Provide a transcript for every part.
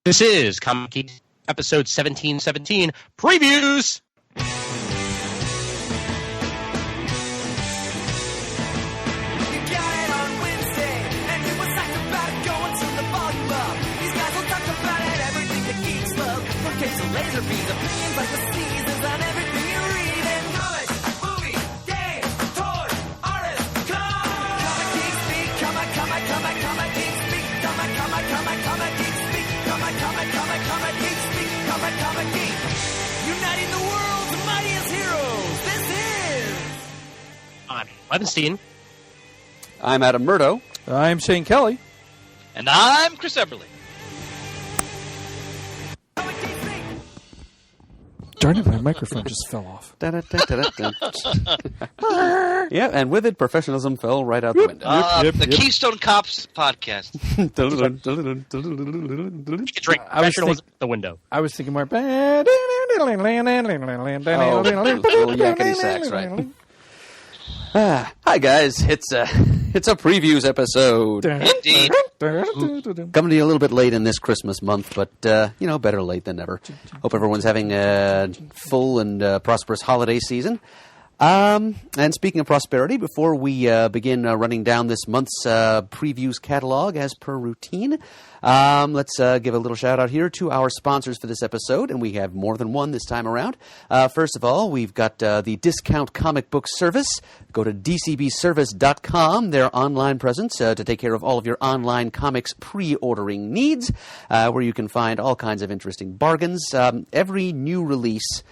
This is Comic Geek episode 1717 previews. Uniting the world's mightiest heroes. This is... I'm Levenstein. I'm Adam Murdo. I'm Shane Kelly. And I'm Chris Eberly. Darn it, my microphone just fell off. Yeah, and with it, professionalism fell right out the window. The Keystone Cops podcast. You could drink professionalism at the window. I was thinking more... Little yakety sax, right? Hi, guys. It's a previews episode. Indeed. Coming to you a little bit late in this Christmas month, but, better late than never. Hope everyone's having a full and prosperous holiday season. And speaking of prosperity, before we begin running down this month's previews catalog as per routine, let's give a little shout out here to our sponsors for this episode, and we have more than one this time around. First of all, we've got the Discount Comic Book Service. Go to dcbservice.com, their online presence, to take care of all of your online comics pre-ordering needs, where you can find all kinds of interesting bargains. Every new release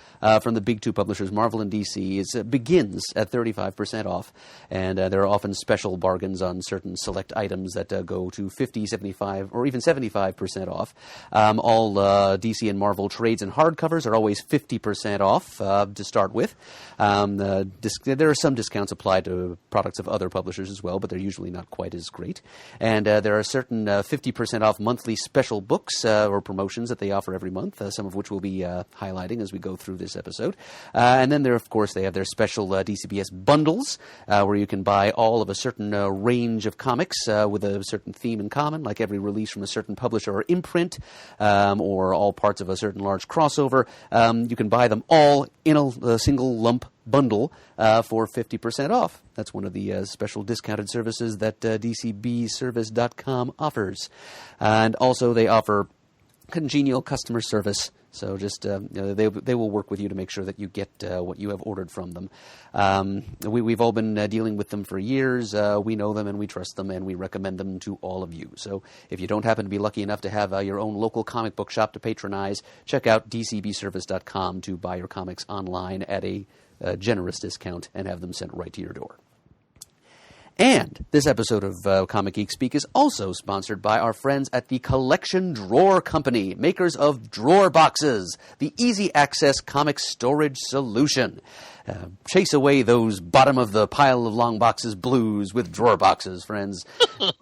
from the big two publishers, Marvel and DC, begins at 35% off, and there are often special bargains on certain select items that go to 50, 75, or even 75% off. All DC and Marvel trades and hardcovers are always 50% off to start with. There are some discounts applied to products of other publishers as well, but they're usually not quite as great. And there are certain 50% off monthly special books or promotions that they offer every month, some of which we'll be highlighting as we go through this episode. And then, of course, they have their special DCBS bundles, where you can buy all of a certain range of comics with a certain theme in common, like every release from a certain publisher or imprint, or all parts of a certain large crossover. You can buy them all in a single lump bundle for 50% off. That's one of the special discounted services that dcbservice.com offers. And also they offer congenial customer service. So just they will work with you to make sure that you get what you have ordered from them. We've all been dealing with them for years. We know them and we trust them and we recommend them to all of you. So if you don't happen to be lucky enough to have your own local comic book shop to patronize, check out dcbservice.com to buy your comics online at a generous discount and have them sent right to your door. And this episode of Comic Geek Speak is also sponsored by our friends at the Collection Drawer Company, makers of drawer boxes, the easy-access comic storage solution. Chase away those bottom-of-the-pile-of-long boxes blues with drawer boxes, friends.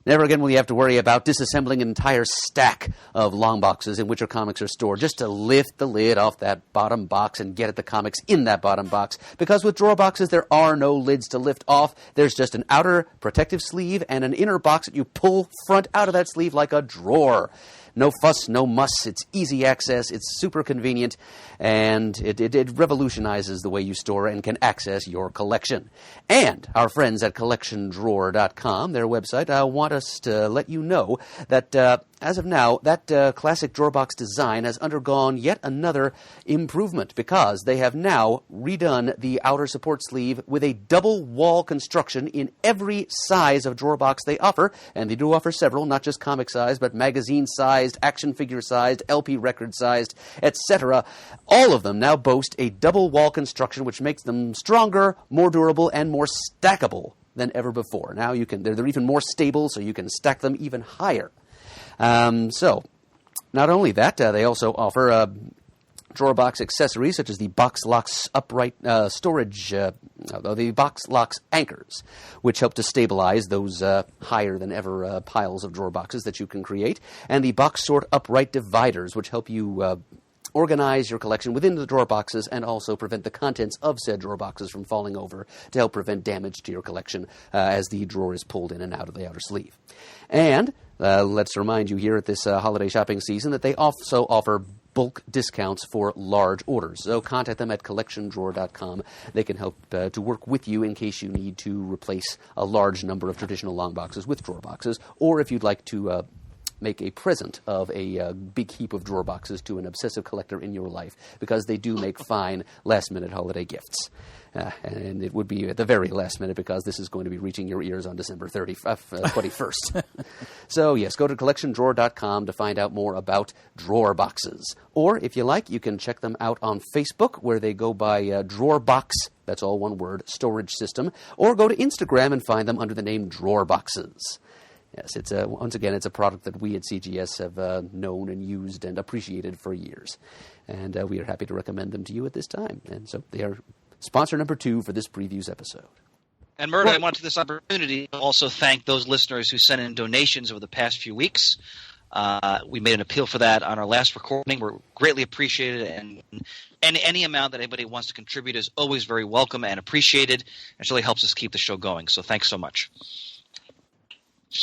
Never again will you have to worry about disassembling an entire stack of long boxes in which your comics are stored just to lift the lid off that bottom box and get at the comics in that bottom box. Because with drawer boxes, there are no lids to lift off. There's just an outer protective sleeve and an inner box that you pull front out of that sleeve like a drawer. No fuss, no muss. It's easy access. It's super convenient, and it revolutionizes the way you store and can access your collection. And our friends at collectiondrawer.com, their website, want us to let you know that as of now, that classic drawer box design has undergone yet another improvement because they have now redone the outer support sleeve with a double wall construction in every size of drawer box they offer, and they do offer several, not just comic size, but magazine-sized, action figure-sized, LP record-sized, etc. All of them now boast a double wall construction which makes them stronger, more durable, and more stackable than ever before. Now they're even more stable, so you can stack them even higher. So, not only that, they also offer drawer box accessories such as the box locks upright storage, the box locks anchors, which help to stabilize those higher than ever piles of drawer boxes that you can create, and the box sort upright dividers, which help you organize your collection within the drawer boxes and also prevent the contents of said drawer boxes from falling over to help prevent damage to your collection as the drawer is pulled in and out of the outer sleeve. And let's remind you here at this holiday shopping season that they also offer bulk discounts for large orders. So contact them at collectiondrawer.com. They can help to work with you in case you need to replace a large number of traditional long boxes with drawer boxes, or if you'd like to make a present of a big heap of drawer boxes to an obsessive collector in your life, because they do make fine last-minute holiday gifts. And it would be at the very last minute, because this is going to be reaching your ears on December 21st. So, yes, go to collectiondrawer.com to find out more about drawer boxes. Or, if you like, you can check them out on Facebook, where they go by Drawer Box, that's all one word, storage system. Or go to Instagram and find them under the name Drawer Boxes. Yes, it's once again, it's a product that we at CGS have known and used and appreciated for years. And we are happy to recommend them to you at this time. And so they are sponsor number 2 for this previews episode. And Murdo, I want to take this opportunity to also thank those listeners who sent in donations over the past few weeks. We made an appeal for that on our last recording. We're greatly appreciated, and any amount that anybody wants to contribute is always very welcome and appreciated. It really helps us keep the show going. So thanks so much.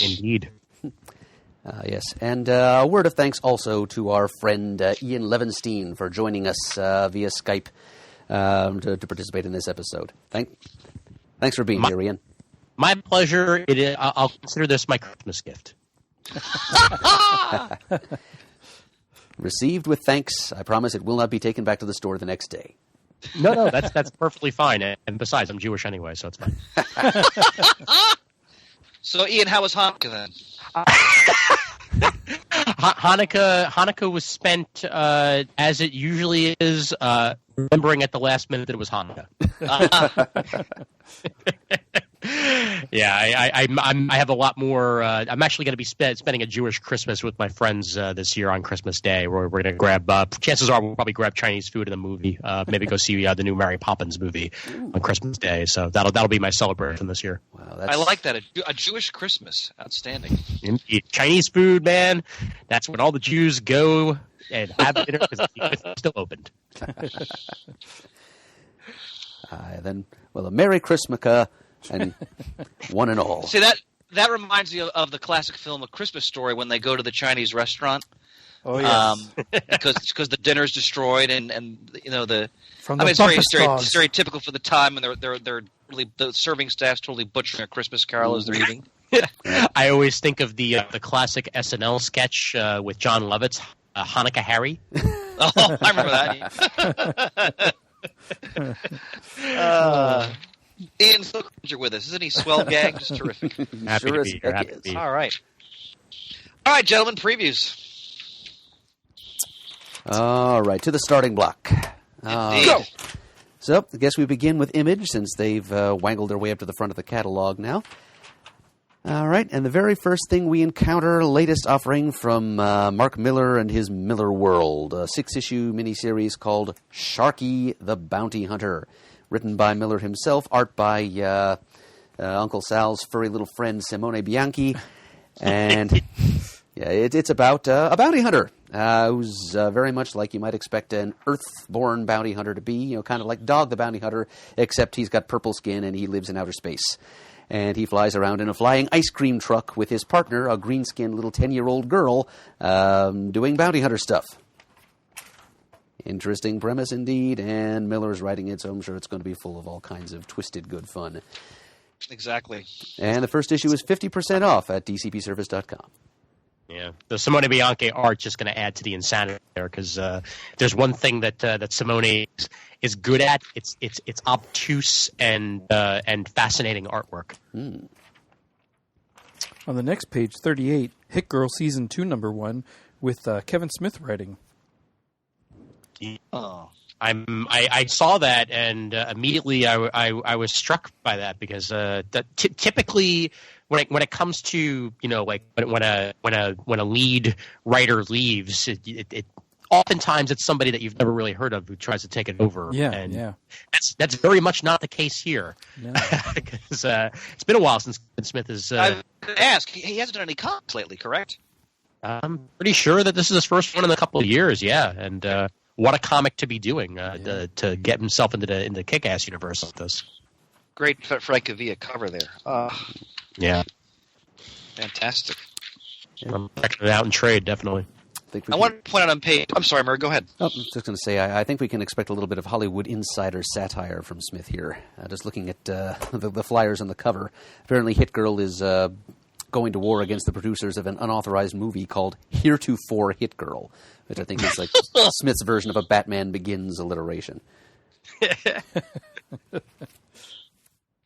Indeed. Yes, and a word of thanks also to our friend Ian Levenstein for joining us via Skype to participate in this episode. Thanks for being here, Ian. My pleasure. I'll consider this my Christmas gift. Received with thanks. I promise it will not be taken back to the store the next day. No, that's perfectly fine. And besides, I'm Jewish anyway, so it's fine. So, Ian, how was Hanukkah then? Hanukkah was spent as it usually is, remembering at the last minute that it was Hanukkah. Yeah, I have a lot more. I'm actually going to be spending a Jewish Christmas with my friends this year on Christmas Day. We're going to grab. Chances are we'll probably grab Chinese food in the movie. Maybe go see the new Mary Poppins movie on Christmas Day. So that'll be my celebration this year. Wow, I like that, a Jewish Christmas. Outstanding. Chinese food, man. That's when all the Jews go and have dinner because it's still opened. Then, well, a Merry Christmas. And one and all. See, that reminds me of the classic film A Christmas Story, when they go to the Chinese restaurant. Oh yes, because the dinner's destroyed and you know it's very typical for the time, and they're really, the serving staff's totally butchering A Christmas Carol as they're eating. I always think of the classic SNL sketch with John Lovitz, Hanukkah Harry. Oh, I remember that. Ian, so glad you're with us. Isn't he swell gag? Just terrific. Happy Sure to be here. Happy to be. All right, gentlemen, previews. All right, to the starting block. Go! So, I guess we begin with Image, since they've wangled their way up to the front of the catalog now. All right, and the very first thing we encounter, latest offering from Mark Miller and his Miller World, a 6-issue miniseries called Sharky the Bounty Hunter. Written by Miller himself, art by Uncle Sal's furry little friend Simone Bianchi, and yeah, it's about a bounty hunter who's very much like you might expect an Earth-born bounty hunter to be, kind of like Dog the Bounty Hunter, except he's got purple skin and he lives in outer space. And he flies around in a flying ice cream truck with his partner, a green-skinned little 10-year-old girl, doing bounty hunter stuff. Interesting premise indeed, and Miller's writing it, so I'm sure it's going to be full of all kinds of twisted good fun. Exactly. And the first issue is 50% off at dcpservice.com. Yeah, the Simone Bianchi art just going to add to the insanity there, because there's one thing that Simone is good at. It's obtuse and fascinating artwork. On the next page, 38, Hit Girl Season 2, number 1, with Kevin Smith writing. Oh. I saw that, and immediately I was struck by that, because typically when it comes to like when a lead writer leaves, it oftentimes it's somebody that you've never really heard of who tries to take it over. Yeah. That's very much not the case here. Because it's been a while since Kevin Smith has. I was going to ask, he hasn't done any comics lately, correct? I'm pretty sure that this is his first one in a couple of years. Yeah, and what a comic to be doing to get himself into the Kick-Ass universe like this. Great Frank Villa cover there. Yeah. Fantastic. I'm checking it out in trade, definitely. I want to point out on page... I'm sorry, Murray, go ahead. Oh, I was just going to say, I think we can expect a little bit of Hollywood insider satire from Smith here. Just looking at the flyers on the cover, apparently Hit Girl is going to war against the producers of an unauthorized movie called Heretofore Hit Girl, which I think is like Smith's version of a Batman Begins alliteration.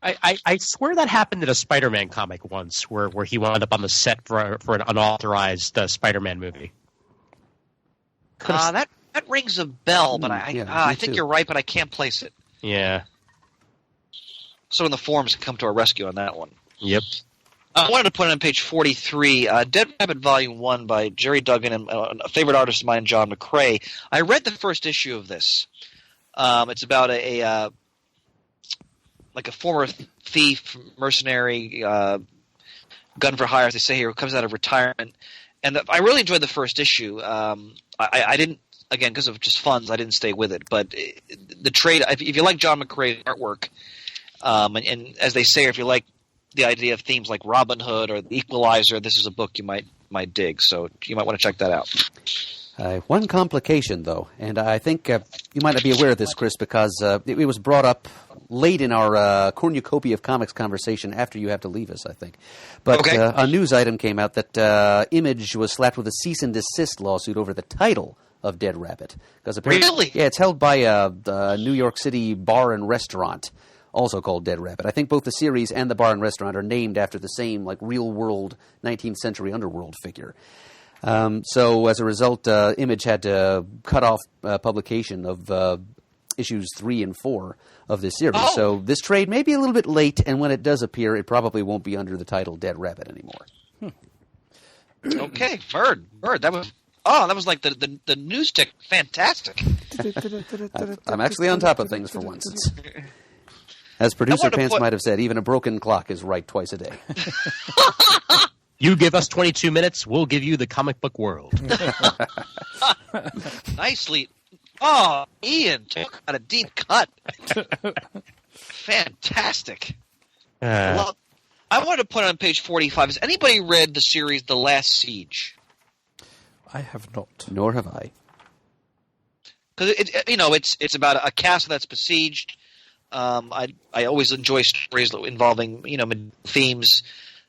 I swear that happened in a Spider-Man comic once, where he wound up on the set for an unauthorized Spider-Man movie. That rings a bell, but I think you're right, but I can't place it. Yeah. So in the forums can come to our rescue on that one. Yep. I wanted to put it on page 43, Dead Rabbit Volume 1 by Jerry Duggan and a favorite artist of mine, John McCrae. I read the first issue of this. It's about a former thief, mercenary, gun for hire, as they say here, who comes out of retirement. And I really enjoyed the first issue. I didn't, again, because of just funds, I didn't stay with it. But the trade, if you like John McCrae's artwork, and as they say, if you like the idea of themes like Robin Hood or The Equalizer, this is a book you might dig. So you might want to check that out. One complication, though, and I think you might not be aware of this, Chris, because it was brought up late in our cornucopia of comics conversation after you have to leave us, I think. But okay. A news item came out that Image was slapped with a cease and desist lawsuit over the title of Dead Rabbit. Really? Yeah, it's held by the New York City bar and restaurant, also called Dead Rabbit. I think both the series and the bar and restaurant are named after the same like real-world 19th century underworld figure. So as a result, Image had to cut off publication of issues 3 and 4 of this series. Oh. So this trade may be a little bit late, and when it does appear, it probably won't be under the title Dead Rabbit anymore. Okay, Bird, that was like the news tick. Fantastic. I'm actually on top of things for once. As producer Pants might have said, even a broken clock is right twice a day. You give us 22 minutes, we'll give you the comic book world. Nicely. Oh, Ian, talk about a deep cut. Fantastic. I wanted to put on page 45. Has anybody read the series The Last Siege? I have not. Nor have I. Because it's about a castle that's besieged. I always enjoy stories involving themes.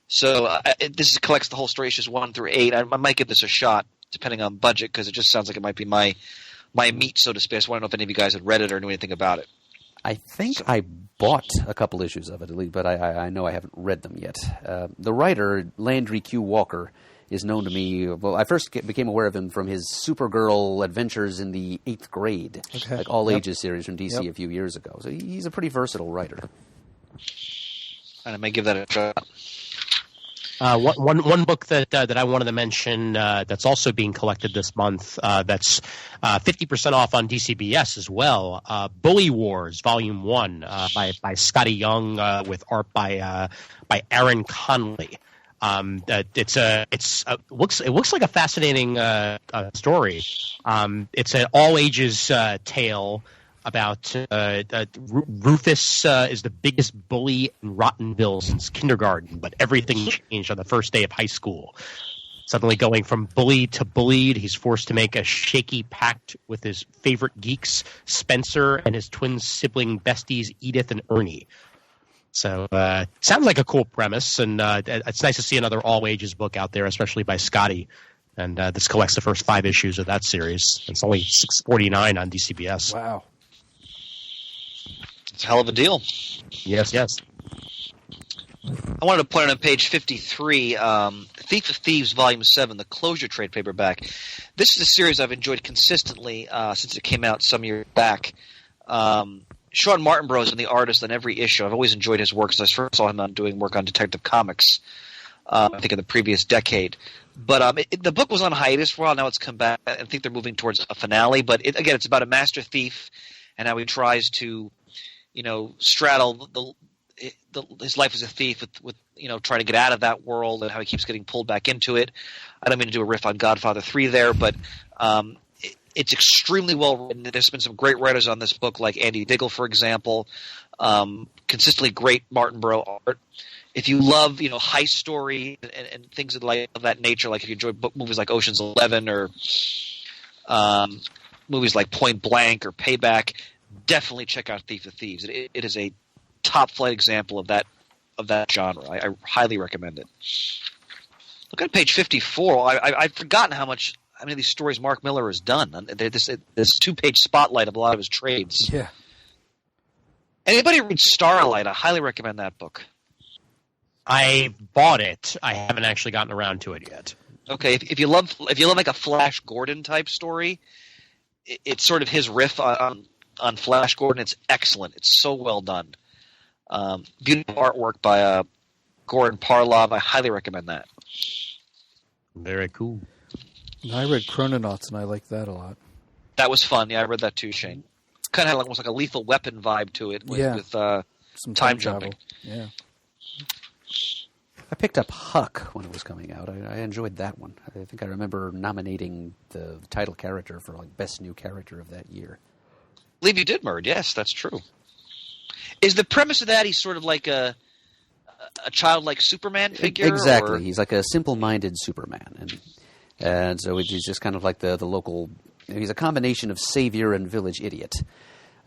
So this collects the whole story, issues 1 through 8. I might give this a shot, depending on budget, because it just sounds like it might be my meat, so to speak. I just want to know if any of you guys had read it or knew anything about it. I think I bought a couple issues of it, at least, but I know I haven't read them yet. The writer, Landry Q. Walker, is known to me. Well, I first became aware of him from his Supergirl adventures in the 8th grade, like all ages series from DC a few years ago. So he's a pretty versatile writer. And I may give that a shot. One book that I wanted to mention that's also being collected this month that's 50% off on DCBS as well. Bully Wars Volume 1 by Scotty Young with art by Aaron Conley. It looks like a fascinating story. It's an all ages tale about Rufus is the biggest bully in Rottenville since kindergarten, but everything changed on the first day of high school. Suddenly going from bully to bullied, he's forced to make a shaky pact with his favorite geeks, Spencer, and his twin sibling besties, Edith and Ernie. So sounds like a cool premise, and it's nice to see another all-ages book out there, especially by Scotty. And this collects the first 5 issues of that series. It's only $6.49 on DCBS. Wow. It's a hell of a deal. Yes. I wanted to point out on page 53, Thief of Thieves, Volume 7, the Closure trade paperback. This is a series I've enjoyed consistently since it came out some years back. Sean Martinborough has been the artist on every issue. I've always enjoyed his work since I first saw him doing work on Detective Comics, I think in the previous decade. But the book was on hiatus for a while. Now it's come back. I think they're moving towards a finale. But again, it's about a master thief and how he tries to straddle his life as a thief with trying to get out of that world, and how he keeps getting pulled back into it. I don't mean to do a riff on Godfather 3 there, but It's extremely well written. There's been some great writers on this book, like Andy Diggle, for example. Consistently great Martinborough art. If you love, heist story and things of that nature, like if you enjoy movies like Ocean's 11 or movies like Point Blank or Payback, definitely check out Thief of Thieves. It is a top-flight example of that genre. I highly recommend it. Look at page 54. I've forgotten how many of these stories Mark Miller has done. This 2-page spotlight of a lot of his trades. Yeah. Anybody read Starlight? I highly recommend that book. I bought it. I haven't actually gotten around to it yet. Okay, if you love like a Flash Gordon type story, it's sort of his riff on Flash Gordon. It's excellent. It's so well done. Beautiful artwork by Goran Parlov. I highly recommend that. Very cool. I read Chrononauts, and I liked that a lot. That was fun. Yeah, I read that too, Shane. Kind of had almost like a Lethal Weapon vibe to it with some time jumping. Yeah. I picked up Huck when it was coming out. I enjoyed that one. I think I remember nominating the title character for Best New Character of that year. I believe you did, Murd. Yes, that's true. Is the premise of that he's sort of like a childlike Superman figure? Exactly. Or? He's like a simple-minded Superman. And so he's just kind of like the local... He's a combination of savior and village idiot.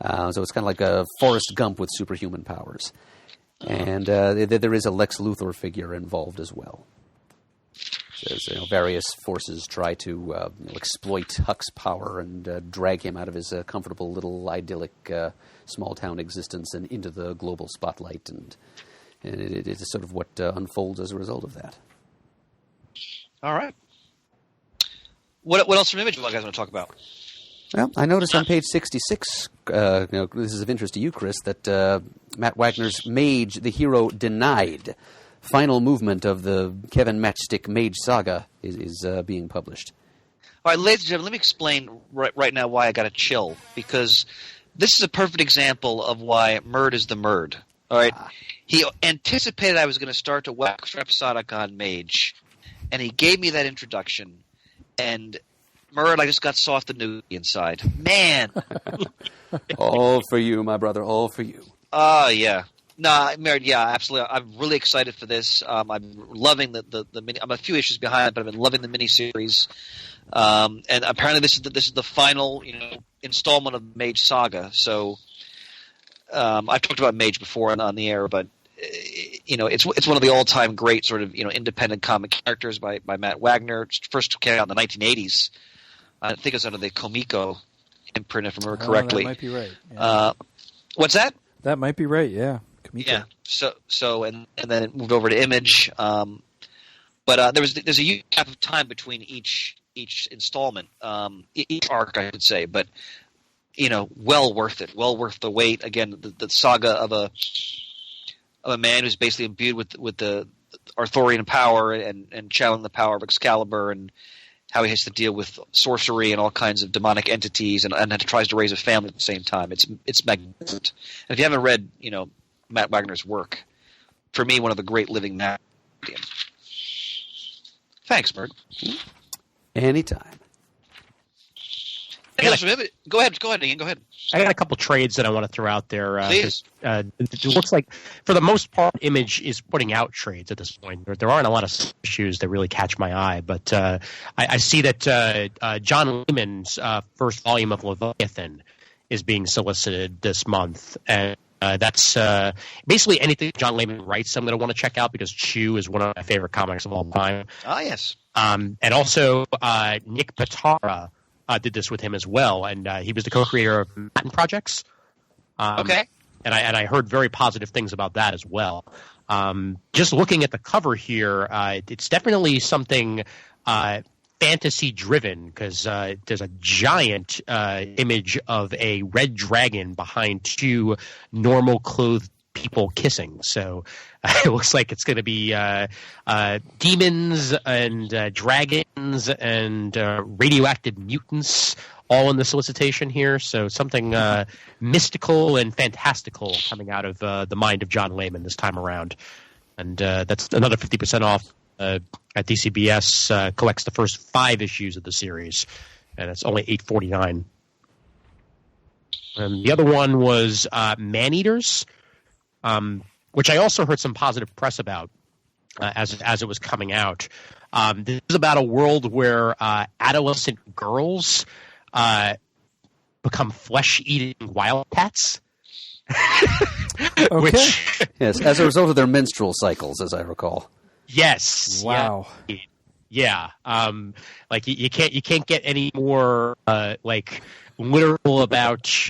So it's kind of like a Forrest Gump with superhuman powers. And there is a Lex Luthor figure involved as well. So, various forces try to exploit Huck's power and drag him out of his comfortable little idyllic small-town existence and into the global spotlight. And it is sort of what unfolds as a result of that. All right. What else from Image do you guys want to talk about? Well, I noticed on page 66, this is of interest to you, Chris, that Matt Wagner's Mage, the Hero Denied, final movement of the Kevin Matchstick Mage saga is being published. All right, ladies and gentlemen, let me explain right now why I got a chill, because this is a perfect example of why Murd is the Murd. All right, he anticipated I was going to start to wax rhapsodic on Mage, and he gave me that introduction, and Murd, I just got soft and new inside. Man! All for you, my brother, all for you. Yeah. Nah, Murd, yeah, absolutely. I'm really excited for this. I'm loving the mini. I'm a few issues behind, but I've been loving the miniseries. And apparently this is the final, installment of Mage Saga. So I've talked about Mage before on the air, but it's one of the all-time great sort of independent comic characters by Matt Wagner. First came out in the 1980s. I think it was under the Comico imprint, if I remember correctly. That might be right. Yeah. What's that? That might be right. Yeah. Comico. Yeah. So and then it moved over to Image. But there's a huge gap of time between each installment, each arc, I should say. But well worth it. Well worth the wait. Again, the saga of a man who's basically imbued with the Arthurian power and channeling the power of Excalibur, and how he has to deal with sorcery and all kinds of demonic entities, and tries to raise a family at the same time. It's magnificent. And if you haven't read, Matt Wagner's work, for me, one of the great living Matt. Thanks, Bert. Anytime. Go ahead, Ian. Go ahead. I got a couple trades that I want to throw out there. Please. It looks like, for the most part, Image is putting out trades at this point. There aren't a lot of issues that really catch my eye, but I see that John Lehman's first volume of Leviathan is being solicited this month, and that's basically anything John Lehman writes I'm going to want to check out, because Chew is one of my favorite comics of all time. Ah, yes. And also Nick Pitara did this with him as well, and he was the co-creator of Manhattan Projects. Okay. And I heard very positive things about that as well. Just looking at the cover here, it's definitely something fantasy-driven, because there's a giant image of a red dragon behind two normal-clothed people kissing. So it looks like it's going to be demons and dragons and radioactive mutants all in the solicitation here. So something mystical and fantastical coming out of the mind of John Lehman this time around. And that's another 50% off at DCBS. Collects the first 5 issues of the series. and it's only $8.49. And the other one was Man-Eaters, which I also heard some positive press about as it was coming out. This is about a world where adolescent girls become flesh-eating wildcats. Okay. Yes, as a result of their menstrual cycles, as I recall. Yes. Wow. Yeah. Like you can't get any more literal about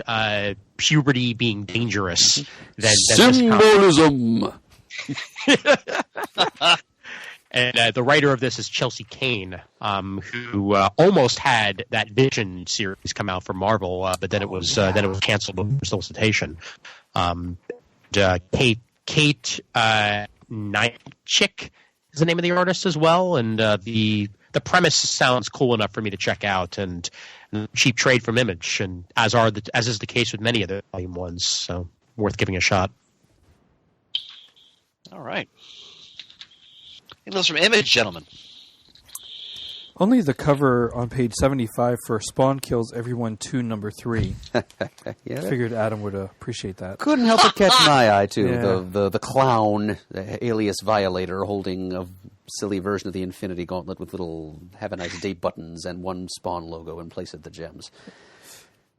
puberty being dangerous than Symbolism. And the writer of this is Chelsea Kane, who almost had that Vision series come out for Marvel, but then it was canceled before solicitation. Kate Nightchick is the name of the artist as well, and the premise sounds cool enough for me to check out, and cheap trade from Image, and as is the case with many of the volume ones, so worth giving a shot. All right. Those from Image, gentlemen. Only the cover on page 75 for Spawn Kills Everyone 2, number 3. Yeah. Figured Adam would appreciate that. Couldn't help but catch my eye, too. Yeah. The clown, alias Violator, holding a silly version of the Infinity Gauntlet with little Have a Nice Day buttons and one Spawn logo in place of the gems.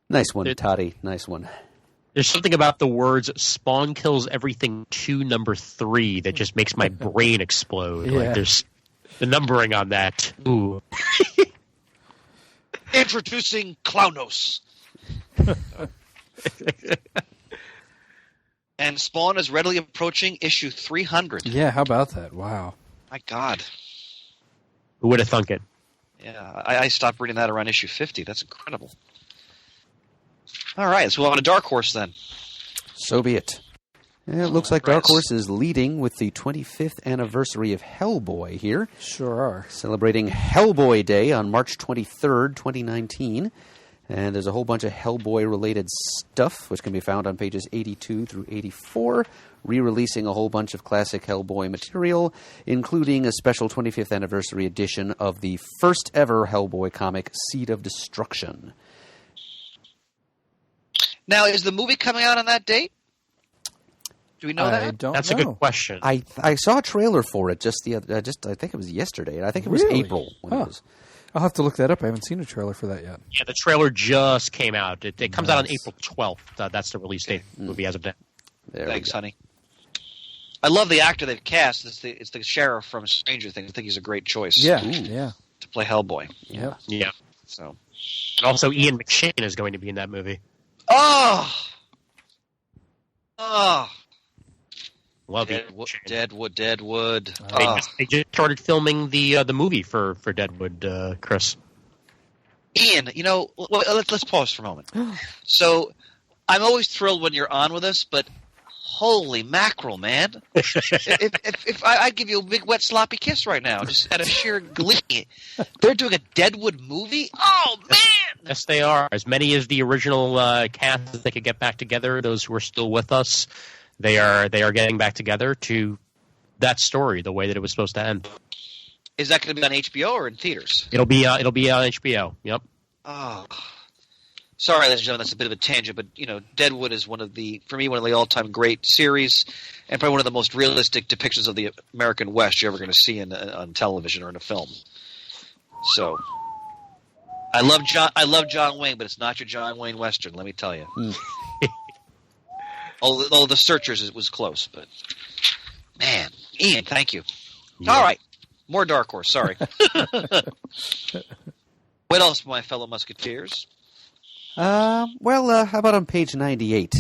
Nice one, Toddy. Nice one. There's something about the words "Spawn Kills Everything 2, number 3" that just makes my brain explode. Yeah. Like there's the numbering on that. Ooh. Introducing Clownos. And Spawn is readily approaching issue 300. Yeah, how about that? Wow. My God. Who would have thunk it? Yeah, I stopped reading that around issue 50. That's incredible. All right, let's move on to Dark Horse then. So be it. Yeah, it looks like Dark Horse is leading with the 25th anniversary of Hellboy here. Sure are. Celebrating Hellboy Day on March 23rd, 2019. And there's a whole bunch of Hellboy-related stuff, which can be found on pages 82 through 84, re-releasing a whole bunch of classic Hellboy material, including a special 25th anniversary edition of the first ever Hellboy comic, Seed of Destruction. Now, is the movie coming out on that date? Do we know I that? don't That's know. a good question. I saw a trailer for it I think it was yesterday, and I think it was Really? April when it was. I'll have to look that up. I haven't seen a trailer for that yet. Yeah, the trailer just came out. It comes out on April 12th. That's the release date of the movie as of now. Thanks, honey. I love the actor they've cast. It's the sheriff from Stranger Things. I think he's a great choice. Yeah, Ooh. yeah. To play Hellboy. Yeah. Yeah. So. And also Ian McShane is going to be in that movie. Oh! Love Deadwood. They just started filming the movie for Deadwood, Chris. Ian, let's pause for a moment. So, I'm always thrilled when you're on with us, but holy mackerel, man! if I'd give you a big wet sloppy kiss right now, just out of sheer glee. They're doing a Deadwood movie. Oh man! Yes, they are. As many as the original cast as they could get back together. Those who are still with us, they are getting back together to that story the way that it was supposed to end. Is that going to be on HBO or in theaters? It'll be on HBO. Yep. Oh. Sorry, ladies and gentlemen, that's a bit of a tangent, but Deadwood is one of the all-time great series, and probably one of the most realistic depictions of the American West you're ever going to see on television or in a film. So, I love John Wayne, but it's not your John Wayne Western. Let me tell you. Although The Searchers was close, but man, Ian, thank you. Yeah. All right, more Dark Horse. Sorry. What else, my fellow Musketeers? How about on page 98?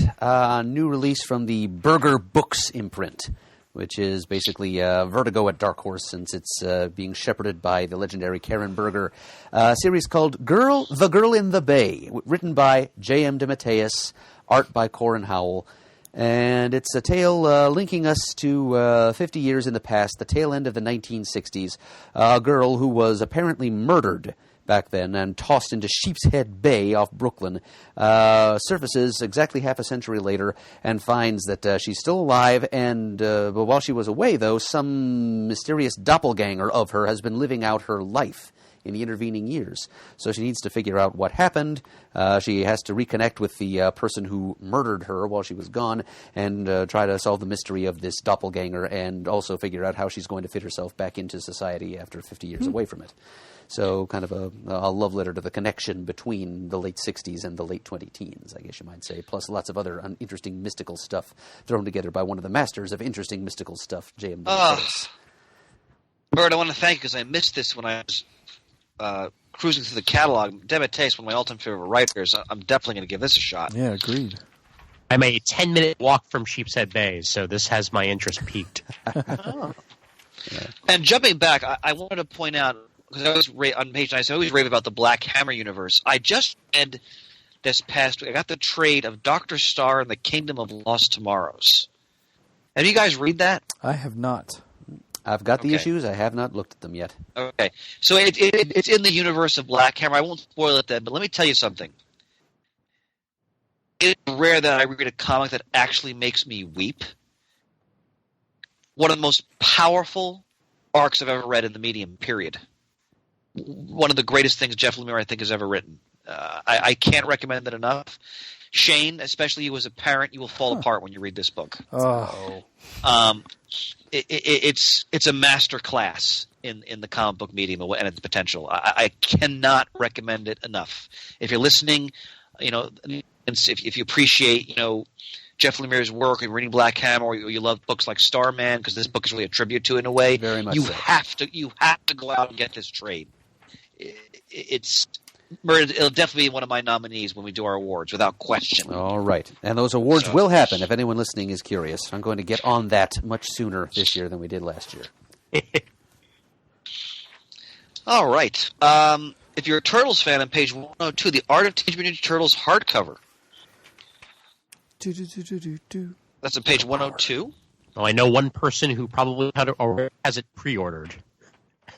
New release from the Berger Books imprint, which is basically Vertigo at Dark Horse, since it's being shepherded by the legendary Karen Berger. A series called The Girl in the Bay, written by J.M. DeMatteis, art by Corin Howell. And it's a tale linking us to 50 years in the past, the tail end of the 1960s. A girl who was apparently murdered back then and tossed into Sheepshead Bay off Brooklyn, surfaces exactly half a century later and finds that she's still alive, and but while she was away, though, some mysterious doppelganger of her has been living out her life in the intervening years. So she needs to figure out what happened. She has to reconnect with the person who murdered her while she was gone and try to solve the mystery of this doppelganger and also figure out how she's going to fit herself back into society after 50 years away from it. So kind of a love letter to the connection between the late 60s and the late 20-teens, I guess you might say, plus lots of other interesting mystical stuff thrown together by one of the masters of interesting mystical stuff, J.M. Bert, I want to thank you because I missed this when I was cruising through the catalog. Demet Tace, one of my all-time favorite writers. I'm definitely going to give this a shot. Yeah, agreed. I'm a 10-minute walk from Sheepshead Bay, so this has my interest peaked. And jumping back, I wanted to point out, because I was on page 9, I always rave about the Black Hammer universe. I just read this past week, I got the trade of Dr. Star and the Kingdom of Lost Tomorrows. Have you guys read that? I have not. I've got the issues. I have not looked at them yet. Okay. So it's in the universe of Black Hammer. I won't spoil it then, but let me tell you something. It's rare that I read a comic that actually makes me weep. One of the most powerful arcs I've ever read in the medium, period. One of the greatest things Jeff Lemire, I think, has ever written. I can't recommend it enough. Shane, especially you as a parent, you will fall apart when you read this book. Oh. It's a master class in the comic book medium and its potential. I cannot recommend it enough. If you're listening, if you appreciate, Jeff Lemire's work and reading Black Hammer, or you love books like Starman, because this book is really a tribute to it in a way. Very much you so. have to go out and get this trade. It'll definitely be one of my nominees when we do our awards, without question. All right. And those awards will happen if anyone listening is curious. I'm going to get on that much sooner this year than we did last year. All right. If you're a Turtles fan, on page 102, The Art of Teenage Mutant Ninja Turtles hardcover. That's on page 102. Well, I know one person who probably has it pre-ordered,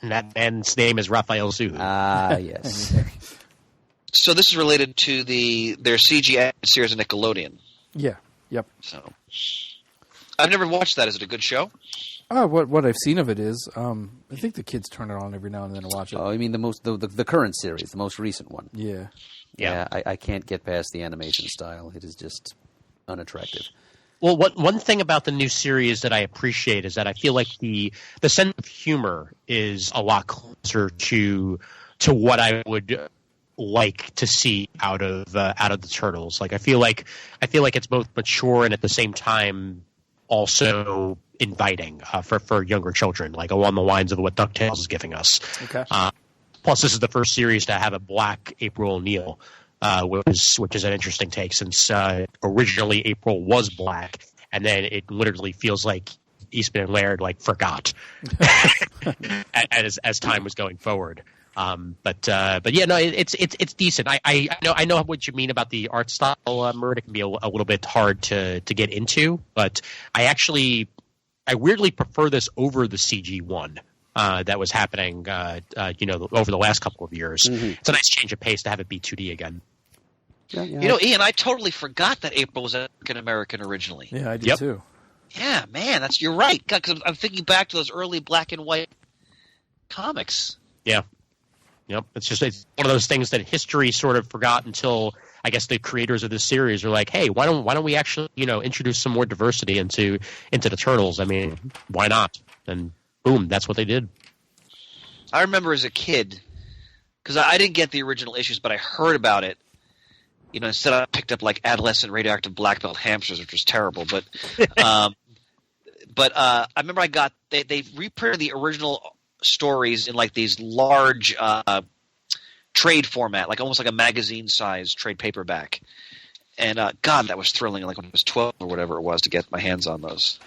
and that man's name is Raphael Zhu. Ah, yes. So this is related to their CG series on Nickelodeon. Yeah. Yep. So I've never watched that. Is it a good show? What I've seen of it is, I think the kids turn it on every now and then to watch it. Oh, I mean the current series, the most recent one. Yeah. Yeah, I can't get past the animation style. It is just unattractive. Well, one thing about the new series that I appreciate is that I feel like the sense of humor is a lot closer to what I would like to see out of the Turtles. Like I feel like it's both mature and at the same time also inviting for younger children, like along the lines of what DuckTales is giving us. Okay. Plus, this is the first series to have a black April O'Neil. Which is an interesting take, since originally April was black, and then it literally feels like Eastman and Laird forgot as time was going forward. But yeah, no, it's decent. I know what you mean about the art style, Murd. It can be a little bit hard to get into, but I weirdly prefer this over the CG one. That was happening, over the last couple of years. Mm-hmm. It's a nice change of pace to have it be 2D again. Yeah. Ian, I totally forgot that April was African American originally. Yeah, I did too. Yeah, man, you're right. Because I'm thinking back to those early black and white comics. Yeah. Yep. It's one of those things that history sort of forgot until I guess the creators of this series are like, hey, why don't we actually introduce some more diversity into the Turtles? I mean, why not? And boom, that's what they did. I remember as a kid, because I didn't get the original issues, but I heard about it. Instead I picked up adolescent radioactive black belt hamsters, which was terrible. But I remember they reprinted the original stories in these large trade format, almost like a magazine size trade paperback. And God, that was thrilling. When I was 12 or whatever it was to get my hands on those.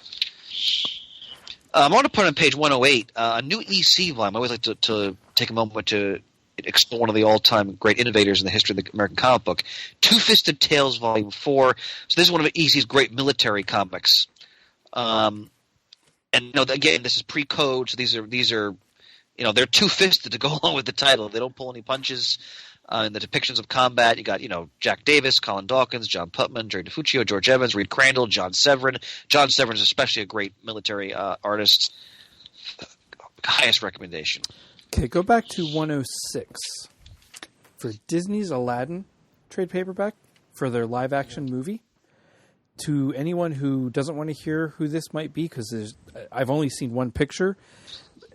I want to put on page 108 a new EC volume. I always like to take a moment to explore one of the all-time great innovators in the history of the American comic book. Two-Fisted Tales, Volume 4. So this is one of EC's great military comics. And again, this is pre-code, so these are they're two-fisted to go along with the title. They don't pull any punches. In the depictions of combat, you got Jack Davis, Colin Dawkins, John Putman, Jerry DeFuccio, George Evans, Reed Crandall, John Severin. John Severin is especially a great military artist. Highest recommendation. Okay, go back to 106 for Disney's Aladdin trade paperback for their live-action movie. To anyone who doesn't want to hear who this might be, because I've only seen one picture,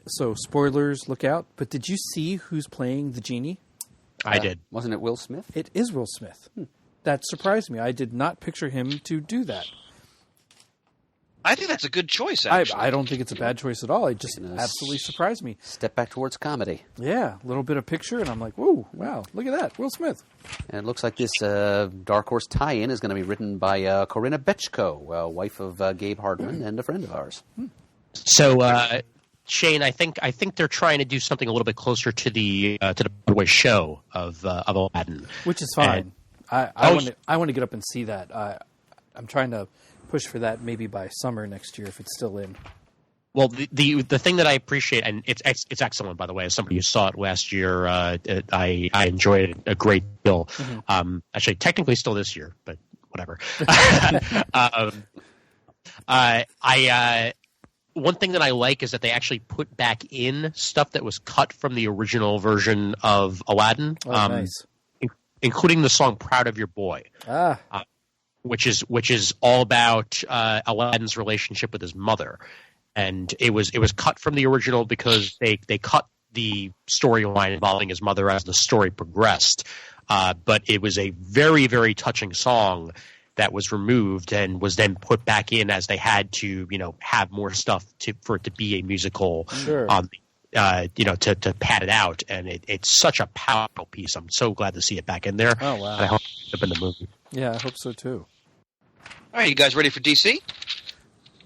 so spoilers, look out. But did you see who's playing the genie? I did. Wasn't it Will Smith? It is Will Smith. That surprised me. I did not picture him to do that. I think that's a good choice, actually. I don't think it's a bad choice at all. It just absolutely surprised me. Step back towards comedy. Yeah, a little bit of picture, and I'm like, whoa, wow, look at that, Will Smith. And it looks like this Dark Horse tie-in is going to be written by Corinna Bechko, wife of Gabe Hardman and a friend of ours. So, Shane, I think they're trying to do something a little bit closer to the Broadway show of Aladdin, which is fine. I want to get up and see that. I'm trying to push for that maybe by summer next year if it's still in. Well, the thing that I appreciate, and it's excellent, by the way, as somebody who saw it last year, I enjoyed it a great deal. Mm-hmm. Actually, technically still this year, but whatever. One thing that I like is that they actually put back in stuff that was cut from the original version of Aladdin, nice. Including the song "Proud of Your Boy." Which is all about Aladdin's relationship with his mother, and it was cut from the original because they cut the storyline involving his mother as the story progressed. But it was a very, very touching song that was removed and was then put back in as they had to, have more stuff for it to be a musical. Sure. To pad it out, and it's such a powerful piece. I'm so glad to see it back in there. Oh wow! I hope it's in the movie. Yeah, I hope so too. All right, you guys ready for DC?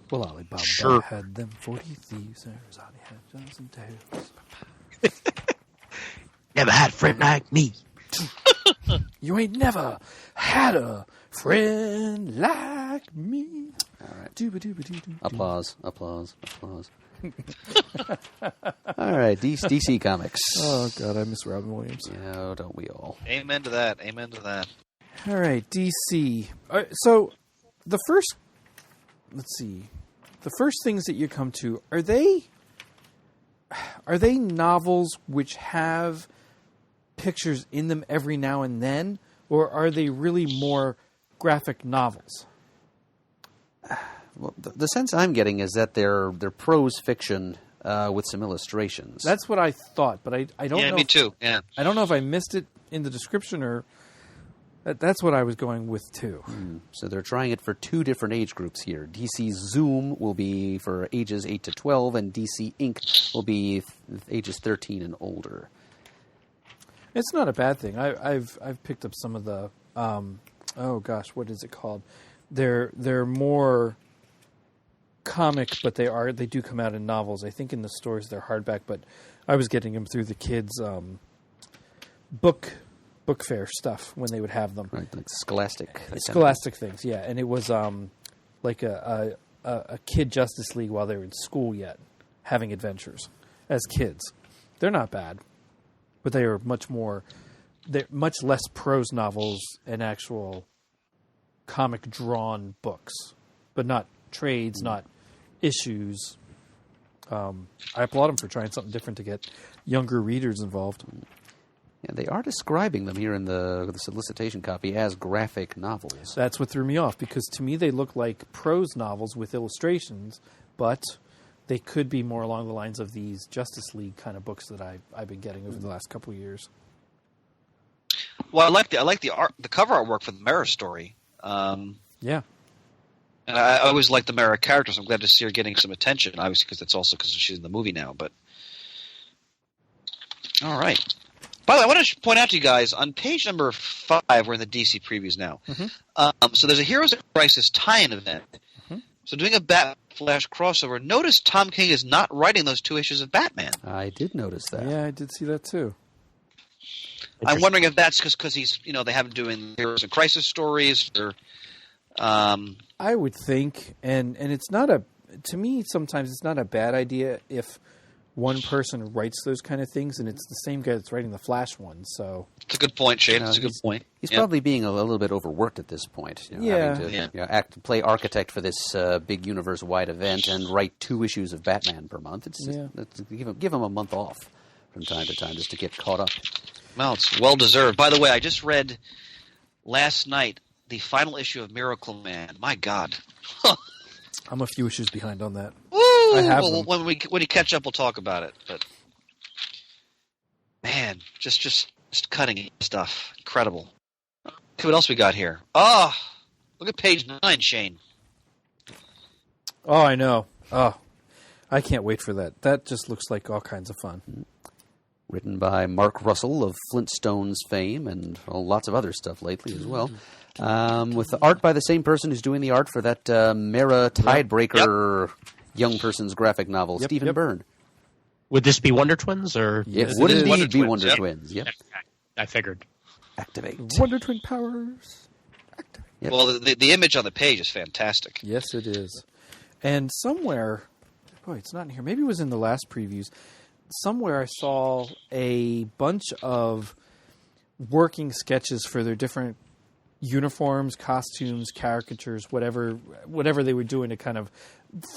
Well, Alibaba Sure. had them 40 thieves, Arizona had dozen tales. Never had a friend like me. You ain't never had a friend like me. All right. Dooba-dooba-doo-doo. Applause. All right, DC Comics. Oh, God, I miss Robin Williams. Yeah, don't we all? Amen to that. All right, DC. So, the first things that you come to, are they novels which have pictures in them every now and then, or are they really more graphic novels? Well, the sense I'm getting is that they're prose fiction with some illustrations. That's what I thought, but I don't know. Yeah, me too. Yeah. I don't know if I missed it in the description or... That's what I was going with, too. So they're trying it for two different age groups here. DC Zoom will be for ages 8 to 12, and DC Ink will be ages 13 and older. It's not a bad thing. I've picked up some of the... what is it called? They're more comic, but they do come out in novels. I think in the stores they're hardback, but I was getting them through the kids' book fair stuff when they would have them. Right, like Scholastic. Scholastic things, yeah. And it was like a kid Justice League while they were in school yet, having adventures as kids. They're not bad, but they are they're much less prose novels and actual comic drawn books, but not trades, not issues. I applaud them for trying something different to get younger readers involved. Yeah, they are describing them here in the solicitation copy as graphic novels. That's what threw me off, because to me they look like prose novels with illustrations, but they could be more along the lines of these Justice League kind of books that I've been getting over the last couple of years. Well, I like the cover artwork for the Mara story. Yeah. And I always like the Mara characters. I'm glad to see her getting some attention, obviously, because it's also because she's in the movie now. But all right. By the way, I want to point out to you guys, on page number 5, we're in the DC previews now. Mm-hmm. So there's a Heroes of Crisis tie-in event. Mm-hmm. So doing a Bat-Flash crossover, notice Tom King is not writing those 2 issues of Batman. I did notice that. Yeah, I did see that too. I'm wondering if that's because he's, they have him doing Heroes of Crisis stories, or... I would think, and it's not to me, sometimes it's not a bad idea if one person writes those kind of things, and it's the same guy that's writing the Flash one. So it's a good point, Shane. It's a good point. He's probably being a little bit overworked at this point. Having to play architect for this big universe-wide event and write 2 issues of Batman per month. Give him a month off from time to time just to get caught up. Well, it's well deserved. By the way, I just read last night the final issue of Miracle Man. My God. I'm a few issues behind on that. Woo! I have Well, them. when we catch up, we'll talk about it. But man, just cutting stuff. Incredible. See what else we got here. Oh, look at page 9, Shane. Oh, I know. Oh, I can't wait for that. That just looks like all kinds of fun. Written by Mark Russell of Flintstones fame and lots of other stuff lately as well. With the art by the same person who's doing the art for that Mara Tidebreaker young person's graphic novel, Stephen Byrne. Would this be Wonder Twins or? Yes, Yes, would it is. indeed be Wonder Wonder Twins, Twins. Yep. I figured. Activate. Wonder Twin powers. Yep. Well, the image on the page is fantastic. Yes, it is. And somewhere, boy, it's not in here. Maybe it was in the last previews. Somewhere I saw a bunch of working sketches for their different uniforms, costumes, caricatures, whatever they were doing to kind of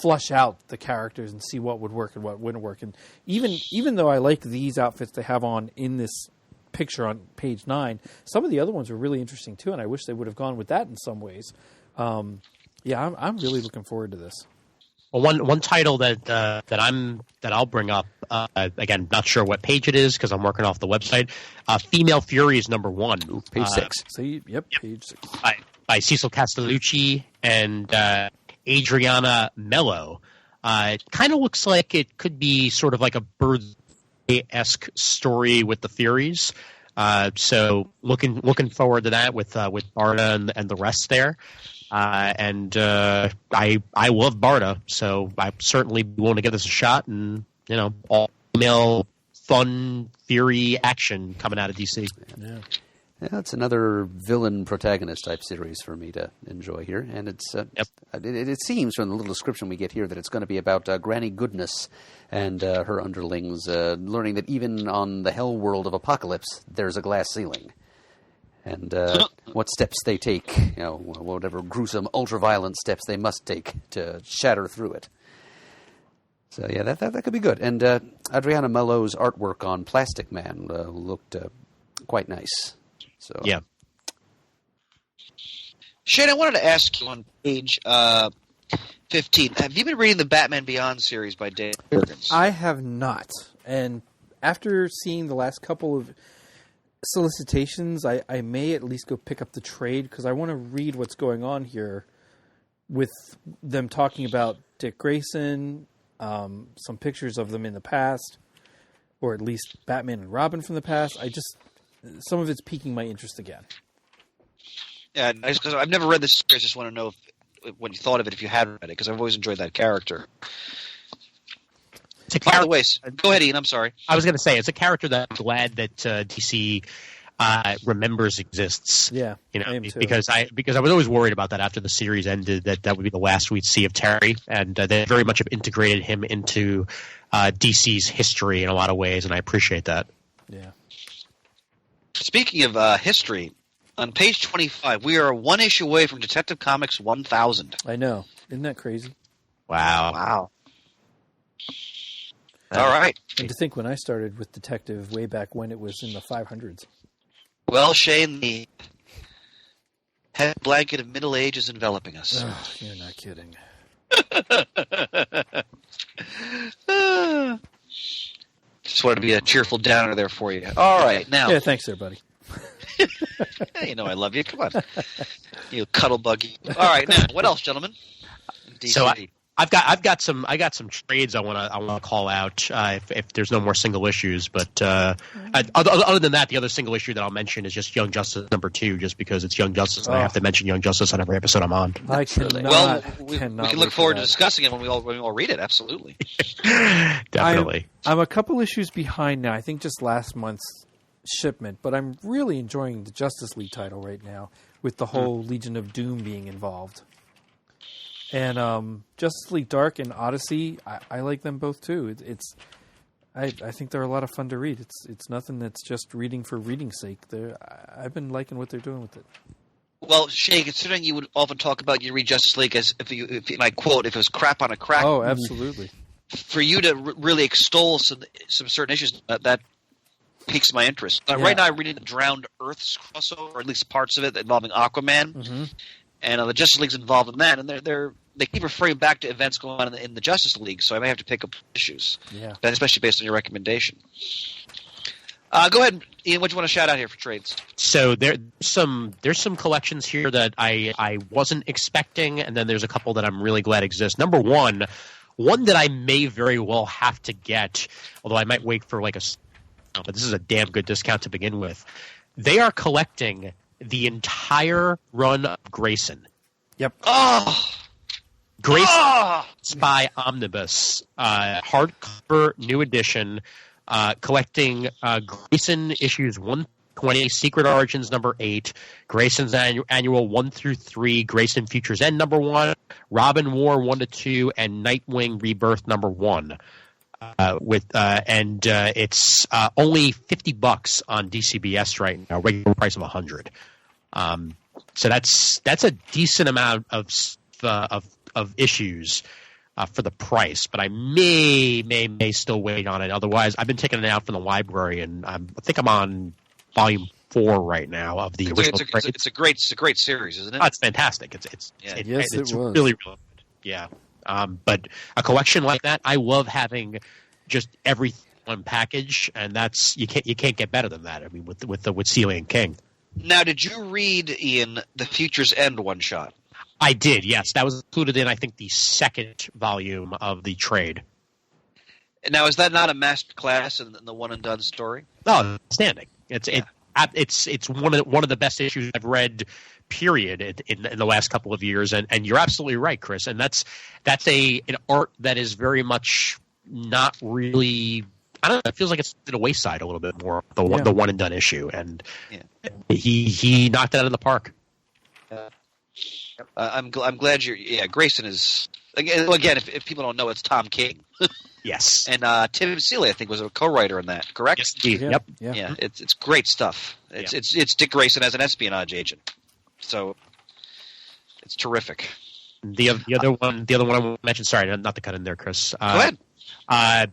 flush out the characters and see what would work and what wouldn't work. And even though I like these outfits they have on in this picture on page 9, some of the other ones were really interesting too, and I wish they would have gone with that in some ways. I'm really looking forward to this. Well, one title that I'll bring up, again, not sure what page it is because I'm working off the website. Female Fury is number 1. Ooh, page 6. See, page 6. By Cecil Castellucci and Adriana Mello. It kind of looks like it could be sort of like a Birds-esque story with the Furies. So looking forward to that with Barda and the rest there. I love Barda, so I certainly want to give this a shot. And all female fun Fury action coming out of DC. Yeah. Yeah, it's another villain protagonist type series for me to enjoy here, and it's it seems from the little description we get here that it's going to be about Granny Goodness and her underlings learning that even on the hell world of Apocalypse, there's a glass ceiling, and what steps they take, whatever gruesome, ultra-violent steps they must take to shatter through it. So yeah, that could be good. And Adriana Mello's artwork on Plastic Man looked quite nice. So yeah. Shane, I wanted to ask you on page 15. Have you been reading the Batman Beyond series by Dave Jurgens? I have not. And after seeing the last couple of solicitations, I may at least go pick up the trade because I want to read what's going on here with them talking about Dick Grayson, some pictures of them in the past, or at least Batman and Robin from the past. Some of it's piquing my interest again. Yeah, because I've never read this series. I just want to know what you thought of it if you had read it, because I've always enjoyed that character. By the way, go ahead, Ian. I'm sorry. I was going to say it's a character that I'm glad that DC remembers exists. Yeah, I am too. because I was always worried about that after the series ended, that would be the last we'd see of Terry, and they very much have integrated him into DC's history in a lot of ways, and I appreciate that. Yeah. Speaking of history, on page 25, we are one issue away from Detective Comics 1000. I know. Isn't that crazy? Wow. All right. And to think when I started with Detective way back when it was in the 500s. Well, Shane, the head blanket of middle age is enveloping us. Oh, you're not kidding. Just wanted to be a cheerful downer there for you. All right, now. Yeah, thanks there, buddy. You know I love you. Come on. You cuddle buggy. All right, now, what else, gentlemen? DC. So I've got some trades I want to call out if there's no more single issues. But other than that, the other single issue that I'll mention is just Young Justice #2, just because it's Young Justice, and I have to mention Young Justice on every episode I'm on. I cannot. Well, we cannot can look forward to discussing it when we all read it. Absolutely. Definitely. I'm a couple issues behind now. I think just last month's shipment, but I'm really enjoying the Justice League title right now with the whole Legion of Doom being involved. And Justice League Dark and Odyssey, I like them both too. I think they're a lot of fun to read. It's nothing that's just reading for reading's sake. I've been liking what they're doing with it. Well, Shay, considering you would often talk about you read Justice League as if you might quote, if it was crap on a crack. Oh, absolutely. for you to really extol some certain issues, that piques my interest. Right now, I'm reading the Drowned Earths crossover, or at least parts of it involving Aquaman, and the Justice League's involved in that, and they keep referring back to events going on in the Justice League, so I may have to pick up issues, especially based on your recommendation. Go ahead, Ian. What do you want to shout out here for trades? So there's some collections here that I wasn't expecting, and then there's a couple that I'm really glad exist. Number one that I may very well have to get, although I might wait for but this is a damn good discount to begin with. They are collecting the entire run of Grayson. Yep. Oh, Grayson Spy Omnibus, hardcover, new edition. Collecting Grayson issues 120, Secret Origins number 8, Grayson's annual 1 through 3, Grayson Futures End number 1, Robin War 1 to 2, and Nightwing Rebirth number 1. It's only $50 on DCBS right now, regular price of $100. So that's a decent amount of issues. For the price, but I may still wait on it. Otherwise, I've been taking it out from the library, and I think I'm on volume 4 right now of the original. It's a great series, isn't it? Oh, it's fantastic. It's was. really good. Yeah. But a collection like that, I love having just everything in one package, and that's you can't get better than that. I mean, with Celia and King. Now, did you read, Ian, the Future's End one shot? I did, yes. That was included in, I think, the second volume of the trade. Now, is that not a master class in the one and done story? No, outstanding. It's one of the best issues I've read, period, in the last couple of years. And you're absolutely right, Chris. And that's an art that is very much not really. I don't know. It feels like it's at a wayside a little bit more. The one and done issue, and he knocked it out of the park. I'm glad you're. Yeah, Grayson is again. If people don't know, it's Tom King. Yes, and Tim Seeley, I think, was a co-writer in that. Correct? Yes, indeed. Yep. Yeah, it's great stuff. It's Dick Grayson as an espionage agent, so it's terrific. The other one I want to mention. Sorry, not to cut in there, Chris. Go ahead.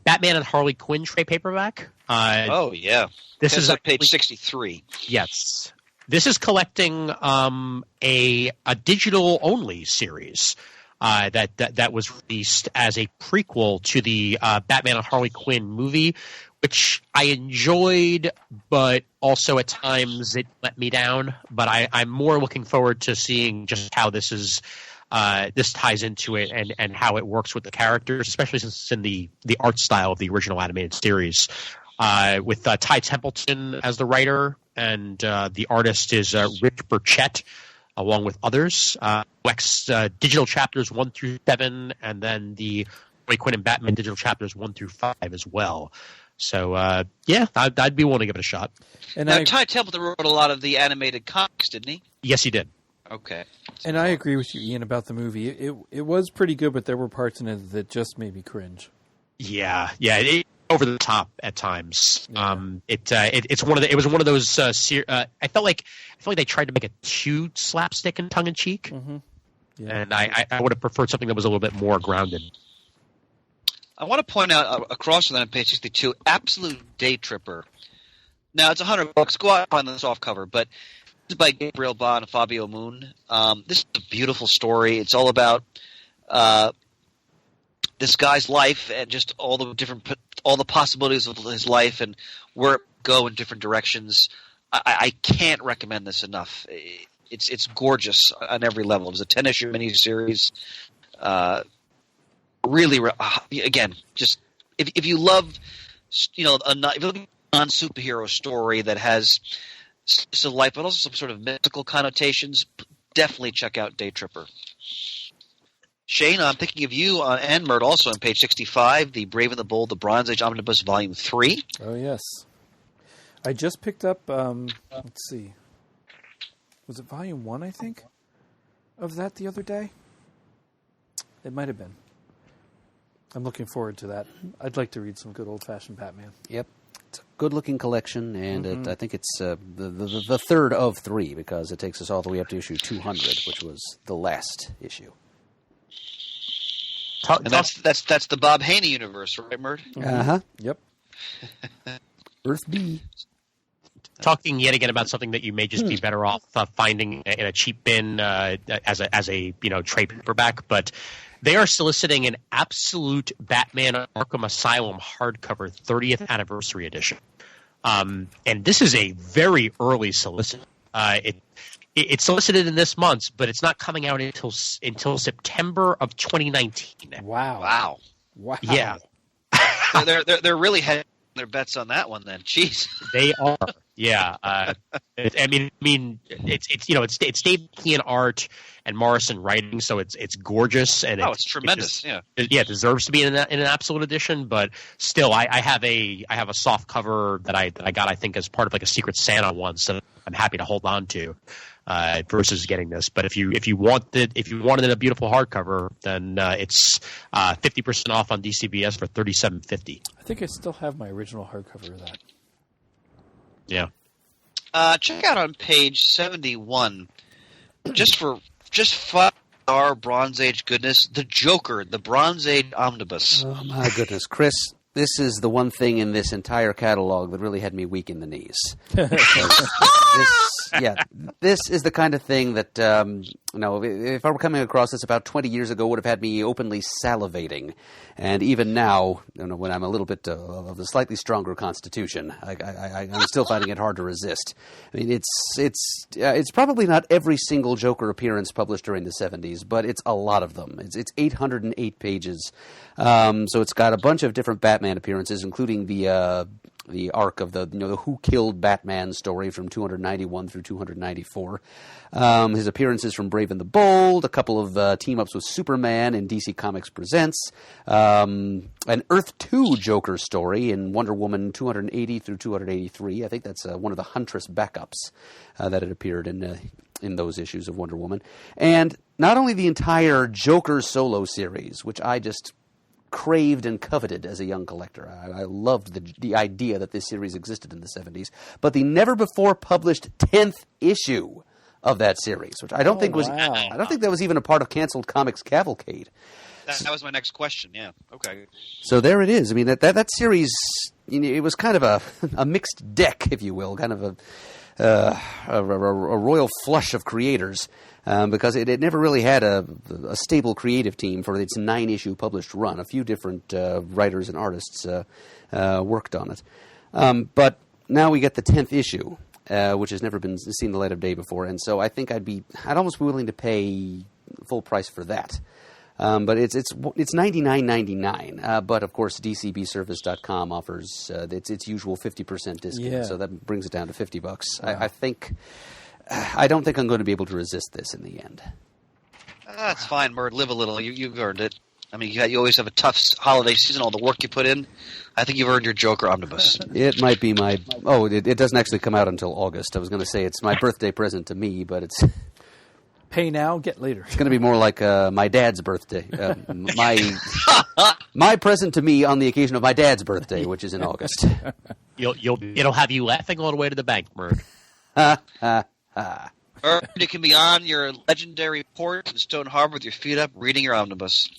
Batman and Harley Quinn trade paperback. This is at page 63. Yes. This is collecting a digital only series that was released as a prequel to the Batman and Harley Quinn movie, which I enjoyed, but also at times it let me down. But I'm more looking forward to seeing just how this ties into it and how it works with the characters, especially since it's in the art style of the original animated series. With Ty Templeton as the writer, and the artist is Rick Burchett, along with others. Digital chapters 1 through 7, and then the Harley Quinn and Batman digital chapters 1 through 5 as well. So, I'd be willing to give it a shot. And now, Ty Templeton wrote a lot of the animated comics, didn't he? Yes, he did. Okay. And I agree with you, Ian, about the movie. It was pretty good, but there were parts in it that just made me cringe. Yeah. Over the top at times. It was one of those. I felt like they tried to make it too slapstick and tongue in cheek, and I would have preferred something that was a little bit more grounded. I want to point out across from that on page 62, Absolute Day Tripper. Now it's $100. Go out and find the soft cover, but this is by Gabriel Ba and Fabio Moon. This is a beautiful story. It's all about this guy's life and just all the possibilities of his life and where it go in different directions. I can't recommend this enough. It's gorgeous on every level. It's a 10-issue miniseries. Really, again, just if you love, if you love a non-superhero story that has slice of life, but also some sort of mystical connotations, definitely check out Day Tripper. Shane, I'm thinking of you and Mert also on page 65, The Brave and the Bold, The Bronze Age Omnibus, Volume 3. Oh, yes. I just picked up, let's see, was it Volume 1, I think, of that the other day? It might have been. I'm looking forward to that. I'd like to read some good old-fashioned Batman. Yep. It's a good-looking collection, and I think it's the third of 3, because it takes us all the way up to issue 200, which was the last issue. And that's the Bob Haney universe, right, Mert? Uh-huh. Yep. Earth B. Talking yet again about something that you may just be better off finding in a cheap bin as a trade paperback, but they are soliciting an absolute Batman Arkham Asylum hardcover 30th anniversary edition, and this is a very early solicit. It's solicited in this month, but it's not coming out until September of 2019. Wow. Yeah, they're really heading their bets on that one. Then, jeez, they are. Yeah, I mean, it's Dave Kean art and Morrison writing, so it's gorgeous and it's tremendous. It deserves to be in an absolute edition. But still, I have a soft cover that I got, I think, as part of like a Secret Santa one, so I'm happy to hold on to versus getting this. But if you wanted a beautiful hardcover, then it's 50% off on DCBS for $37.50. I think I still have my original hardcover of that. Yeah. Check out on page 71, just for our Bronze Age goodness, the Joker, the Bronze Age omnibus. Oh my goodness, Chris! This is the one thing in this entire catalog that really had me weak in the knees. This is the kind of thing that, if I were coming across this about 20 years ago, would have had me openly salivating. And even now, when I'm a little bit of a slightly stronger constitution, I'm still finding it hard to resist. I mean, it's probably not every single Joker appearance published during the 70s, but it's a lot of them. It's 808 pages. So it's got a bunch of different Batman appearances, including the arc of the Who Killed Batman story from 291 through 294. His appearances from Brave and the Bold, a couple of team-ups with Superman in DC Comics Presents, an Earth 2 Joker story in Wonder Woman 280 through 283. I think that's one of the Huntress backups that had appeared in those issues of Wonder Woman. And not only the entire Joker solo series, which I just craved and coveted as a young collector. I loved the idea that this series existed in the 70s, but the never-before-published 10th issue of that series, which I don't think that was even a part of Canceled Comics Cavalcade. That was my next question. Yeah. Okay. So there it is. I mean, that series, it was kind of a mixed deck, if you will, kind of a royal flush of creators. Because it never really had a stable creative team for its 9-issue published run. A few different writers and artists worked on it. But now we get the 10th issue, which has never been seen the light of day before. And so I think I'd almost be willing to pay full price for that. But it's $99.99. But of course, DCBService.com offers its usual 50% discount, so that brings it down to $50. Wow. I don't think I'm going to be able to resist this in the end. That's fine, Mert. Live a little. You've earned it. I mean, you always have a tough holiday season, all the work you put in. I think you've earned your Joker omnibus. It might be my... Oh, it doesn't actually come out until August. I was going to say it's my birthday present to me, but it's... Pay now, get later. It's going to be more like my dad's birthday. My present to me on the occasion of my dad's birthday, which is in August. It'll have you laughing all the way to the bank, Mert. Or you can be on your legendary porch in Stone Harbor with your feet up, reading your omnibus.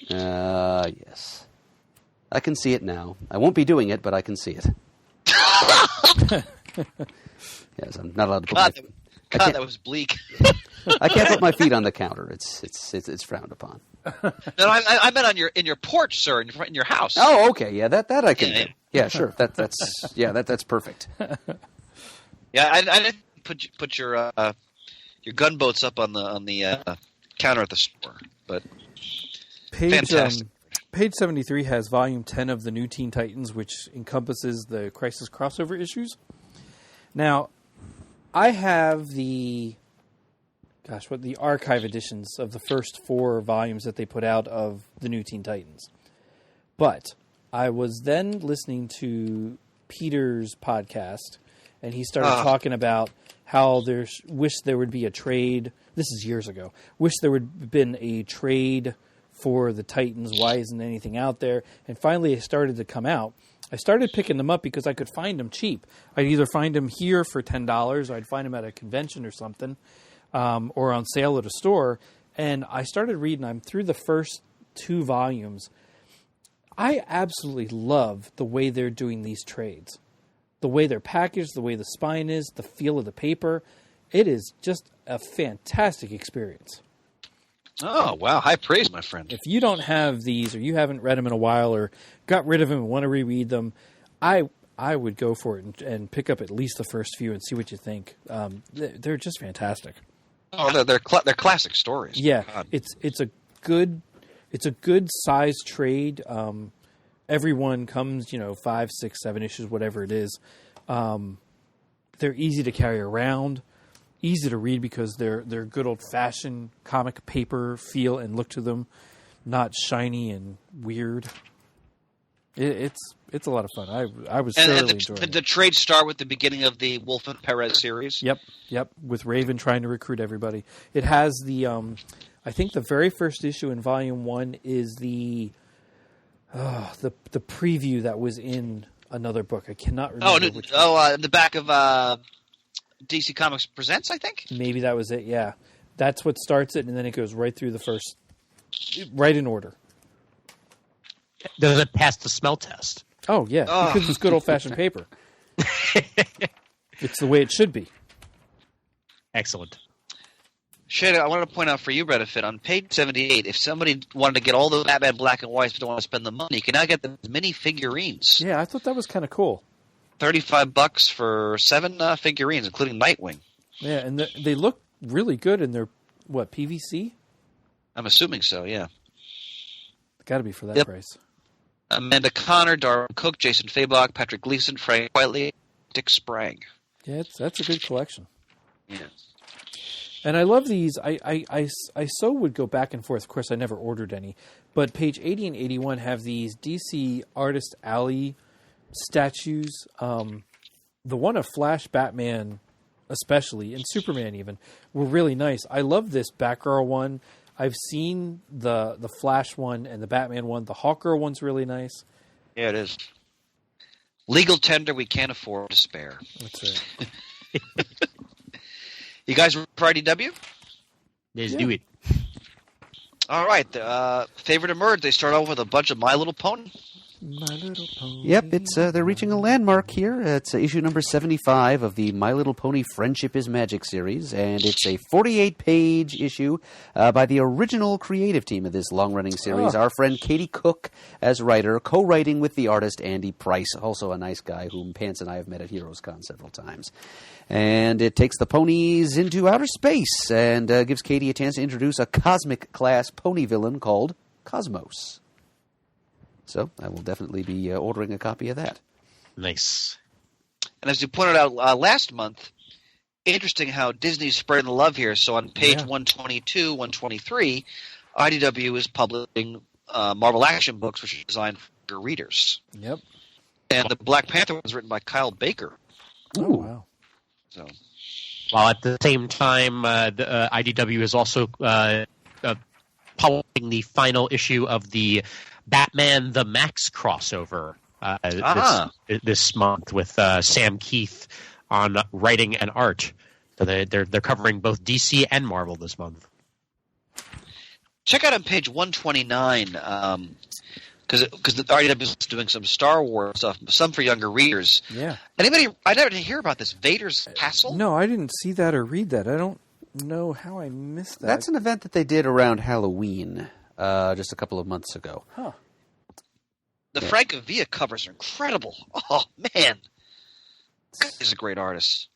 Yes. I can see it now. I won't be doing it, but I can see it. Yes, I'm not allowed to put God, that was bleak. I can't put my feet on the counter. It's frowned upon. No, I meant in your porch, sir, in your house. Oh, okay. Yeah, that I can do. Yeah, sure. That's perfect. Yeah, I didn't put your gunboats up on the counter at the store, but fantastic. Page 73 has Volume 10 of the New Teen Titans, which encompasses the Crisis crossover issues. Now, I have the archive editions of the first 4 volumes that they put out of the New Teen Titans. But I was then listening to Peter's podcast, and he started talking about how wish there would be a trade. This is years ago. Wish there would have been a trade for the Titans. Why isn't anything out there? And finally, it started to come out. I started picking them up because I could find them cheap. I'd either find them here for $10, or I'd find them at a convention or something, or on sale at a store. And I started reading. I'm through the first 2 volumes. I absolutely love the way they're doing these trades. The way they're packaged, the way the spine is, the feel of the paper. It is just a fantastic experience. Oh, wow. High praise, my friend. If you don't have these, or you haven't read them in a while, or got rid of them and want to reread them, I would go for it and pick up at least the first few and see what you think. They're just fantastic. Oh, they're classic stories. Yeah, God. it's a good size trade. Everyone comes, 5, 6, 7 issues, whatever it is. They're easy to carry around, easy to read because they're good old fashioned comic paper feel and look to them, not shiny and weird. It's a lot of fun. I was thoroughly enjoying it. The trades start with the beginning of the Wolf and Perez series. Yep. With Raven trying to recruit everybody. It has the I think the very first issue in Volume 1 is the preview that was in another book. I cannot remember. The back of DC Comics Presents, I think. Maybe that was it. Yeah, that's what starts it, and then it goes right through the first, right in order. Does it pass the smell test? Oh yeah, because it's good old fashioned paper. It's the way it should be. Excellent. Shada, I wanted to point out for you, benefit, on page 78, if somebody wanted to get all the Batman black and whites but don't want to spend the money, you can now get the mini figurines. Yeah, I thought that was kind of cool. $35 for 7 figurines, including Nightwing. Yeah, and they look really good, and they're, what, PVC? I'm assuming so, yeah. Got to be for that price. Amanda Connor, Darwin Cook, Jason Fabok, Patrick Gleason, Frank Whiteley, Dick Sprang. Yeah, that's a good collection. Yeah. And I love these. I so would go back and forth. Of course, I never ordered any. But page 80 and 81 have these DC Artist Alley statues. The one of Flash, Batman especially, and Superman even, were really nice. I love this Batgirl one. I've seen the Flash one and the Batman one. The Hawkgirl one's really nice. Yeah, it is. Legal tender we can't afford to spare. That's right. You guys ready for IDW? Let's do it. All right. Favorite emerge. They start off with a bunch of My Little Pony. My Little Pony. Yep, it's they're reaching a landmark here. It's issue number 75 of the My Little Pony Friendship is Magic series, and it's a 48-page issue by the original creative team of this long-running series, our friend Katie Cook as writer, co-writing with the artist Andy Price, also a nice guy whom Pants and I have met at Heroes Con several times. And it takes the ponies into outer space and gives Katie a chance to introduce a cosmic-class pony villain called Cosmos. So I will definitely be ordering a copy of that. Nice. And as you pointed out last month, interesting how Disney's spreading the love here. So on page 122, 123, IDW is publishing Marvel Action books, which are designed for readers. Yep. And the Black Panther was written by Kyle Baker. Oh, wow. So, while at the same time, the IDW is also publishing the final issue of the Batman the Max crossover this month with Sam Keith on writing and art. So they're covering both DC and Marvel this month. Check out on page 129 because the IDW is doing some Star Wars stuff, some for younger readers. Yeah. Anybody? I never hear about this Vader's Castle. No, I didn't see that or read that. I don't know how I missed that. That's an event that they did around Halloween just a couple of months ago. Huh. The Frank Villa covers are incredible. Oh, man. He's a great artist.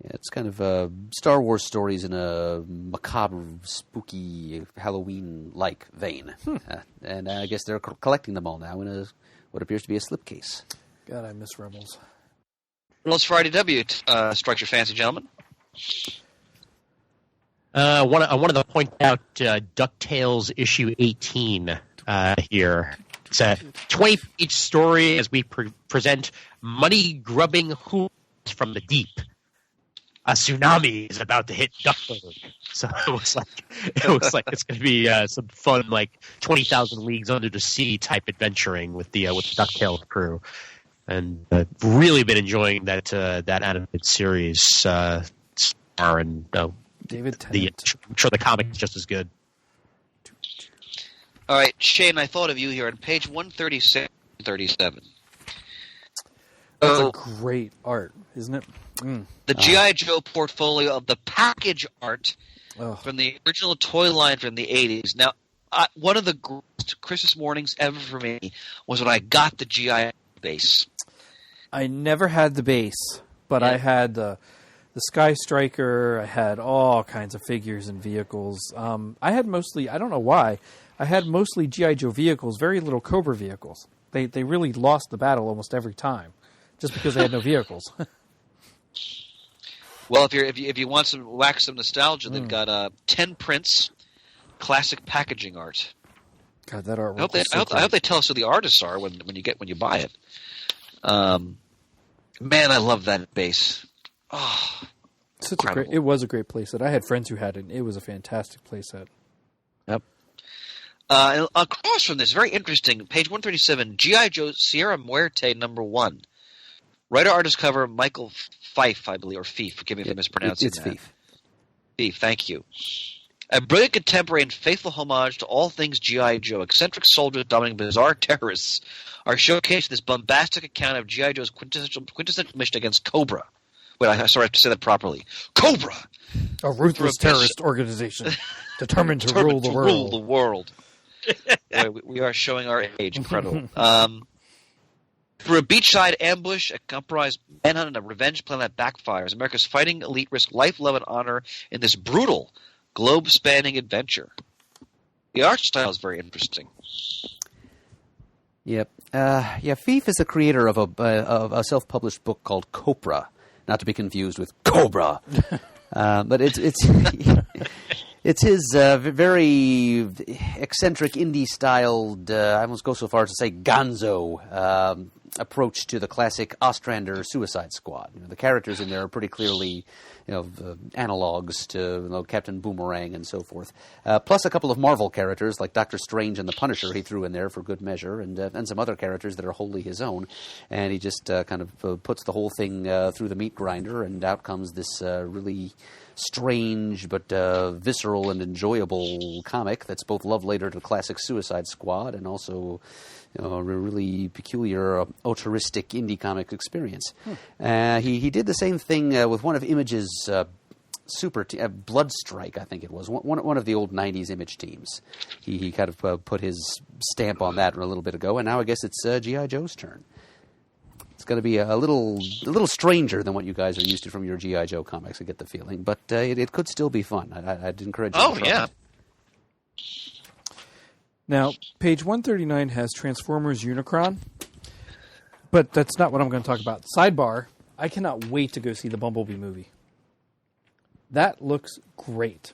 Yeah, it's kind of Star Wars stories in a macabre, spooky, Halloween-like vein. And I guess they're collecting them all now in what appears to be a slipcase. God, I miss Rebels. What else for IDW strikes your fancy, gentlemen? I wanted to point out DuckTales issue 18 here. It's a 20-page story as we present money-grubbing hooligans from the deep. A tsunami is about to hit Duckburg. So it looks like it's going to be some fun, like 20,000 Leagues Under the Sea type adventuring with the DuckTales crew, and really been enjoying that animated series. And David Tennant. I'm sure the comic is just as good. All right, Shane, I thought of you here on page 136 and 37. That's a great art, isn't it? The G.I. Joe portfolio of the package art Oh. from the original toy line from the 80s. Now, one of the greatest Christmas mornings ever for me was when I got the G.I. base. I never had the base, but I had the Sky Striker. I had all kinds of figures and vehicles. I had mostly, I don't know why, I had mostly G.I. Joe vehicles, very little Cobra vehicles. They really lost the battle almost every time, just because they had no vehicles. Well, if you want some wax some nostalgia, they've got 10 prints, classic packaging art. God, that art. I hope they tell us who the artists are when you buy it. Man, I love that base. Oh, it was a great playset. I had friends who had it. It was a fantastic playset. Yep. And across from this, very interesting, page 137, G.I. Joe Sierra Muerte #1. Writer artist cover Michael Fife, I believe, or Fife. Forgive me if I'm mispronouncing that. It's Fife. Fife, thank you. A brilliant contemporary and faithful homage to all things G.I. Joe. Eccentric soldiers dominating bizarre terrorists are showcased in this bombastic account of G.I. Joe's quintessential mission against Cobra. Wait, I have to say that properly. Cobra! A ruthless terrorist organization determined to rule the world. Rule the world. Boy, we are showing our age. Incredible. Through a beachside ambush, a compromised manhunt, and a revenge plan that backfires, America's fighting elite risk life, love, and honor in this brutal, globe-spanning adventure. The art style is very interesting. Yep. Fife is the creator of a self-published book called Copra, not to be confused with Cobra. But it's his very eccentric, indie-styled, I almost go so far as to say gonzo approach to the classic Ostrander Suicide Squad. The characters in there are pretty clearly, analogs to Captain Boomerang and so forth. Plus a couple of Marvel characters like Doctor Strange and the Punisher he threw in there for good measure, and some other characters that are wholly his own. And he just kind of puts the whole thing through the meat grinder, and out comes this really strange but visceral and enjoyable comic that's both love letter to the classic Suicide Squad and also a really peculiar altruistic indie comic experience. He did the same thing with one of Image's Bloodstrike, I think it was, one of the old 90s Image teams. He kind of put his stamp on that a little bit ago, and now I guess it's G.I. Joe's turn. It's going to be a little stranger than what you guys are used to from your G.I. Joe comics, I get the feeling. But it could still be fun. I'd encourage you to try it. Now, page 139 has Transformers Unicron, but that's not what I'm going to talk about. Sidebar, I cannot wait to go see the Bumblebee movie. That looks great.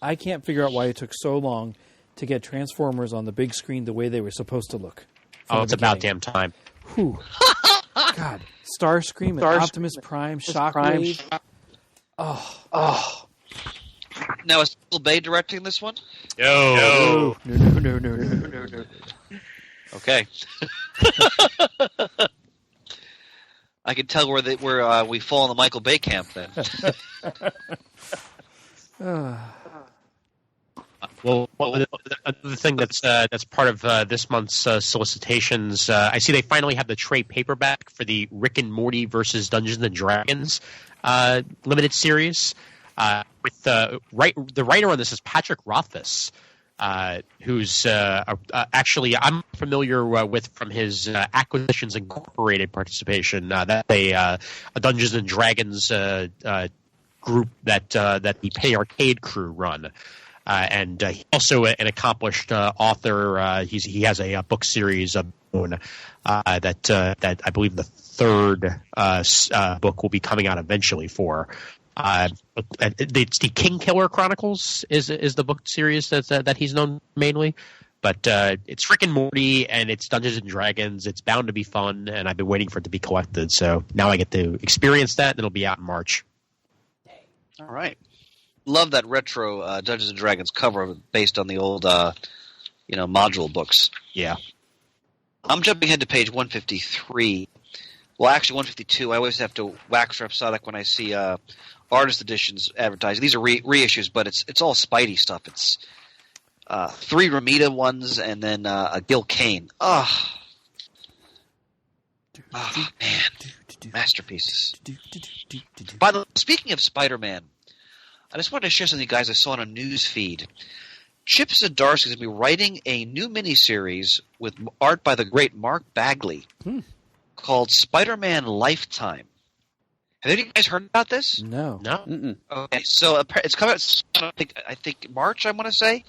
I can't figure out why it took so long to get Transformers on the big screen the way they were supposed to look. Oh, it's about damn time. Whew. God. Starscream and Optimus Prime, Shockwave. Oh. Now, is Michael Bay directing this one? No. No. Okay. I can tell where we fall in the Michael Bay camp then. Well, another thing that's part of this month's solicitations, I see they finally have the trade paperback for the Rick and Morty versus Dungeons and Dragons limited series. With the writer on this is Patrick Rothfuss, who's actually I'm familiar with from his Acquisitions Incorporated participation. That a Dungeons and Dragons group that the Penny Arcade crew run. And he's also an accomplished author. He has a book series of own that I believe the third book will be coming out eventually for. It's the King Killer Chronicles is the book series that he's known mainly. But it's Rick and Morty and it's Dungeons and Dragons. It's bound to be fun, and I've been waiting for it to be collected. So now I get to experience that, and it'll be out in March. All right. Love that retro Dungeons and Dragons cover based on the old, module books. Yeah. I'm jumping ahead to page 153. Well, actually 152. I always have to wax rhapsodic when I see artist editions advertised. These are reissues, but it's all Spidey stuff. It's 3 Ramita ones, and then a Gil Kane. Oh, man. Masterpieces. By the way, speaking of Spider-Man, I just wanted to share something with you guys I saw on a news feed. Chip Zdarsky is going to be writing a new miniseries with art by the great Mark Bagley called Spider-Man Lifetime. Have any of you guys heard about this? No. Mm-mm. Okay, so it's coming out, I think March, I want to say.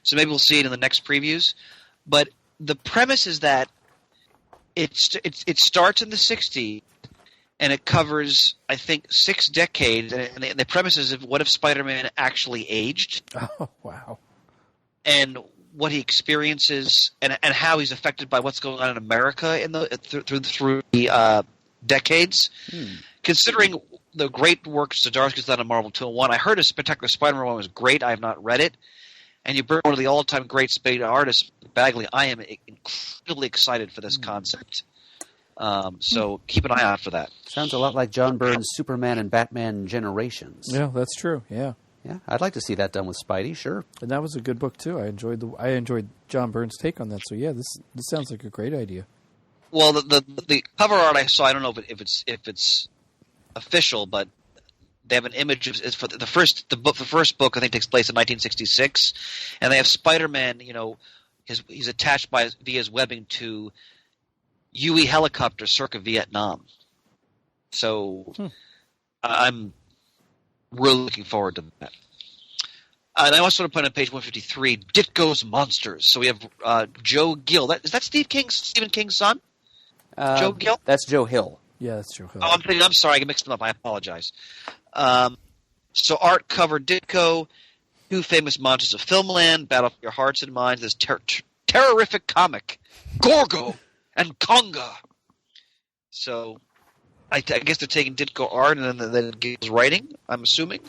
So maybe we'll see it in the next previews. But the premise is that it starts in the 60s, and it covers, I think, 6 decades. And the premise is, what if Spider-Man actually aged? Oh, wow. And what he experiences, and how he's affected by what's going on in America through the decades. Considering the great work Zdarsky's done on Marvel 201, I heard his Spectacular Spider-Man one was great. I have not read it. And you bring one of the all-time great Spade artists, Bagley. I am incredibly excited for this concept. So keep an eye out for that. Sounds a lot like John Byrne's Superman and Batman Generations. Yeah, that's true. Yeah. Yeah, I'd like to see that done with Spidey, sure. And that was a good book too. I enjoyed John Byrne's take on that. So yeah, this sounds like a great idea. Well, the cover art I saw, I don't know if it's official, but they have an image of it's for the first book. I think takes place in 1966, and they have Spider-Man. You know, he's attached via his webbing to UE helicopter circa Vietnam. So I'm really looking forward to that. And I also want to point on page 153, Ditko's Monsters. So we have Joe Gill. Is that Stephen King's son? Joe Gill? That's Joe Hill. Yeah, that's Joe Hill. Oh, I'm sorry. I mixed them up. I apologize. So art cover Ditko, 2 famous monsters of Filmland, Battle for Your Hearts and Minds, this terrorific comic, Gorgo and Conga. So I guess they're taking Ditko art and then Gill's writing, I'm assuming.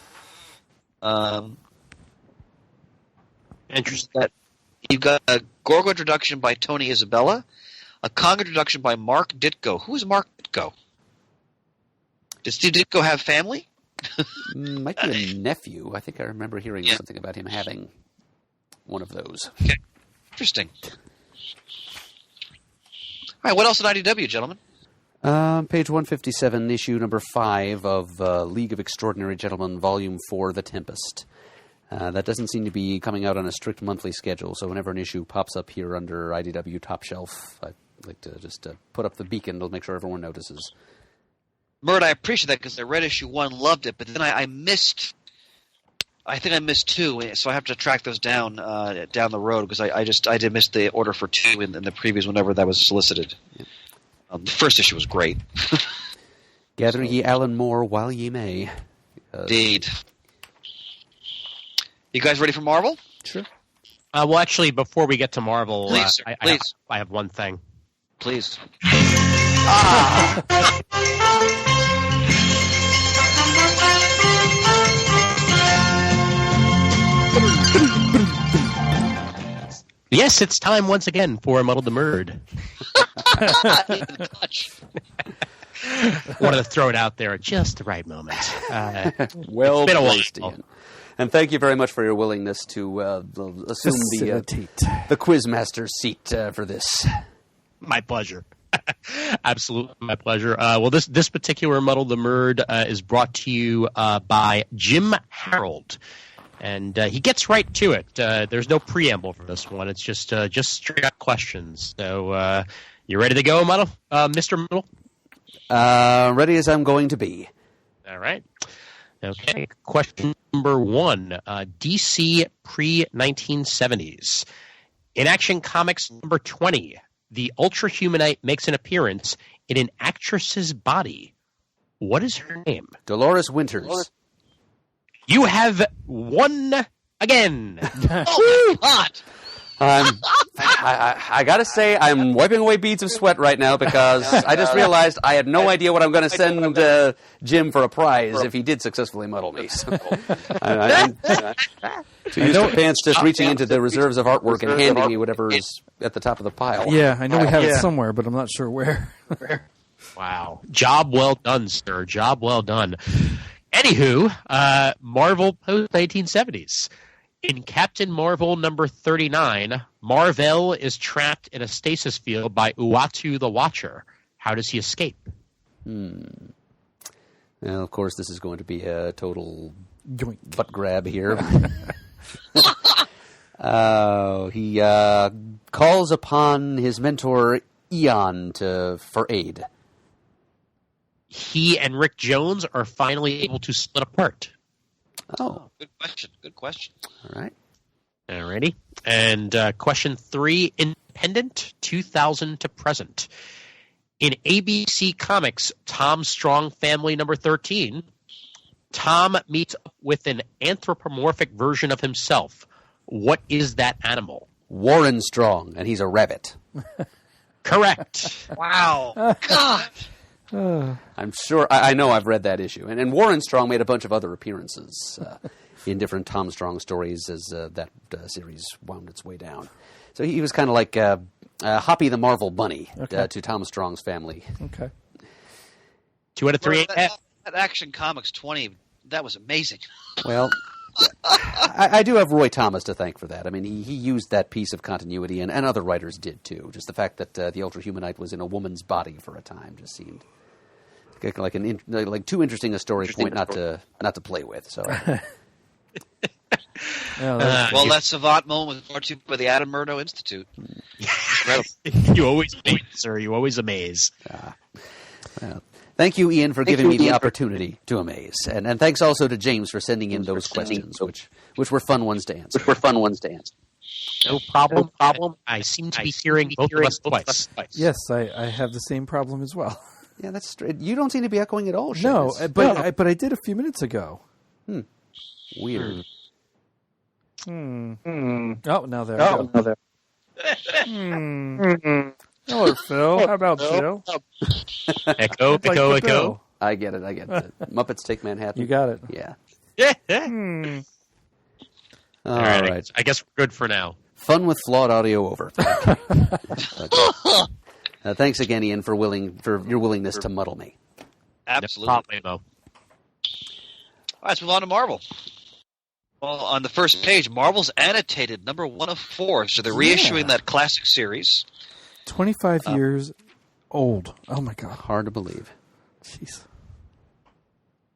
Interesting. You've got a Gorgo introduction by Tony Isabella, a Conga introduction by Mark Ditko. Who is Mark Ditko? Does Steve Ditko have family? Might be a nephew. I think I remember hearing something about him having one of those. Okay. Interesting. All right, what else in IDW, gentlemen? Page 157, issue number 5 of League of Extraordinary Gentlemen, Volume 4, The Tempest. That doesn't seem to be coming out on a strict monthly schedule, so whenever an issue pops up here under IDW Top Shelf, I'd like to just put up the beacon to make sure everyone notices. Mert, I appreciate that because I read issue 1, loved it, but then I missed. I think I missed 2, so I have to track those down the road because I did miss the order for 2 in the previous whenever that was solicited. Yep. The first issue was great. Gather ye Alan Moore while ye may. Indeed. You guys ready for Marvel? Sure. Well, actually, before we get to Marvel, please, sir, please. I have one thing. Please. Yes, it's time once again for Muddle the Murd. Wanted to throw it out there at just the right moment. Well it's been a placed, while. Ian. And thank you very much for your willingness to assume the quizmaster's seat for this. My pleasure. Absolutely my pleasure. Well, this particular Muddle the Murd is brought to you by Jim Harold. And he gets right to it. There's no preamble for this one. It's just straight up questions. So you ready to go, Muddle, Mr. Muddle? Ready as I'm going to be. All right. Okay. Question number 1. DC pre-1970s. In Action Comics number 20, the Ultra-Humanite makes an appearance in an actress's body. What is her name? Dolores Winters. You have won again. Oh, my God. I got to say, I'm wiping away beads of sweat right now because I just realized I had no idea what I'm going to send Jim for a prize if he did successfully muddle me. So, I'm too used to Pants just reaching into the reserves of artwork and handing me whatever is at the top of the pile. Yeah, I know we have it somewhere, but I'm not sure where. Wow. Job well done, sir. Job well done. Anywho, Marvel post-1970s. In Captain Marvel number 39, Marvel is trapped in a stasis field by Uatu the Watcher. How does he escape? Well, of course, this is going to be a total Yoink. butt grab here. He calls upon his mentor, Eon, for aid. He and Rick Jones are finally able to split apart. Oh, Good question. Good question. all right. Alrighty. And question 3, Independent, 2000 to present. In ABC Comics, Tom Strong Family number 13, Tom meets up with an anthropomorphic version of himself. What is that animal? Warren Strong, and he's a rabbit. Correct. Wow. God. I'm sure. I know I've read that issue. And Warren Strong made a bunch of other appearances in different Tom Strong stories as that series wound its way down. So he was kind of like Hoppy the Marvel Bunny to Tom Strong's family. Okay. 2 out of 3 ain't bad. That Action Comics 20, that was amazing. Well, I do have Roy Thomas to thank for that. I mean, he used that piece of continuity, and other writers did too. Just the fact that the Ultra Humanite was in a woman's body for a time just seemed like too interesting a story point not to play with. So, Well, that savant moment was brought to you by the Adam Murdo Institute. You always amaze, sir. You always amaze. well, thank you, Ian, for giving me the opportunity to amaze, and thanks also to James for sending in those questions, which were fun ones to answer. No problem. I seem to be hearing both of us twice. Yes, I have the same problem as well. Yeah, that's straight. You don't seem to be echoing at all, No, Seamus. but I did a few minutes ago. Weird. Oh, now there. Hello, Phil. How about Phil? Echo. Like the Bill. I get it. Muppets Take Manhattan. You got it. Yeah. All right. I guess we're good for now. Fun with flawed audio over. Thanks again, Ian, for your willingness to muddle me. Absolutely. No All right, let's move on to Marvel. Well, on the first page, Marvel's annotated number 1 of 4. So they're reissuing that classic series. 25 years old. Oh, my God. Hard to believe. Jeez.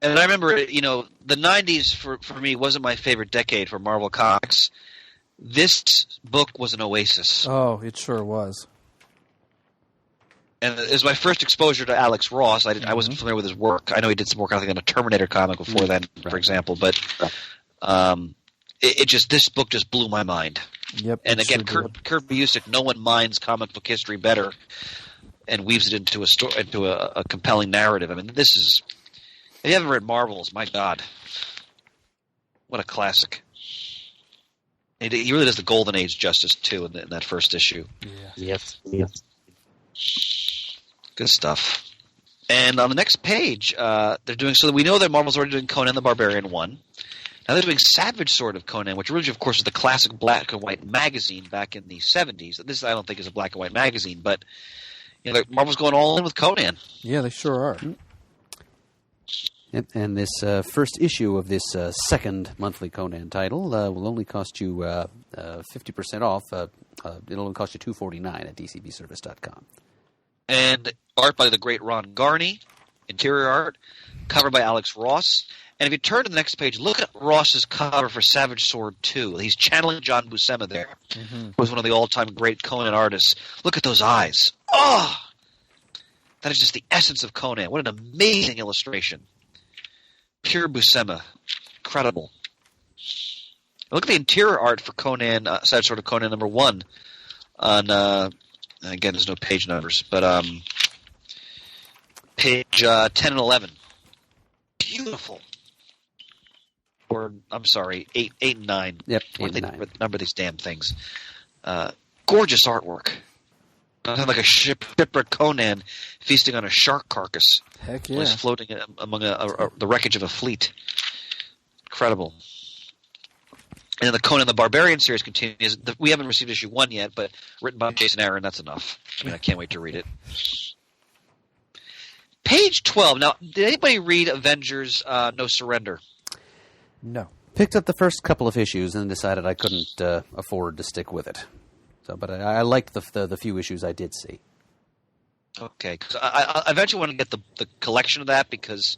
And I remember, the 90s for me wasn't my favorite decade for Marvel Comics. This book was an oasis. Oh, it sure was. And it was my first exposure to Alex Ross. I wasn't familiar with his work. I know he did some work, I think, on a Terminator comic before then, for example. But this book just blew my mind. Yep. And again, Kurt Busiek, no one minds comic book history better, and weaves it into a compelling narrative. I mean, this is. If you haven't read Marvels, my God, what a classic! He really does the Golden Age justice too in that first issue. Yeah. Yes. Good stuff. And on the next page, they're doing so. We know that Marvel's already doing Conan the Barbarian 1. Now they're doing Savage Sword of Conan, which originally, of course, was the classic black and white magazine back in the 70s. This, I don't think, is a black and white magazine, but Marvel's going all in with Conan. Yeah, they sure are. And this first issue of this second monthly Conan title will only cost you 50% off. It'll only cost you $2.49 at dcbservice.com. And art by the great Ron Garney, interior art, cover by Alex Ross. And if you turn to the next page, look at Ross's cover for Savage Sword 2. He's channeling John Buscema there, who was one of the all-time great Conan artists. Look at those eyes. Oh! That is just the essence of Conan. What an amazing illustration. Pure Buscema. Incredible. Look at the interior art for Conan, Savage Sword of Conan number 1 on... again, there's no page numbers, but page 10 and 11. Beautiful. Or, I'm sorry, 8 and 9. Yep, What 8 do and they 9. number these damn things? Gorgeous artwork. Like a shipwrecked Conan feasting on a shark carcass. Heck While he's yeah. floating among the wreckage of a fleet. Incredible. And then the Conan the Barbarian series continues. We haven't received issue 1 yet, but written by Jason Aaron, that's enough. I mean, I can't wait to read it. Page 12. Now, did anybody read Avengers No Surrender? No. Picked up the first couple of issues and decided I couldn't afford to stick with it. So, but I liked the few issues I did see. Okay, because I eventually want to get the collection of that because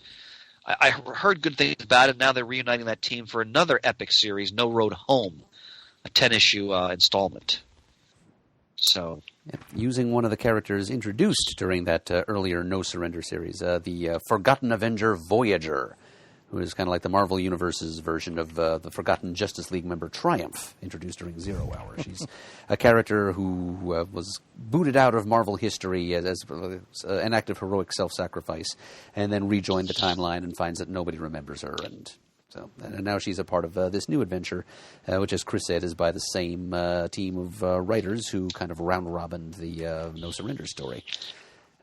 I heard good things about it. Now they're reuniting that team for another epic series, No Road Home, a 10-issue installment. So, using one of the characters introduced during that earlier No Surrender series, the Forgotten Avenger Voyager, who is kind of like the Marvel Universe's version of the Forgotten Justice League member Triumph, introduced during Zero Hour. She's a character who was booted out of Marvel history as an act of heroic self-sacrifice, and then rejoined the timeline and finds that nobody remembers her. And now she's a part of this new adventure, which, as Chris said, is by the same team of writers who kind of round-robined the No Surrender story.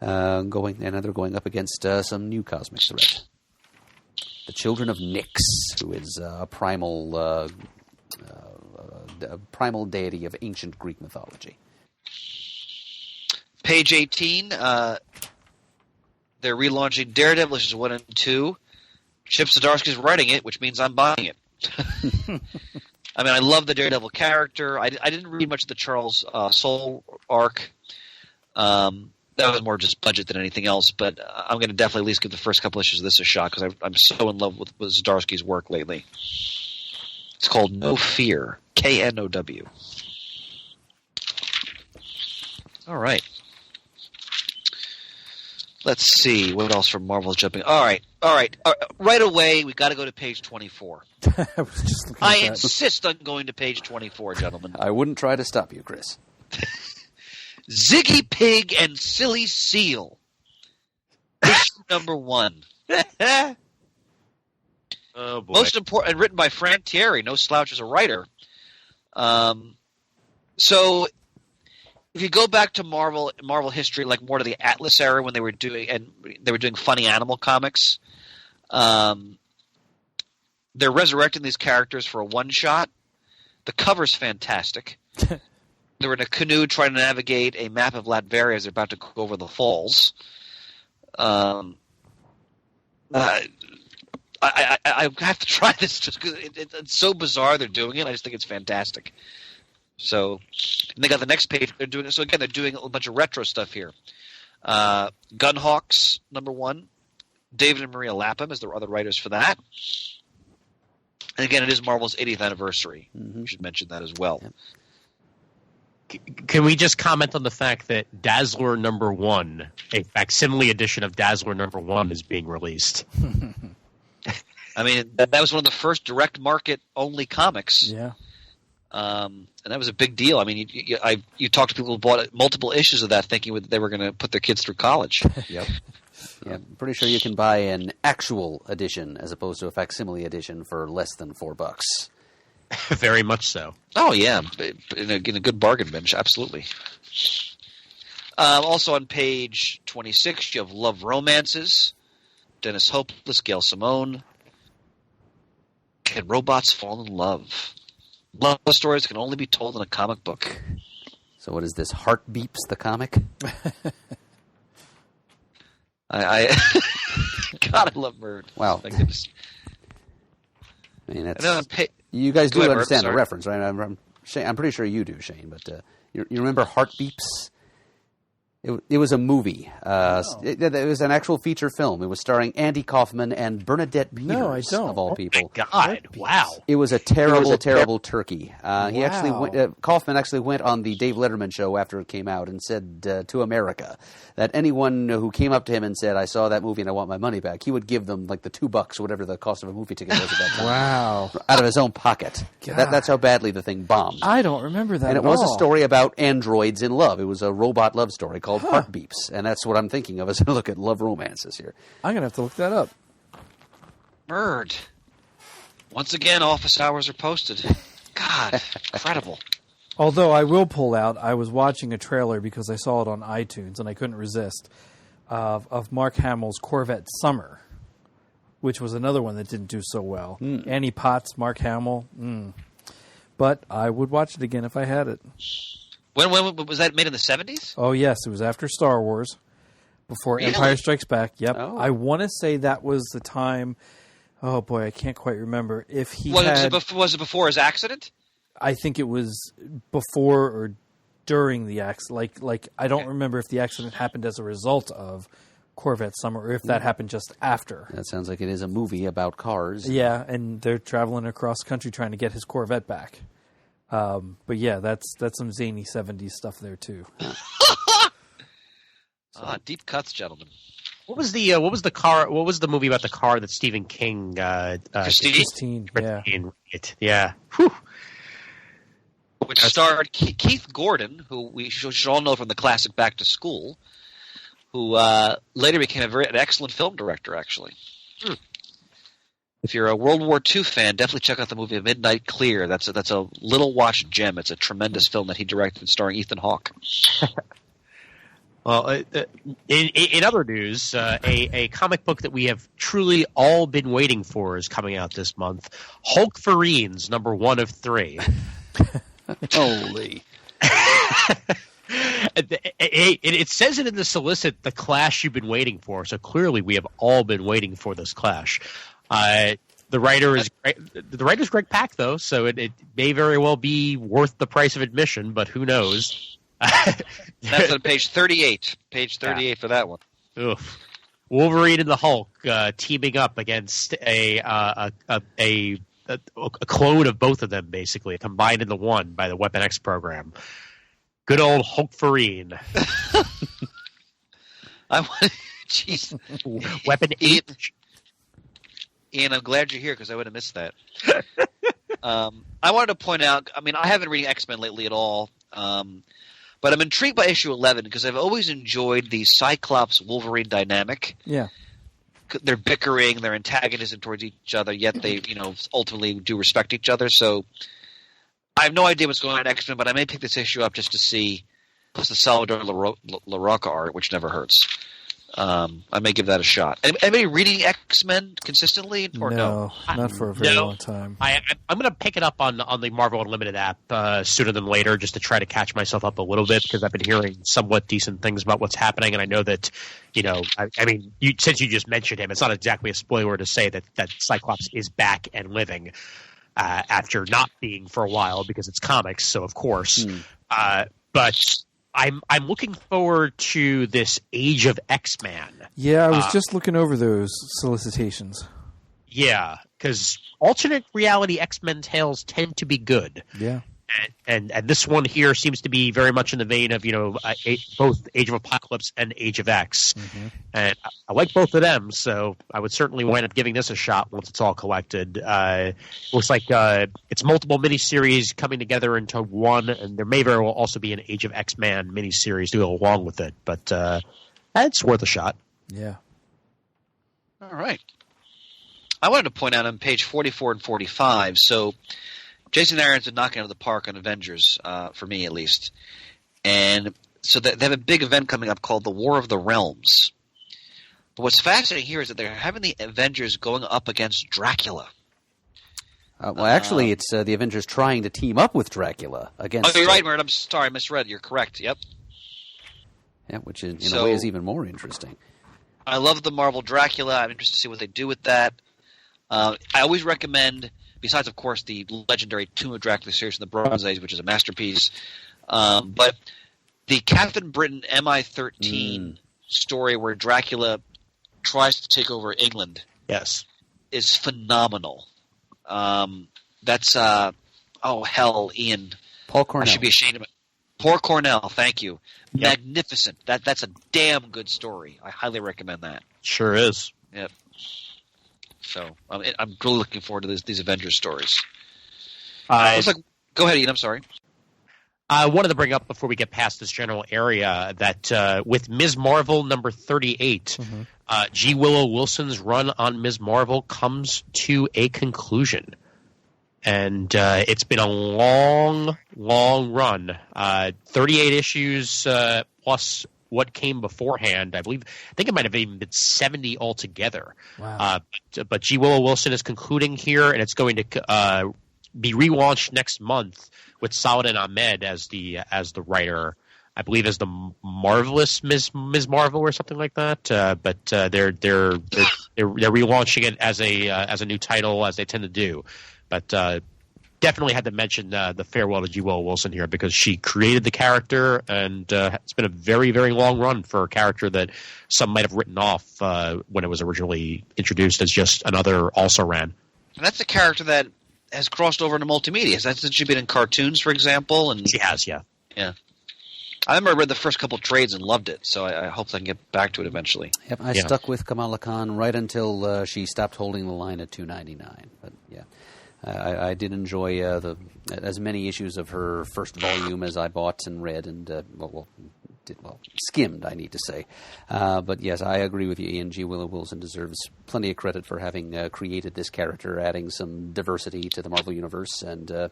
And they're going up against some new cosmic threat. The Children of Nyx, who is a primal deity of ancient Greek mythology. Page 18, they're relaunching Daredevil issues 1 and 2. Chip Zdarsky's writing it, which means I'm buying it. I mean, I love the Daredevil character. I didn't read much of the Charles Soule arc. That was more just budget than anything else, but I'm going to definitely at least give the first couple issues of this a shot because I'm so in love with Zdarsky's work lately. It's called No Fear, Know. All right. Let's see what else from Marvel's jumping. All right. Right away, we got to go to page 24. I insist on going to page 24, gentlemen. I wouldn't try to stop you, Chris. Ziggy Pig and Silly Seal. Issue number 1. Oh boy! Most important, and written by Frank Thierry, no slouch as a writer. So, if you go back to Marvel history, like more to the Atlas era when they were doing funny animal comics, they're resurrecting these characters for a one-shot. The cover's fantastic. They're in a canoe trying to navigate a map of Latveria as they're about to go over the falls. I have to try this just because it's so bizarre they're doing it. I just think it's fantastic. So, and they got the next page. They're doing it. So again, they're doing a bunch of retro stuff here. Gunhawks number 1. David and Maria Lapham as the other writers for that. And again, it is Marvel's 80th anniversary. Mm-hmm. We should mention that as well. Yep. Can we just comment on the fact that Dazzler number 1, a facsimile edition of Dazzler number 1, is being released? I mean, that was one of the first direct market only comics. Yeah. And that was a big deal. I mean, you talk to people who bought multiple issues of that thinking they were going to put their kids through college. Yep. Yeah, I'm pretty sure you can buy an actual edition as opposed to a facsimile edition for less than $4. Very much so. Oh, yeah. In a good bargain bin, absolutely. Also on page 26, you have Love Romances, Dennis Hopeless, Gail Simone. Can robots fall in love? Love stories can only be told in a comic book. So what is this, Heart Beeps, the comic? God, I love Bird. Wow. My goodness. I mean, you guys do understand the reference, right? I'm pretty sure you do, Shane. But you remember Heart Beeps? It was a movie. It was an actual feature film. It was starring Andy Kaufman and Bernadette Peters, of all people. Oh my God! Wow. It was a terrible turkey. Kaufman actually went on the Dave Letterman show after it came out and said to America that anyone who came up to him and said, "I saw that movie and I want my money back," he would give them like the $2, whatever the cost of a movie ticket was at that time. Wow. Out of his own pocket. That's how badly the thing bombed. I don't remember that. And it was a story about androids in love. It was a robot love story called Heart Beeps, and that's what I'm thinking of as I look at Love Romances here. I'm going to have to look that up. Bird. Once again, office hours are posted. God, incredible. Although I will pull out, I was watching a trailer because I saw it on iTunes, and I couldn't resist, of Mark Hamill's Corvette Summer, which was another one that didn't do so well. Annie Potts, Mark Hamill. But I would watch it again if I had it. When was that made in the 70s? Oh, yes. It was after Star Wars, before Really? Empire Strikes Back. Yep. Oh. I want to say that was the time Oh boy, I can't quite remember if he Was had. it before his accident? I think it was before or during the accident. Like I don't remember if the accident happened as a result of Corvette Summer or if that happened just after. That sounds like it is a movie about cars. Yeah, and they're traveling across country trying to get his Corvette back. But yeah, that's some zany 70s stuff there too. Deep cuts, gentlemen. What was the car? What was the movie about the car that Stephen King? Christine? Yeah. Right. Yeah. Whew. Which starred Keith Gordon, who we should all know from the classic Back to School, who later became an excellent film director, actually. If you're a World War II fan, definitely check out the movie Midnight Clear. That's a little watch gem. It's a tremendous film that he directed starring Ethan Hawke. Well, in other news, a comic book that we have truly all been waiting for is coming out this month. Hulk Firenes, number 1 of 3. Holy. It says it in the solicit, the clash you've been waiting for. So clearly we have all been waiting for this clash. The writer's Greg Pak, though, so it may very well be worth the price of admission, but who knows? That's on page 38. Page 38 for that one. Oof. Wolverine and the Hulk teaming up against a clone of both of them, basically, combined into one by the Weapon X program. Good old Hulk Farine. Jeez. Weapon H. Ian, I'm glad you're here because I would have missed that. I wanted to point out, I mean, I haven't read X-Men lately at all, but I'm intrigued by issue 11 because I've always enjoyed the Cyclops-Wolverine dynamic. Yeah. They're bickering, their antagonism towards each other, yet they, ultimately do respect each other. So I have no idea what's going on in X-Men, but I may pick this issue up just to see the Salvador LaRocca art, which never hurts. I may give that a shot. Anybody reading X-Men consistently or no? Not for a very long time. I'm going to pick it up on the Marvel Unlimited app sooner than later just to try to catch myself up a little bit because I've been hearing somewhat decent things about what's happening, and I know that, since you just mentioned him, it's not exactly a spoiler to say that Cyclops is back and living after not being for a while because it's comics, so of course. But I'm looking forward to this Age of X-Man. Yeah, I was just looking over those solicitations. Yeah, because alternate reality X-Men tales tend to be good. Yeah. And this one here seems to be very much in the vein of, both Age of Apocalypse and Age of X. Mm-hmm. And I like both of them, so I would certainly wind up giving this a shot once it's all collected. Looks like it's multiple miniseries coming together into one, and there may very well also be an Age of X-Man miniseries to go along with it. But it's worth a shot. Yeah. All right. I wanted to point out on page 44 and 45, so Jason Aaron's been knocking out of the park on Avengers, for me at least. And so they have a big event coming up called the War of the Realms. But what's fascinating here is that they're having the Avengers going up against Dracula. Actually, it's the Avengers trying to team up with Dracula against... Oh, you're right, Mert. I'm sorry, I misread. You're correct. Yep. Yeah, which in a way is even more interesting. I love the Marvel Dracula. I'm interested to see what they do with that. I always recommend... Besides, of course, the legendary Tomb of Dracula series in the Bronze Age, which is a masterpiece. But the Captain Britain MI-13 story where Dracula tries to take over England is phenomenal. That's Ian. Paul Cornell. I should be ashamed of it. Paul Cornell, thank you. Yep. Magnificent. That's a damn good story. I highly recommend that. Sure is. Yep. So I'm really looking forward to these Avengers stories. Go ahead, Ian. I'm sorry. I wanted to bring up before we get past this general area that with Ms. Marvel number 38, G. Willow Wilson's run on Ms. Marvel comes to a conclusion. And it's been a long, long run. 38 issues plus what came beforehand. I think it might have even been 70 altogether. Wow. But G. Willow Wilson is concluding here, and it's going to be relaunched next month with Saladin Ahmed as the writer. I believe as the Marvelous Ms. Marvel or something like that. But they're they're relaunching it as a new title, as they tend to do. But definitely had to mention the farewell to G. Willow Wilson here, because she created the character, and it's been a very, very long run for a character that some might have written off when it was originally introduced as just another also-ran. And that's a character that has crossed over into multimedia. Hasn't she been in cartoons, for example? And She has, yeah. yeah. I remember I read the first couple trades and loved it, so I hope I can get back to it eventually. Yep, I stuck with Kamala Khan right until she stopped holding the line at $2.99. But yeah, I did enjoy as many issues of her first volume as I bought and read, and skimmed, I need to say. But yes, I agree with you, Ian. G. Willow Wilson deserves plenty of credit for having created this character, adding some diversity to the Marvel Universe, and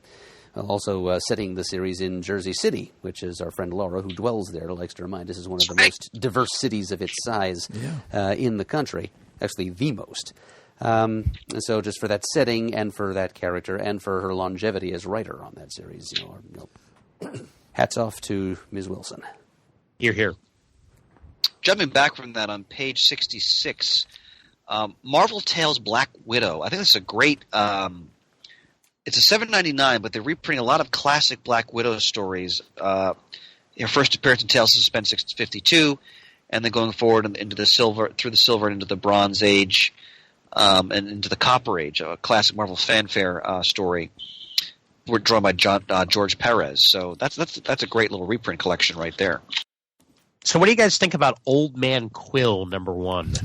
also setting the series in Jersey City, which is our friend Laura, who dwells there, likes to remind us is one of the most diverse cities of its size in the country. Actually, the most. So just for that setting and for that character and for her longevity as writer on that series, hats off to Ms. Wilson. Here, here. Jumping back from that on page 66, Marvel Tales Black Widow. I think this is a great it's a $7.99, but they're reprinting a lot of classic Black Widow stories. Her first appearance in Tales of Suspense 652, and then going forward into the Silver, through the Silver and into the Bronze Age, and into the Copper Age, a classic Marvel fanfare story. We're drawn by George Perez, so that's a great little reprint collection right there. So, what do you guys think about Old Man Quill #1?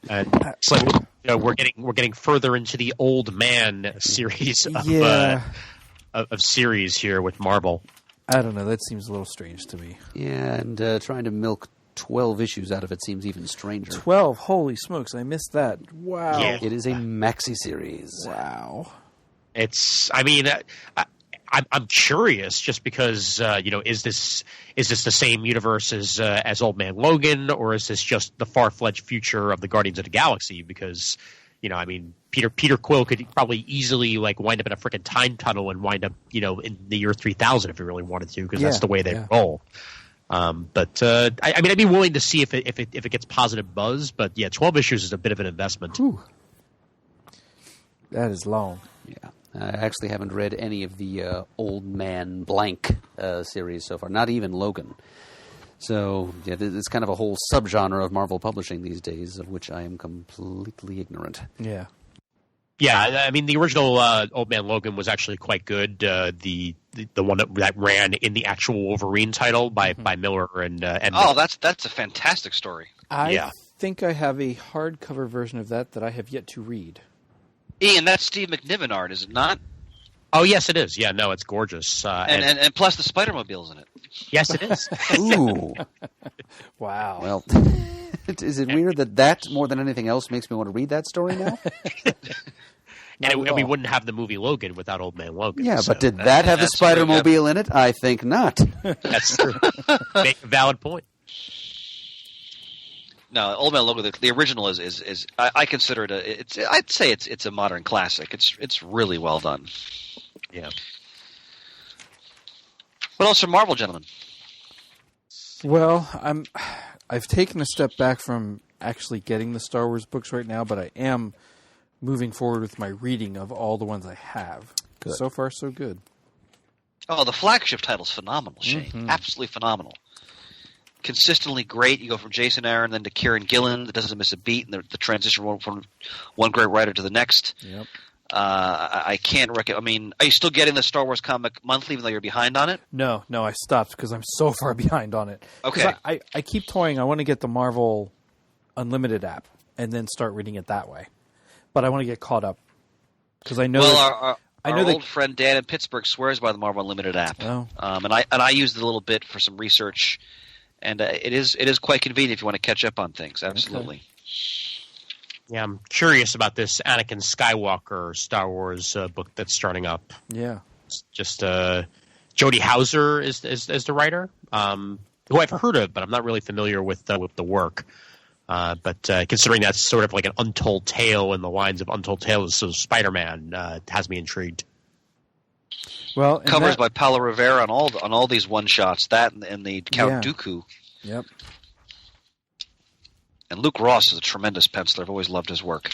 It's like we're getting further into the Old Man series of series here with Marvel. I don't know. That seems a little strange to me. Yeah, and trying to milk 12 issues out of it seems even stranger. 12? Holy smokes! I missed that. Wow. Yeah. It is a maxi series. Wow. It's. I mean, I'm curious, just because is this the same universe as Old Man Logan, or is this just the far-fetched future of the Guardians of the Galaxy? Because Peter Quill could probably easily wind up in a freaking time tunnel and wind up in the year 3000 if he really wanted to, because that's the way they roll. But I'd be willing to see if it gets positive buzz. But yeah, 12 issues is a bit of an investment. Whew. That is long. Yeah. I actually haven't read any of the Old Man Blank series so far, not even Logan. So, yeah, it's kind of a whole subgenre of Marvel publishing these days, of which I am completely ignorant. Yeah. Yeah, I mean, the original Old Man Logan was actually quite good. The one that ran in the actual Wolverine title by Miller and that's a fantastic story. I think I have a hardcover version of that I have yet to read. Ian, that's Steve McNiven art, is it not? Oh, yes, it is. Yeah, no, it's gorgeous. And plus the Spider-Mobile's in it. Yes, it is. Ooh. Wow. Well, is it weird that more than anything else makes me want to read that story now? And we wouldn't have the movie Logan without Old Man Logan. Yeah, but did that have the Spider-Mobile in it? I think not. That's true. Make a valid point. No, Old Man Logan, the original is I consider it I'd say it's a modern classic. It's really well done. Yeah. What else from Marvel, gentlemen? Well, I've taken a step back from actually getting the Star Wars books right now, but I am moving forward with my reading of all the ones I have. Good. So far, so good. Oh, the flagship title's phenomenal, Shane. Mm-hmm. Absolutely phenomenal. Consistently great. You go from Jason Aaron then to Kieran Gillen that doesn't miss a beat, and the transition from one great writer to the next. Yep. I can't recommend. I mean, are you still getting the Star Wars comic monthly, even though you're behind on it? No, I stopped because I'm so far behind on it. Okay. I keep toying. I want to get the Marvel Unlimited app and then start reading it that way. But I want to get caught up because I know. Well, our old friend Dan in Pittsburgh swears by the Marvel Unlimited app. Oh. And I used it a little bit for some research, and it is quite convenient if you want to catch up on things. Absolutely. Okay. Yeah, I'm curious about this Anakin Skywalker Star Wars book that's starting up. Yeah. It's just Jody Houser is the writer, who I've heard of, but I'm not really familiar with the work. But considering that's sort of like an untold tale in the lines of Untold Tales of Spider-Man, has me intrigued. Well, covers by Paulo Rivera on all these one shots. That and the Count Dooku. Yep. And Luke Ross is a tremendous penciler. I've always loved his work.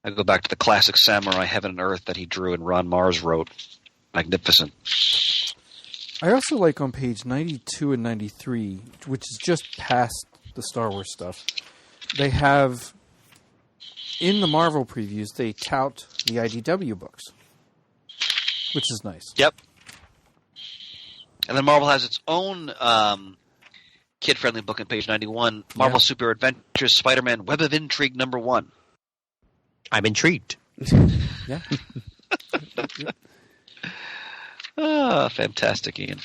I go back to the classic Samurai Heaven and Earth that he drew and Ron Mars wrote. Magnificent. I also like on page 92 and 93, which is just past the Star Wars stuff, they have, in the Marvel previews, they tout the IDW books, which is nice. Yep. And then Marvel has its own kid-friendly book on page 91, Marvel Super Adventures Spider-Man Web of Intrigue #1. I'm intrigued. Yeah. Fantastic, Ian.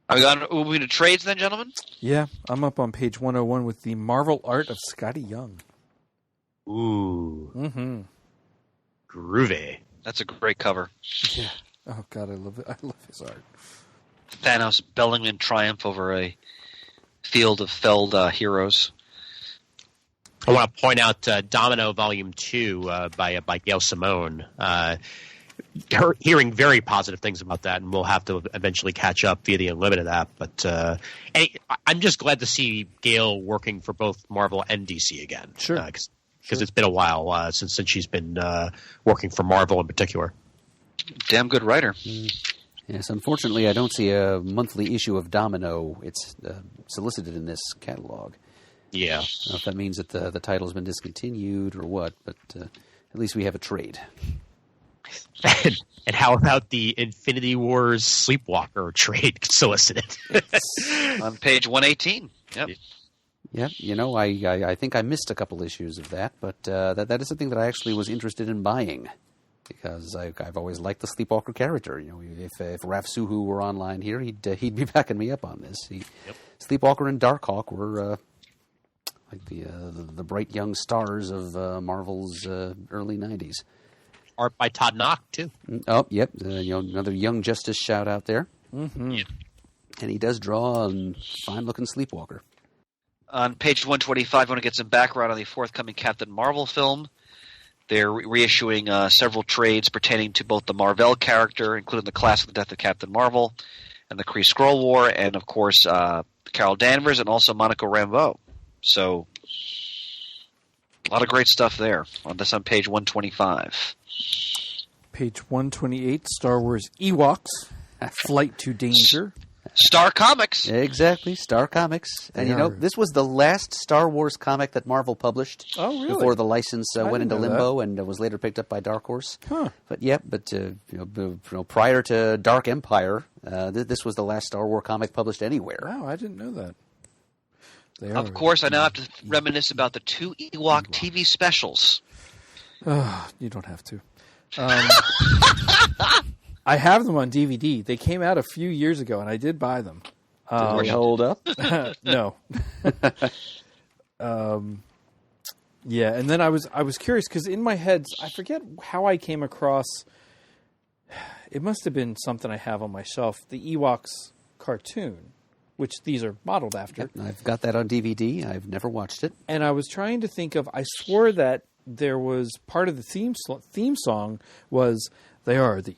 Are we moving to trades then, gentlemen? Yeah, I'm up on page 101 with the Marvel art of Scotty Young. Ooh. Mm-hmm. Groovy. That's a great cover. Yeah. Oh, God, I love it. I love his art. Thanos belling in triumph over a field of felled heroes. I want to point out Domino Volume 2 by Gail Simone. Hearing very positive things about that, and we'll have to eventually catch up via the Unlimited app. But I'm just glad to see Gail working for both Marvel and DC again. Sure. Because it's been a while since she's been working for Marvel in particular. Damn good writer. Yes, unfortunately, I don't see a monthly issue of Domino. It's solicited in this catalog. Yeah. I don't know if that means that the title's been discontinued or what, but at least we have a trade. And how about the Infinity Wars Sleepwalker trade solicited? On page 118. Yep. Yeah, you know, I think I missed a couple issues of that, but that is something that I actually was interested in buying because I've always liked the Sleepwalker character. You know, if Raf Suhu were online here, he'd be backing me up on this. Sleepwalker and Darkhawk were like the bright young stars of Marvel's early '90s. Art by Todd Knock, too. Oh, yep. Another Young Justice shout out there. Mm-hmm. Yep. And he does draw a fine-looking Sleepwalker. On page 125, I want to get some background on the forthcoming Captain Marvel film. They're reissuing several trades pertaining to both the Marvel character, including the classic Death of Captain Marvel, and the Kree Skrull War, and, of course, Carol Danvers and also Monica Rambeau. So, a lot of great stuff there. On page 125. Page 128, Star Wars Ewoks, Flight to Danger. Star Comics. Exactly, Star Comics. And you know, this was the last Star Wars comic that Marvel published before the license went into limbo and was later picked up by Dark Horse. Huh. But prior to Dark Empire, this was the last Star Wars comic published anywhere. Wow, I didn't know that. Of course, I now have to reminisce about the 2 Ewok TV specials. You don't have to. I have them on DVD. They came out a few years ago, and I did buy them. Did they hold up? No. Yeah, and then I was curious because in my head, I forget how I came across. It must have been something I have on my shelf. The Ewoks cartoon, which these are modeled after. Yep, I've got that on DVD. I've never watched it. And I was trying to think of. I swore that there was part of the theme song was they are the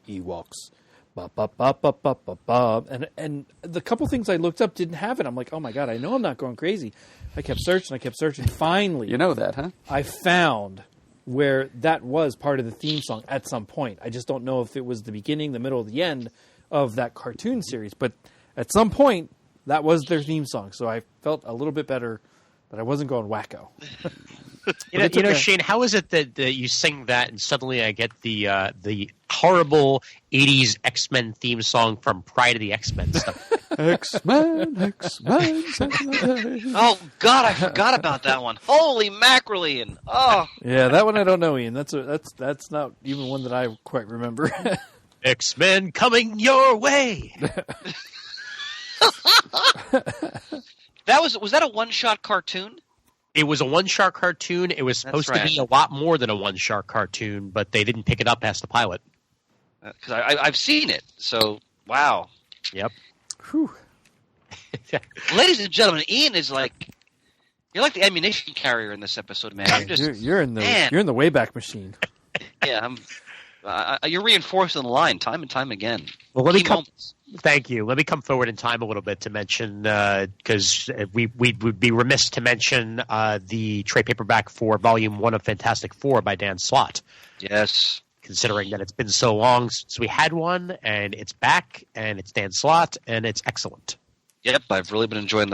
Ewoks. Ba, ba, ba, ba, ba, ba, ba. And the couple things I looked up didn't have it. I'm like, oh my God, I know I'm not going crazy. I kept searching. Finally, you know that, huh? I found where that was part of the theme song at some point. I just don't know if it was the beginning, the middle, or the end of that cartoon series. But at some point, that was their theme song. So I felt a little bit better that I wasn't going wacko. You know, Shane, how is it that you sing that and suddenly I get the horrible 80s X-Men theme song from Pride of the X-Men stuff? X-Men. Oh, God, I forgot about that one. Holy mackerel, Ian. Oh. Yeah, that one I don't know, Ian. That's not even one that I quite remember. X-Men coming your way. Was that a one-shot cartoon? It was a one-shot cartoon. It was supposed to be a lot more than a one-shot cartoon, but they didn't pick it up past the pilot. Because I've seen it. So, wow. Yep. Whew. Ladies and gentlemen, Ian is like you're like the ammunition carrier in this episode, man. You're in the Wayback Machine. Yeah, You're reinforcing the line time and time again. Well, let me Key come. moments. Thank you. Let me come forward in time a little bit to mention, because we would be remiss to mention the trade paperback for Volume 1 of Fantastic Four by Dan Slott. Yes. Considering that it's been so long since we had one, and it's back, and it's Dan Slott, and it's excellent. Yep, I've really been enjoying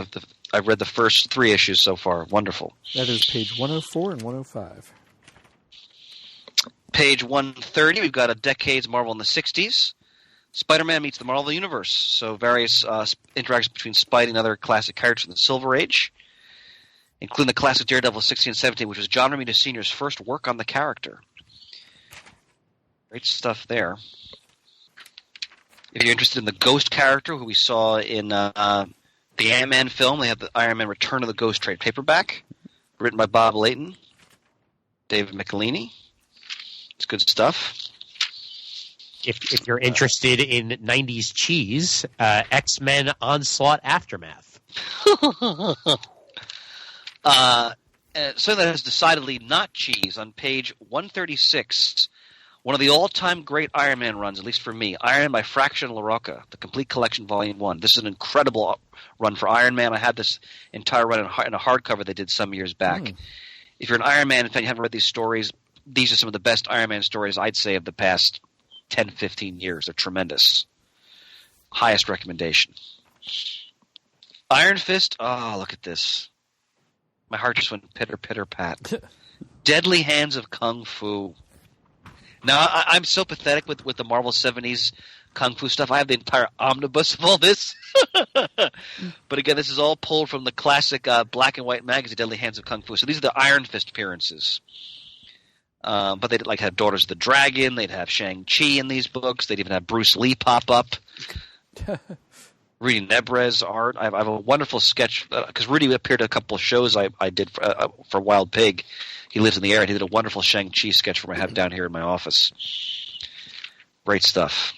I've read the first 3 issues so far. Wonderful. That is page 104 and 105. Page 130, we've got a Decades Marvel in the 60s. Spider-Man meets the Marvel Universe. So various interactions between Spidey and other classic characters in the Silver Age, including the classic Daredevil 16 and 17, which was John Romita Sr.'s first work on the character. Great stuff there. If you're interested in the Ghost character, who we saw in the Ant-Man film, they have the Iron Man Return of the Ghost trade paperback, written by Bob Layton, David McElhaney. It's good stuff. If you're interested in 90s cheese, X-Men Onslaught Aftermath. Something that is decidedly not cheese. On page 136, one of the all-time great Iron Man runs, at least for me, Iron Man by Fraction LaRocca, the Complete Collection Volume 1. This is an incredible run for Iron Man. I had this entire run in a hardcover they did some years back. If you're an Iron Man fan, you haven't read these stories, these are some of the best Iron Man stories, I'd say, of the past 10, 15 years. They're tremendous. Highest recommendation. Iron Fist. Oh, look at this. My heart just went pitter, pitter, pat. Deadly Hands of Kung Fu. Now, I'm so pathetic with the Marvel 70s Kung Fu stuff. I have the entire omnibus of all this. But again, this is all pulled from the classic black and white magazine, Deadly Hands of Kung Fu. So these are the Iron Fist appearances. But they'd have Daughters of the Dragon. They'd have Shang-Chi in these books. They'd even have Bruce Lee pop up. Rudy Nebres art. I have a wonderful sketch because Rudy appeared at a couple of shows I did for Wild Pig. He lives in the area. He did a wonderful Shang-Chi sketch for me. I have down here in my office. Great stuff.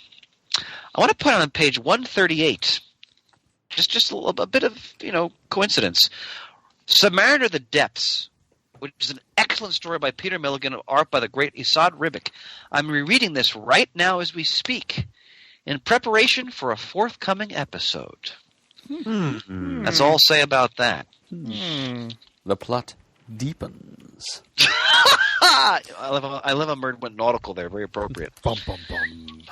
I want to put on page 138, just a bit of coincidence. Submariner: The Depths, which is an excellent story by Peter Milligan, art by the great Isad Ribic. I'm rereading this right now as we speak, in preparation for a forthcoming episode. That's all I'll say about that. The plot deepens. I love how Murd went nautical there. Very appropriate. Bum, bum, bum.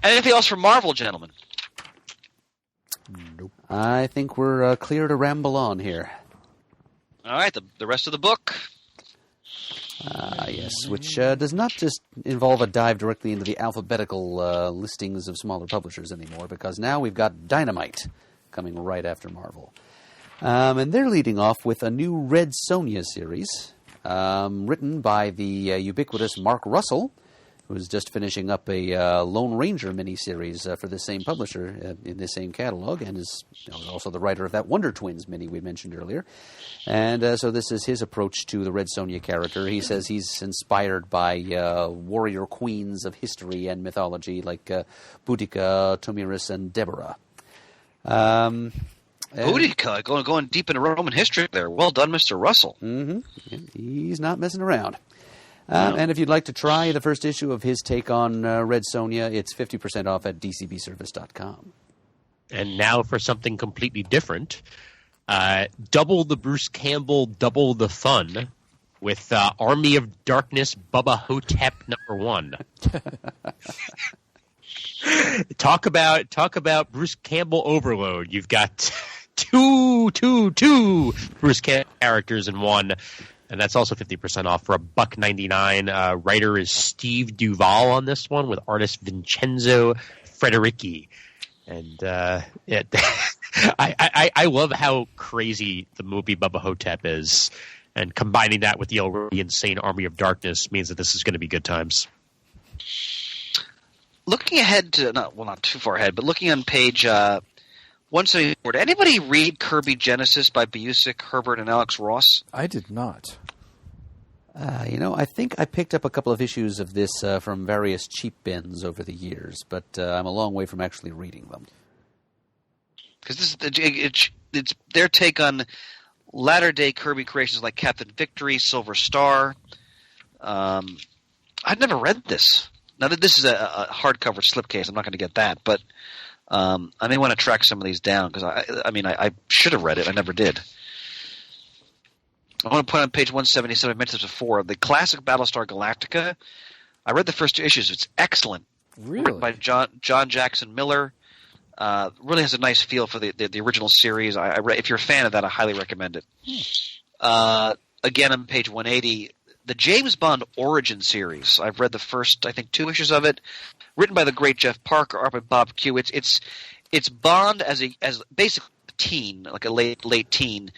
Anything else from Marvel, gentlemen? Nope. I think we're clear to ramble on here. All right, the rest of the book. Yes, which does not just involve a dive directly into the alphabetical listings of smaller publishers anymore, because now we've got Dynamite coming right after Marvel. And they're leading off with a new Red Sonja series, written by the ubiquitous Mark Russell, who is just finishing up a Lone Ranger miniseries for the same publisher in the same catalog, and is also the writer of that Wonder Twins mini we mentioned earlier. And so this is his approach to the Red Sonja character. He says he's inspired by warrior queens of history and mythology like Boudica, Tomiris, and Deborah. Boudica, going deep into Roman history there. Well done, Mr. Russell. Mm-hmm. Yeah, he's not messing around. And if you'd like to try the first issue of his take on Red Sonja, it's 50% off at dcbservice.com. And now for something completely different. Double the Bruce Campbell, double the fun with Army of Darkness Bubba Hotep #1. Talk about Bruce Campbell overload. You've got two Bruce Campbell characters in one. And that's also 50% off for $1.99. Writer is Steve Duvall on this one, with artist Vincenzo Frederici. And I love how crazy the movie Bubba Hotep is. And combining that with the already insane Army of Darkness means that this is going to be good times. Looking ahead to not too far ahead, but looking on page 174. Did anybody read Kirby Genesis by Busiek, Herbert, and Alex Ross? I did not. I think I picked up a couple of issues of this from various cheap bins over the years, but I'm a long way from actually reading them. Because it's their take on latter-day Kirby creations like Captain Victory, Silver Star. I'd never read this. Now that this is a hardcover slipcase, I'm not going to get that, but I may want to track some of these down because I should have read it. I never did. I want to point on page 177. I mentioned this before. The classic Battlestar Galactica. I read the first 2 issues. It's excellent. Really? Written by John Jackson Miller. Really has a nice feel for the original series. If you're a fan of that, I highly recommend it. Again, on page 180, the James Bond Origin series. I've read the first, I think, 2 issues of it. Written by the great Jeff Parker, art by Bob Q. It's Bond as basically a teen, like a late teen,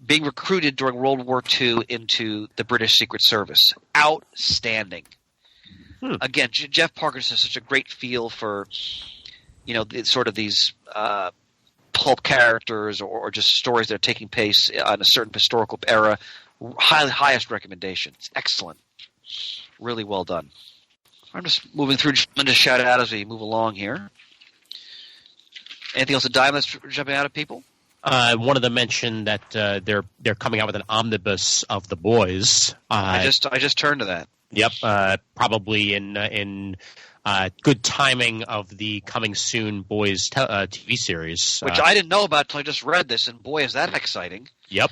being recruited during World War II into the British Secret Service. Outstanding. Again, Jeff Parker has such a great feel for, sort of these pulp characters or just stories that are taking place on a certain historical era. Highest recommendation. It's excellent. Really well done. I'm just moving through to shout out as we move along here. Anything else to dime that's jumping out at people? One of them mentioned that they're coming out with an omnibus of The Boys. I just turned to that. Yep, probably in good timing of the coming soon Boys TV series, which I didn't know about until I just read this, and boy, is that exciting! Yep.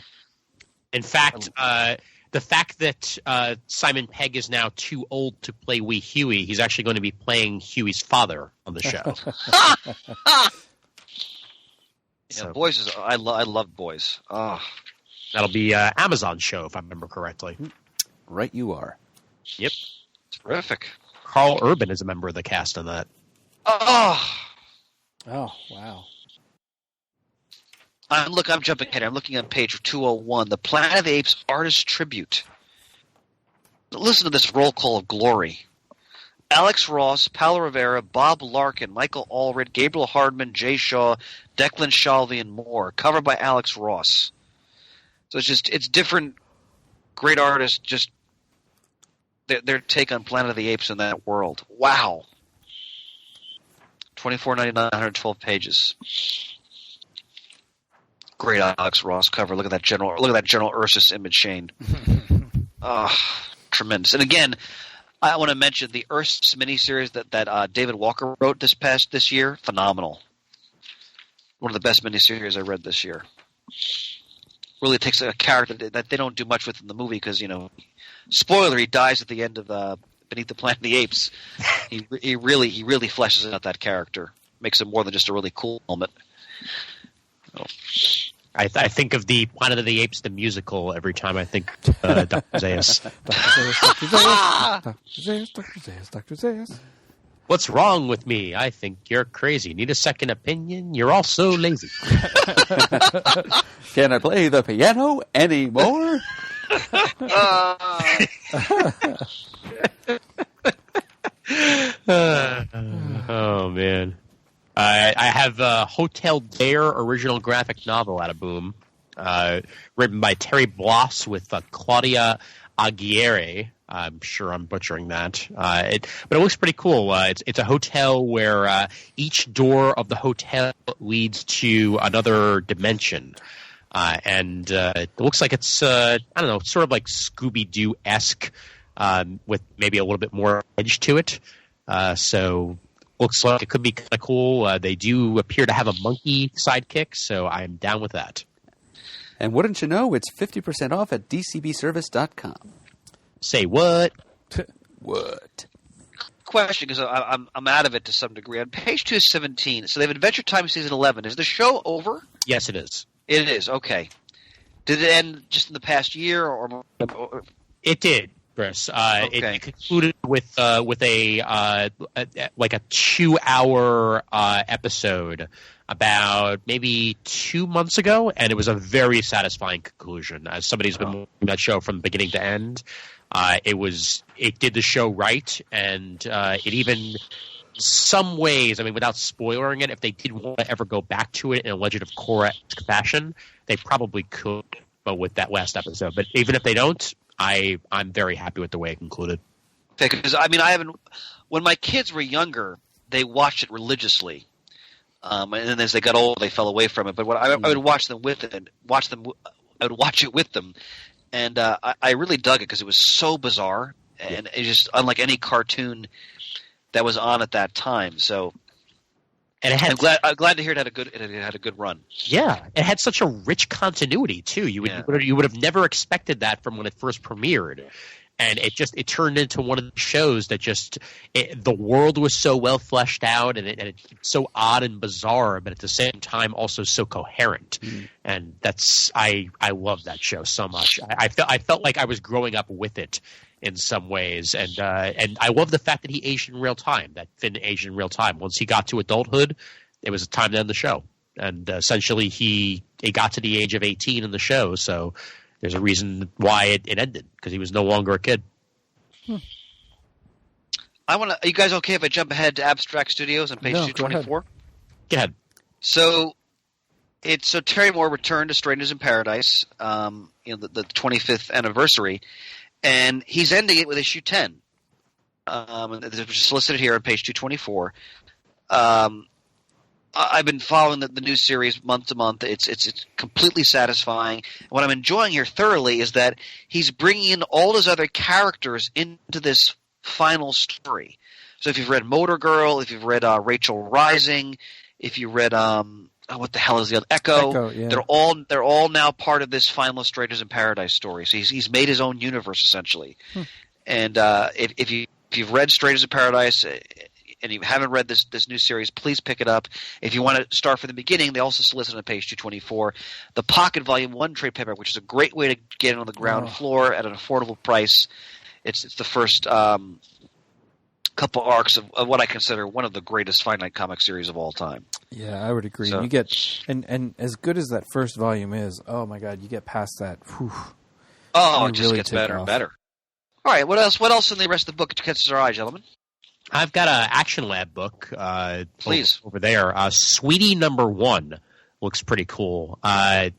In fact, the fact that Simon Pegg is now too old to play Wee Huey, he's actually going to be playing Huey's father on the show. So, Boys is I love Boys. Oh. That'll be Amazon show if I remember correctly. Right, you are. Yep. Terrific. Carl Urban is a member of the cast on that. Oh, wow. I'm jumping ahead. I'm looking on page 201, the Planet of the Apes Artist Tribute. Listen to this roll call of glory. Alex Ross, Paolo Rivera, Bob Larkin, Michael Allred, Gabriel Hardman, Jay Shaw, Declan Shalvey, and more. Covered by Alex Ross. So it's different great artists, just their take on Planet of the Apes in that world. Wow. $24.99, 112 pages. Great Alex Ross cover. Look at that General Ursus image, Shane. Tremendous. And again, I want to mention the Ursus miniseries that David Walker wrote this year. Phenomenal. One of the best miniseries I read this year. Really takes a character that they don't do much with in the movie because, spoiler, he dies at the end of Beneath the Planet of the Apes. He really fleshes out that character. Makes him more than just a really cool moment. I think of the Planet of the Apes, the musical, every time I think Dr. Zaius. Dr. Zaius. What's wrong with me? I think you're crazy. Need a second opinion? You're all so lazy. Can I play the piano anymore? Oh, man. I have a Hotel Dare original graphic novel out of Boom, written by Terry Bloss with Claudia Aguirre. I'm sure I'm butchering that. But it looks pretty cool. It's a hotel where each door of the hotel leads to another dimension. And it looks like it's, sort of like Scooby-Doo-esque with maybe a little bit more edge to it. So looks like it could be kind of cool. They do appear to have a monkey sidekick, so I'm down with that. And wouldn't you know, it's 50% off at dcbservice.com. Say what? What? Question, because I'm out of it to some degree. On page 217, so they have Adventure Time Season 11. Is the show over? Yes, it is. It is, okay. Did it end just in the past year? or It did, Chris. Okay. It concluded with a 2-hour episode about maybe 2 months ago, and it was a very satisfying conclusion. As somebody who's been watching that show from beginning to end, it did the show right, and it even some ways, without spoiling it, if they did want to ever go back to it in a Legend of Korra-esque fashion, they probably could, but with that last episode. But even if they don't, I'm very happy with the way it concluded. Because I haven't. When my kids were younger, they watched it religiously, and then as they got older, they fell away from it. But when I would watch them with it, I would watch it with them, and I really dug it because it was so bizarre and it's just unlike any cartoon that was on at that time. So, and it had, I'm glad to hear it had a good run. Yeah, it had such a rich continuity too. You would have never expected that from when it first premiered. And it turned into one of the shows that the world was so well fleshed out and it's so odd and bizarre, but at the same time also so coherent. And I love that show so much. I felt like I was growing up with it in some ways, and I love the fact that he aged in real time. That Finn aged in real time. Once he got to adulthood, it was time to end the show, and essentially he got to the age of 18 in the show. So. There's a reason why it ended, because he was no longer a kid. Are you guys okay if I jump ahead to Abstract Studios on page 224? Go ahead. So Terry Moore returned to Strangers in Paradise, the 25th anniversary, and he's ending it with issue 10. It's listed here on page 224. I've been following the new series month to month. It's completely satisfying. And what I'm enjoying here thoroughly is that he's bringing in all his other characters into this final story. So if you've read Motor Girl, if you've read Rachel Rising, if you read what the hell is the other Echo? Yeah. They're all now part of this final Strangers in Paradise story. So he's made his own universe essentially. And if you've read Strangers in Paradise and you haven't read this new series, please pick it up. If you want to start from the beginning, they also solicit on page 224 the Pocket Volume 1 trade paperback, which is a great way to get it on the ground floor at an affordable price. It's the first couple arcs of what I consider one of the greatest finite comic series of all time. Yeah, I would agree. So, you get and as good as that first volume is, oh my God, you get past that. Whew, it just really gets better and better. All right, what else? What else in the rest of the book catches our eye, gentlemen? I've got an Action Lab book Please. over there. Sweetie #1 looks pretty cool. It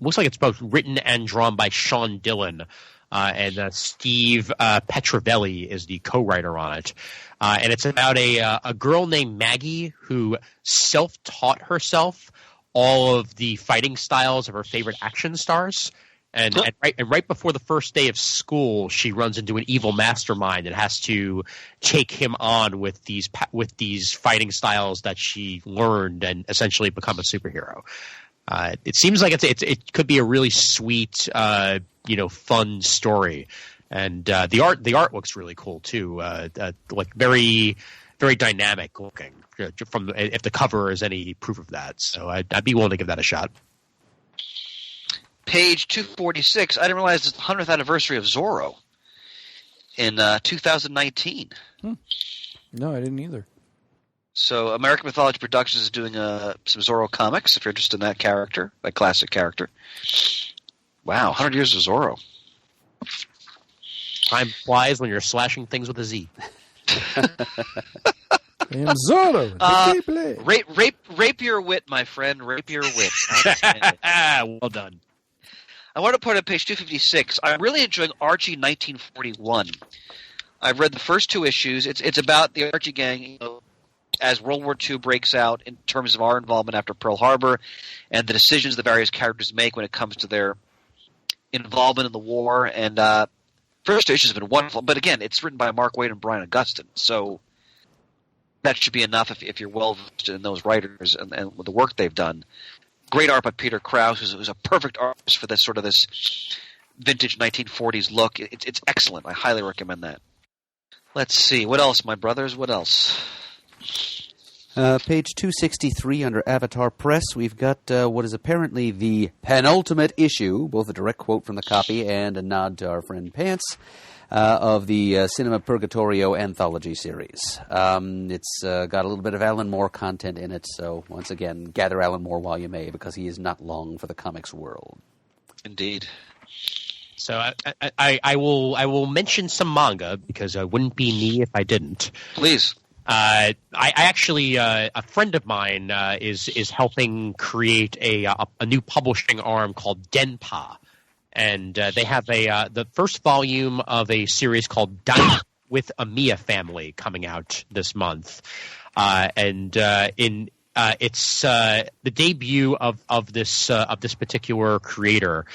looks like it's both written and drawn by Sean Dillon, and Steve Petrovelli is the co-writer on it. And it's about a girl named Maggie who self-taught herself all of the fighting styles of her favorite action stars. And right before the first day of school, she runs into an evil mastermind and has to take him on with these fighting styles that she learned and essentially become a superhero. It seems like it could be a really sweet, fun story, and the art looks really cool too, like very very dynamic looking. If the cover is any proof of that, so I'd be willing to give that a shot. Page 246, I didn't realize it's the 100th anniversary of Zorro in 2019. No, I didn't either. So American Mythology Productions is doing some Zorro comics, if you're interested in that character, that classic character. Wow, 100 years of Zorro. Time flies when you're slashing things with a Z. I am Zorro. Rape your wit, my friend. Rape your wit. Well done. I want to put on page 256. I'm really enjoying Archie 1941. I've read the first two issues. It's about the Archie gang as World War II breaks out in terms of our involvement after Pearl Harbor and the decisions the various characters make when it comes to their involvement in the war. And first two issues have been wonderful. But again, it's written by Mark Waid and Brian Augustyn. So that should be enough if you're well versed in those writers and the work they've done. Great art by Peter Krause, who's a perfect artist for this vintage 1940s look. It's excellent. I highly recommend that. Let's see. What else, my brothers? What else? Page 263 under Avatar Press, we've got what is apparently the penultimate issue, both a direct quote from the copy and a nod to our friend Pants, of the Cinema Purgatorio anthology series. It's got a little bit of Alan Moore content in it, so once again, gather Alan Moore while you may, because he is not long for the comics world. Indeed. So I will mention some manga, because it wouldn't be me if I didn't. Please. I actually a friend of mine is helping create a new publishing arm called Denpa. And they have the first volume of a series called Diamond with a Mia Family coming out this month, it's the debut of this particular creator.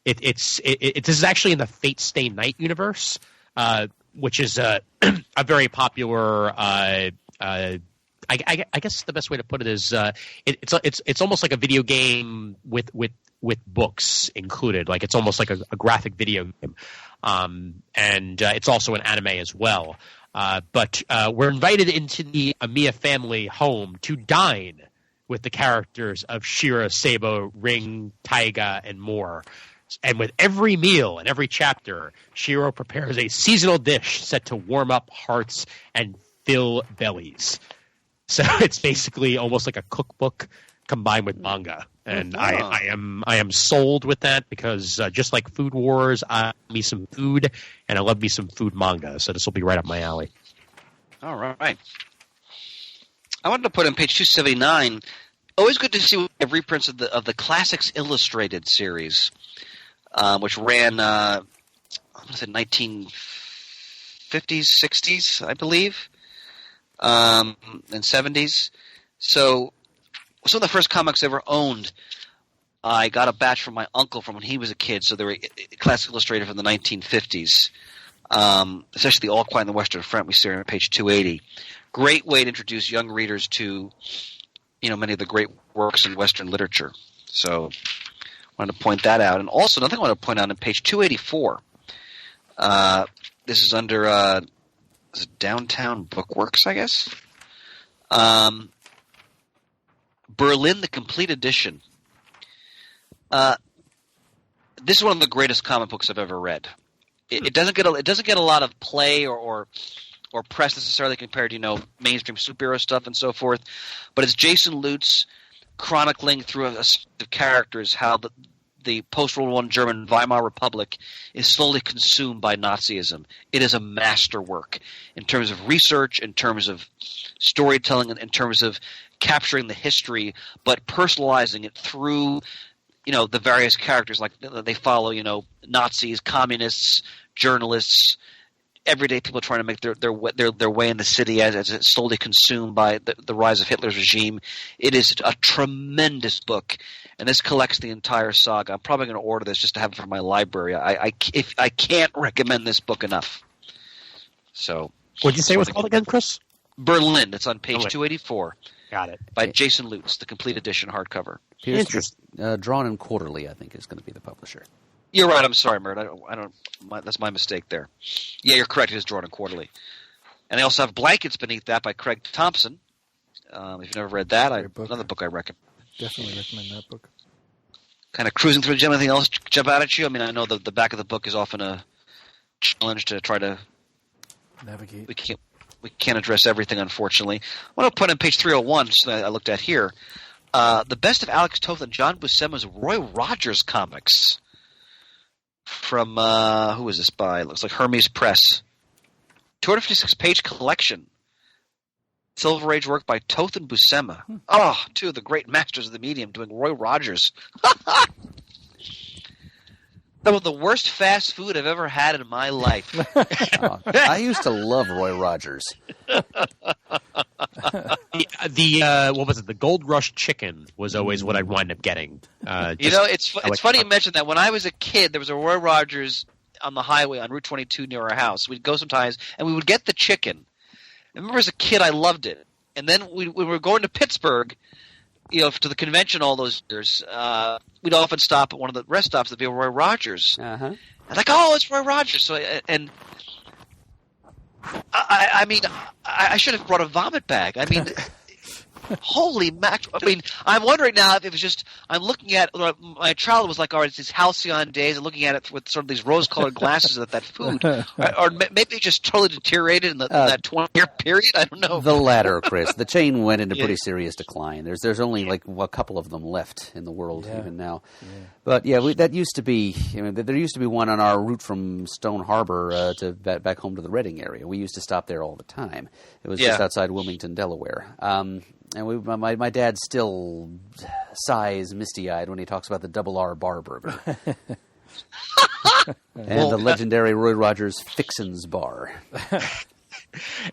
This is actually in the Fate Stay Night universe. which is a very popular. I guess the best way to put it is it's almost like a video game with books included. Like it's almost like a graphic video game, and it's also an anime as well. But we're invited into the Amiya family home to dine with the characters of Shira, Sabo, Ring, Taiga, and more. And with every meal and every chapter, Shiro prepares a seasonal dish set to warm up hearts and fill bellies. So it's basically almost like a cookbook combined with manga. And I am sold with that because just like Food Wars, I love me some food, and I love me some food manga. So this will be right up my alley. All right. I wanted to put on page 279. Always good to see reprints of the Classics Illustrated series, which ran, I want to say 1950s, 60s, I believe, and 70s. So some of the first comics I ever owned, I got a batch from my uncle from when he was a kid. So they were Classics Illustrated from the 1950s, especially the All Quiet on the Western Front we see on page 280. Great way to introduce young readers to, many of the great works in Western literature. So I wanted to point that out. And also another thing I want to point out on page 284. This is under is it Downtown Bookworks, I guess. Berlin, the Complete Edition. This is one of the greatest comic books I've ever read. It doesn't get a lot of play or press necessarily compared to mainstream superhero stuff and so forth, but it's Jason Lutz chronicling through a set of characters how the post-World War I German Weimar Republic is slowly consumed by Nazism. It is a masterwork in terms of research, in terms of storytelling, in terms of capturing the history, but personalizing it through the various characters. Like they follow Nazis, communists, journalists, everyday people trying to make their way in the city as it's slowly consumed by the rise of Hitler's regime. It is a tremendous book, and this collects the entire saga. I'm probably going to order this just to have it for my library. I can't recommend this book enough. So, what did you say it was called again, Chris? Berlin. It's on page 284. Got it. By Jason Lutz, the complete edition hardcover. Interesting. Drawn and Quarterly, I think, is going to be the publisher. You're right. I'm sorry, Mert. That's my mistake there. Yeah, you're correct. It is Drawn and Quarterly. And I also have Blankets Beneath That by Craig Thompson. If you've never read that, another book I recommend. Definitely recommend that book. Kind of cruising through the gym. Anything else jump out at you? I mean, I know the back of the book is often a challenge to try to navigate. We can't address everything, unfortunately. I want to put on page 301, just I looked at here, the best of Alex Toth and John Buscema's Roy Rogers comics. From, who is this by? It looks like Hermes Press. 256-page collection. Silver Age work by Toth and Buscema. Oh, two of the great masters of the medium doing Roy Rogers. Some of the worst fast food I've ever had in my life. I used to love Roy Rogers. What was it? The Gold Rush chicken was always what I'd wind up getting. It's funny you mentioned that. When I was a kid, there was a Roy Rogers on the highway on Route 22 near our house. We'd go sometimes, and we would get the chicken. I remember as a kid, I loved it. And then when we were going to Pittsburgh, to the convention all those years, we'd often stop at one of the rest stops that'd be Roy Rogers. Uh-huh. I'm like, oh, it's Roy Rogers. So, I should have brought a vomit bag. I mean, holy mac! I mean, I'm wondering now if it was just I'm looking at my child was like, all right, it's these halcyon days, and looking at it with sort of these rose-colored glasses at that food, or maybe it just totally deteriorated in that 20-year period. I don't know. The latter, Chris. The chain went into pretty serious decline. There's only like a couple of them left in the world even now. Yeah. But that used to be. There used to be one on our route from Stone Harbor to back home to the Reading area. We used to stop there all the time. It was just outside Wilmington, Delaware. And my dad still sighs misty-eyed when he talks about the Double R Bar Burger. And the legendary Roy Rogers Fixin's Bar.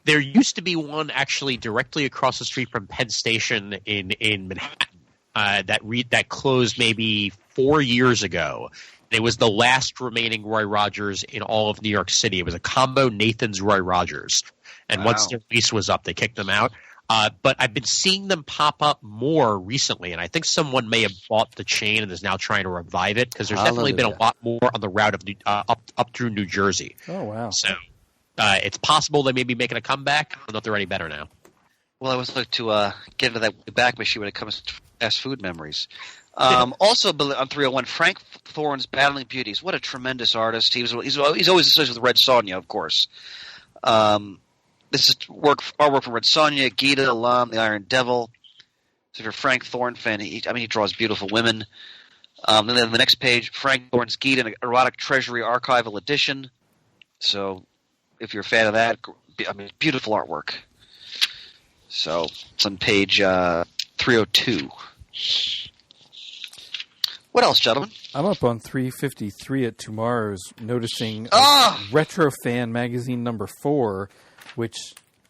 There used to be one actually directly across the street from Penn Station in Manhattan that closed maybe 4 years ago. It was the last remaining Roy Rogers in all of New York City. It was a combo Nathan's Roy Rogers. And once their lease was up, they kicked them out. But I've been seeing them pop up more recently, and I think someone may have bought the chain and is now trying to revive it because there's definitely been a lot more on the route of up through New Jersey. Oh, wow. So it's possible they may be making a comeback. I don't know if they're any better now. Well, I was looking to get into that back machine when it comes to fast food memories. Also on 301, Frank Thorne's Battling Beauties. What a tremendous artist. He's always associated with Red Sonja, of course. This is artwork from Red Sonja, Gita, Alam, the Iron Devil. So if you're a Frank Thorne fan, he draws beautiful women. And then the next page, Frank Thorne's Gita, an erotic treasury archival edition. So if you're a fan of that, beautiful artwork. So it's on page 302. What else, gentlemen? I'm up on 353 at Tomorrow's, noticing Retro Fan magazine number 4, which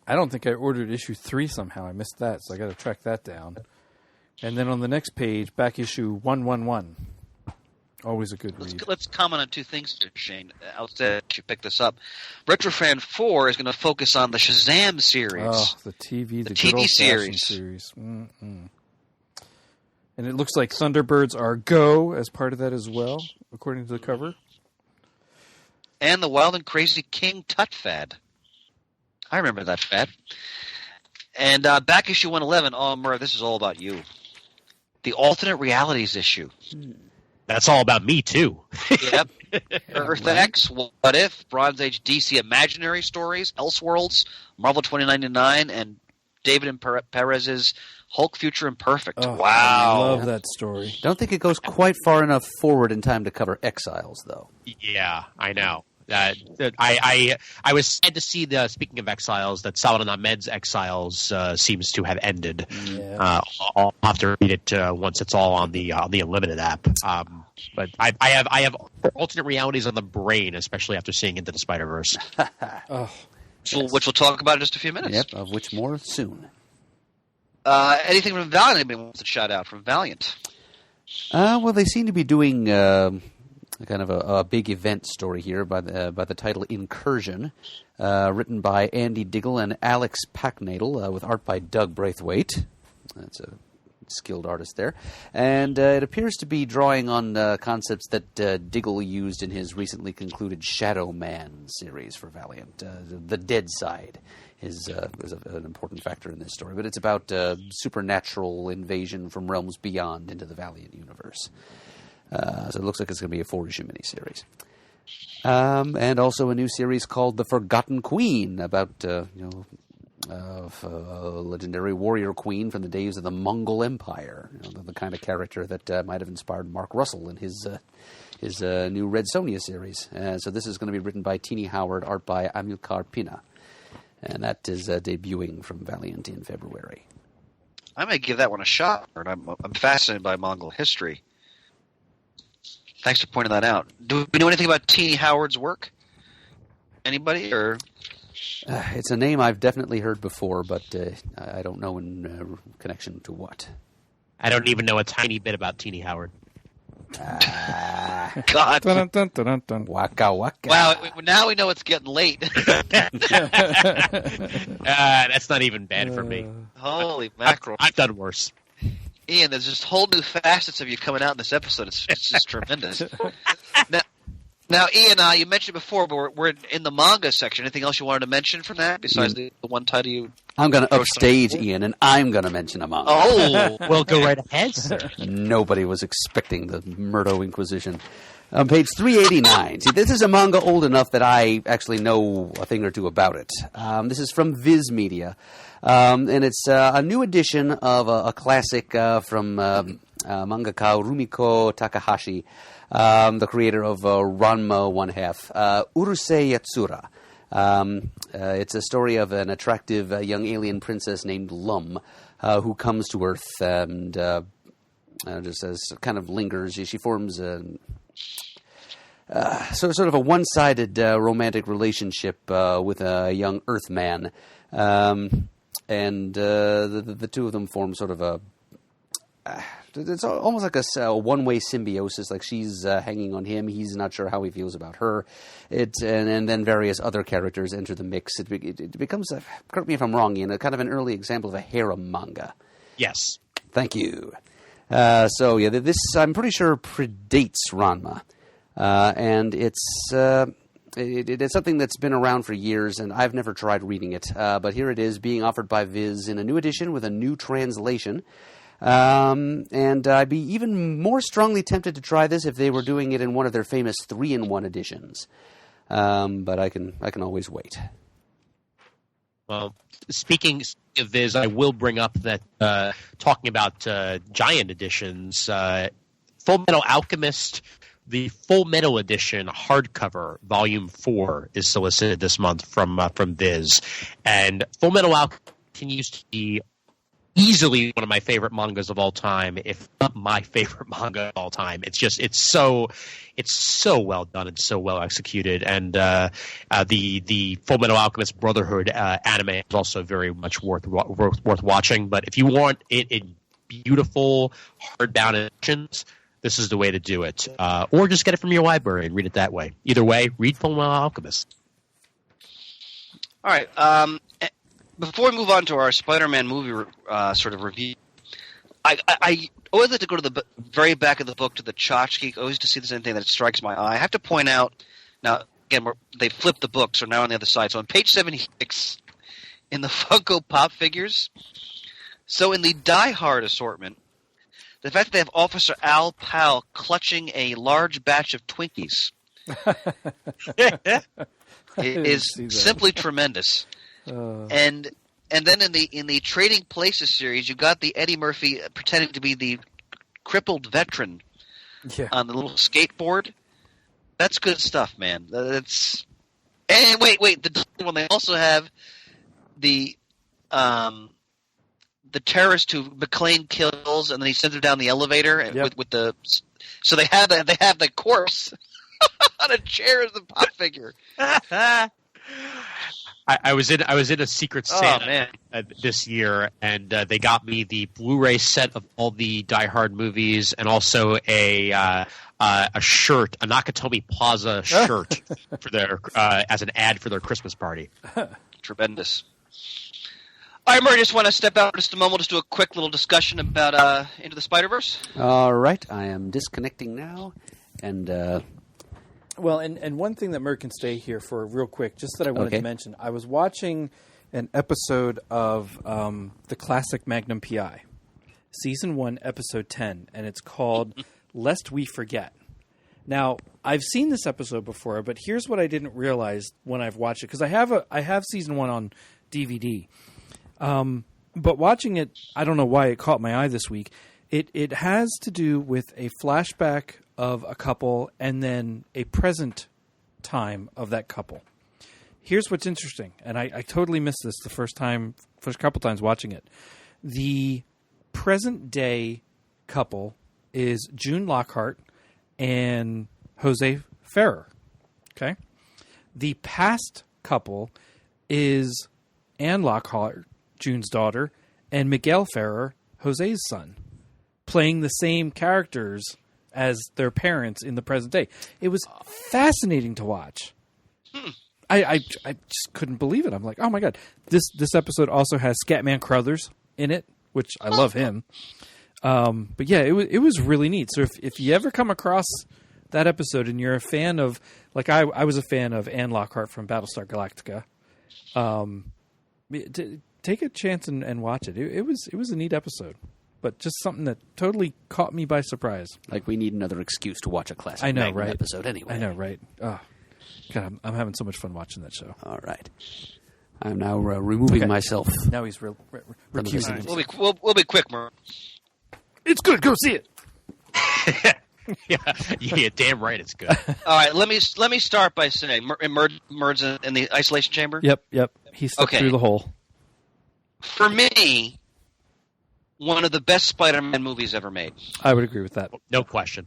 I don't think I ordered issue 3 somehow. I missed that, so I got to track that down. And then on the next page, back issue 111. Always a good read. Let's comment on two things here, Shane. Outside you picked this up. Retrofan 4 is going to focus on the Shazam series. Oh, the TV TV series. Mm-mm. And it looks like Thunderbirds are Go as part of that as well, according to the cover. And the Wild and Crazy King Tut fad. I remember that fad. And back issue 111, Murray, this is all about you. The Alternate Realities issue. That's all about me, too. Yep. Earth X, What If, Bronze Age DC Imaginary Stories, Elseworlds, Marvel 2099, and David and Perez's Hulk Future Imperfect. Oh, wow. I love that story. Don't think it goes quite far enough forward in time to cover Exiles, though. Yeah, I know. I was sad to see speaking of Exiles, that Saladin Ahmed's Exiles seems to have ended. Yeah. I'll have to read it once it's all on the Unlimited app. But I have alternate realities on the brain, especially after seeing Into the Spider-Verse. Which we'll talk about in just a few minutes. Yep, of which more soon. Anything from Valiant anybody wants to shout out from Valiant? Well, they seem to be doing kind of a big event story here by the title Incursion, written by Andy Diggle and Alex Packnadel, with art by Doug Braithwaite. That's a skilled artist there. And it appears to be drawing on concepts that Diggle used in his recently concluded Shadow Man series for Valiant. The Dead Side is an important factor in this story, but it's about supernatural invasion from realms beyond into the Valiant universe. So it looks like it's going to be a 4-issue miniseries. And also a new series called The Forgotten Queen, about a legendary warrior queen from the days of the Mongol Empire. The kind of character that might have inspired Mark Russell in his new Red Sonja series. So this is going to be written by Tini Howard, art by Amilcar Pina. And that is debuting from Valiant in February. I may give that one a shot. I'm fascinated by Mongol history. Thanks for pointing that out. Do we know anything about Tini Howard's work? Anybody? Or it's a name I've definitely heard before, but I don't know in connection to what. I don't even know a tiny bit about Tini Howard. God. Dun, dun, dun, dun, dun. Waka waka. Wow, now we know it's getting late. That's not even bad for me. Holy mackerel. I've done worse. Ian, there's just whole new facets of you coming out in this episode. It's just tremendous. Now, Ian, you mentioned before, but we're in the manga section. Anything else you wanted to mention from that besides the one title you... I'm going to upstage Ian, and I'm going to mention a manga. Oh! Well, go right ahead, sir. Nobody was expecting the Murdo Inquisition. On page 389. See, this is a manga old enough that I actually know a thing or two about it. This is from Viz Media. And it's a new edition of a classic from mangaka Rumiko Takahashi, the creator of Ranma One Half, Urusei Yatsura. It's a story of an attractive young alien princess named Lum, who comes to Earth and just as kind of lingers. She forms sort of a one-sided romantic relationship with a young Earthman. And the two of them form sort of it's almost like a one-way symbiosis. Like she's hanging on him, he's not sure how he feels about her. And then various other characters enter the mix. It becomes, correct me if I'm wrong, Ian, a kind of an early example of a harem manga. Yes. Thank you. This I'm pretty sure predates Ranma, and it's something that's been around for years, and I've never tried reading it. But here it is, being offered by Viz in a new edition with a new translation. And I'd be even more strongly tempted to try this if they were doing it in one of their famous 3-in-1 editions. But I can always wait. Well, speaking of Viz, I will bring up that talking about giant editions, Full Metal Alchemist, the Full Metal Edition hardcover, Volume 4, is solicited this month from Viz. And Full Metal Alchemist continues to be easily one of my favorite mangas of all time, if not my favorite manga of all time. It's so well done and so well executed. And the Full Metal Alchemist Brotherhood anime is also very much worth watching. But if you want it in beautiful hardbound editions, this is the way to do it. Or just get it from your library and read it that way. Either way, read Full Metal Alchemist. All right. Before we move on to our Spider-Man movie sort of review, I always like to go to the very back of the book, to the tchotchke, always to see if there's anything that strikes my eye. I have to point out, now, again, they flipped the book, so now on the other side. So on page 76, in the Funko Pop figures, so in the Die Hard assortment, the fact that they have Officer Al Powell clutching a large batch of Twinkies is simply tremendous. And then in the Trading Places series, you got the Eddie Murphy pretending to be the crippled veteran on the little skateboard. That's good stuff, man. That's and wait, the one they also have the terrorist who McClane kills, and then he sends him down the elevator with the. So they have the corpse on a chair as the pop figure. I was in a Secret Santa this year, and they got me the Blu-ray set of all the Die Hard movies, and also a shirt, a Nakatomi Plaza shirt for their as an ad for their Christmas party. Tremendous. All right, Murray, just want to step out just a moment, just do a quick little discussion about Into the Spider-Verse. All right, I am disconnecting now, and. Well, and one thing that Murray can stay here for real quick, just that I wanted to mention, I was watching an episode of the classic Magnum P.I., Season 1, Episode 10, and it's called Lest We Forget. Now, I've seen this episode before, but here's what I didn't realize when I've watched it, because I have Season 1 on DVD. But watching it, I don't know why it caught my eye this week. It has to do with a flashback of a couple and then a present time of that couple. Here's what's interesting, and I totally missed this the first couple times watching it. The present day couple is June Lockhart and Jose Ferrer. Okay? The past couple is Anne Lockhart, June's daughter, and Miguel Ferrer, Jose's son, playing the same characters as their parents in the present day. It was fascinating to watch. I just couldn't believe it. I'm like, oh my god. This episode also has Scatman Crothers in it, which I love him. But yeah, it was really neat. So if you ever come across that episode and you're a fan of, like I was a fan of Anne Lockhart from Battlestar Galactica, take a chance and watch it. It was a neat episode. But just something that totally caught me by surprise. Like we need another excuse to watch a classic Magnum episode anyway. I know, right? Oh, God, I'm having so much fun watching that show. All right. I'm now removing myself. Now he's recusing himself. We'll be quick, Murray. It's good. Go see it. yeah, damn right, it's good. All right, let me start by saying, Murd's in the isolation chamber. Yep. He stepped through the hole. For me, one of the best Spider-Man movies ever made. I would agree with that. No question.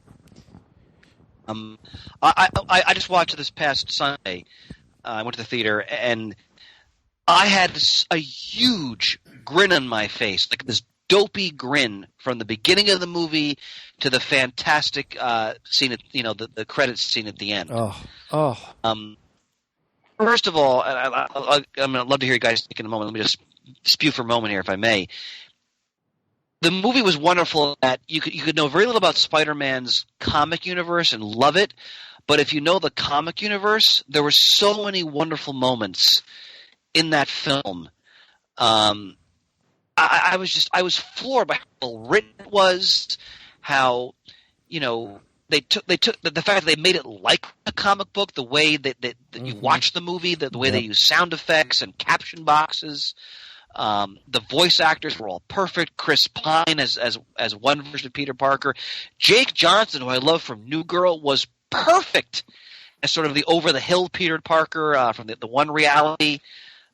I just watched it this past Sunday. I went to the theater, and I had a huge grin on my face, like this dopey grin from the beginning of the movie to the fantastic scene at the credits scene at the end. First of all, and I'd love to hear you guys take in a moment. Let me just spew for a moment here, if I may. The movie was wonderful that you could know very little about Spider-Man's comic universe and love it, but if you know the comic universe, there were so many wonderful moments in that film. I was floored by how well written it was, how they took the fact that they made it like a comic book, the way that you watch the movie, the way they use sound effects and caption boxes. The voice actors were all perfect. Chris Pine as one version of Peter Parker. Jake Johnson, who I love from New Girl, was perfect as sort of the over-the-hill Peter Parker from the one reality.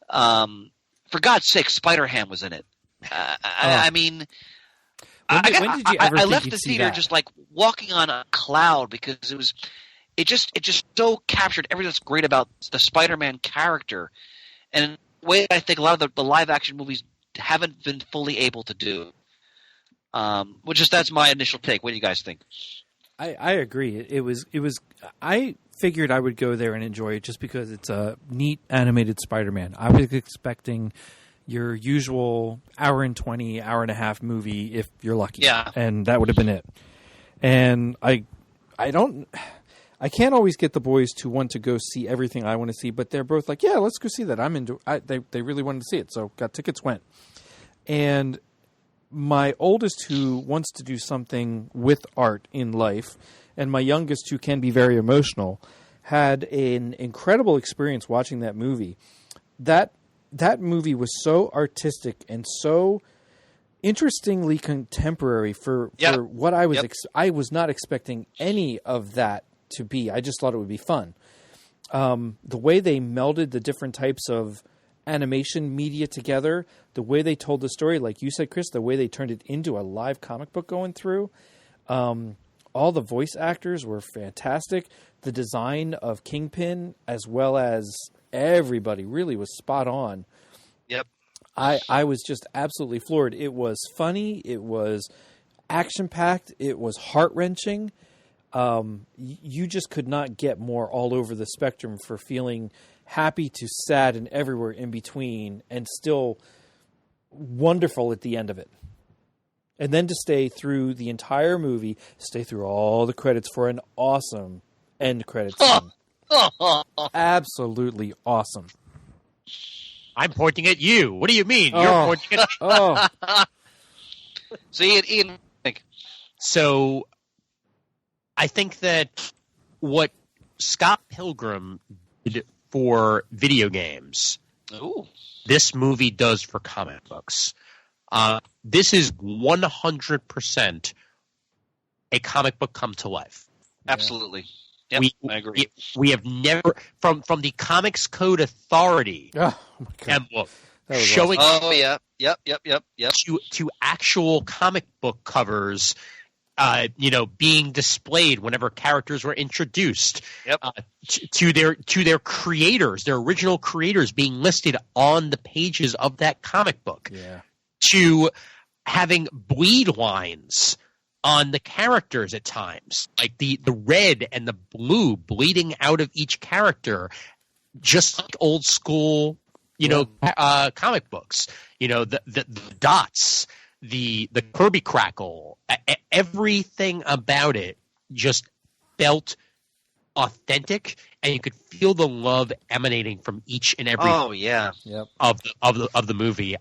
For God's sake, Spider-Ham was in it. I mean, when did you ever I think left you'd the see theater that? just like walking on a cloud because it just so captured everything that's great about the Spider-Man character, and in a way I think a lot of the live action movies haven't been fully able to do. That's my initial take. What do you guys think? I agree. It was. I figured I would go there and enjoy it just because it's a neat animated Spider-Man. I was expecting your usual hour and 20, hour and a half movie if you're lucky. Yeah. And that would have been it. And I can't always get the boys to want to go see everything I want to see, but they're both like, yeah, let's go see that. They really wanted to see it, so got tickets, went. And my oldest, who wants to do something with art in life, and my youngest, who can be very emotional, had an incredible experience watching that movie. That movie was so artistic and so interestingly contemporary for what I was. I was not expecting any of that to be. I just thought it would be fun. The way they melded the different types of animation media together, the way they told the story, like you said, Chris, the way they turned it into a live comic book going through. All the voice actors were fantastic. The design of Kingpin, as well as everybody, really was spot on. Yep. I was just absolutely floored. It was funny. It was action-packed. It was heart-wrenching. You just could not get more all over the spectrum for feeling happy to sad and everywhere in between, and still wonderful at the end of it. And then to stay through the entire movie, stay through all the credits for an awesome end credits scene. Absolutely awesome. I'm pointing at you. What do you mean? You're pointing at me. So Ian, think. So I think that what Scott Pilgrim did for video games, this movie does for comic books. This is 100% a comic book come to life. Absolutely. Yep, I agree. We have never, from the Comics Code Authority emblem, showing awesome. Yep. to actual comic book covers, being displayed whenever characters were introduced. Yep. To their creators, their original creators being listed on the pages of that comic book. Yeah. To having bleed lines on the characters at times, like the red and the blue bleeding out of each character, just like old school, comic books. The dots, the Kirby crackle, everything about it just felt authentic, and you could feel the love emanating from each and every of the movie.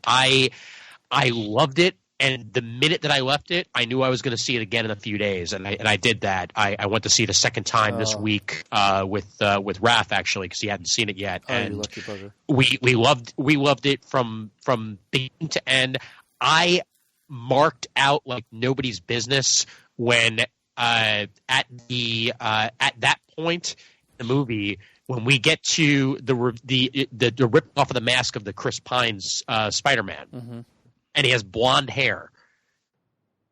I loved it, and the minute that I left it, I knew I was going to see it again in a few days, and I did that. I went to see it a second time this week with Raph, actually, because he hadn't seen it yet, and we loved it from beginning to end. I marked out like nobody's business when at that point in the movie, when we get to the rip off of the mask of the Chris Pine's Spider-Man, and he has blonde hair,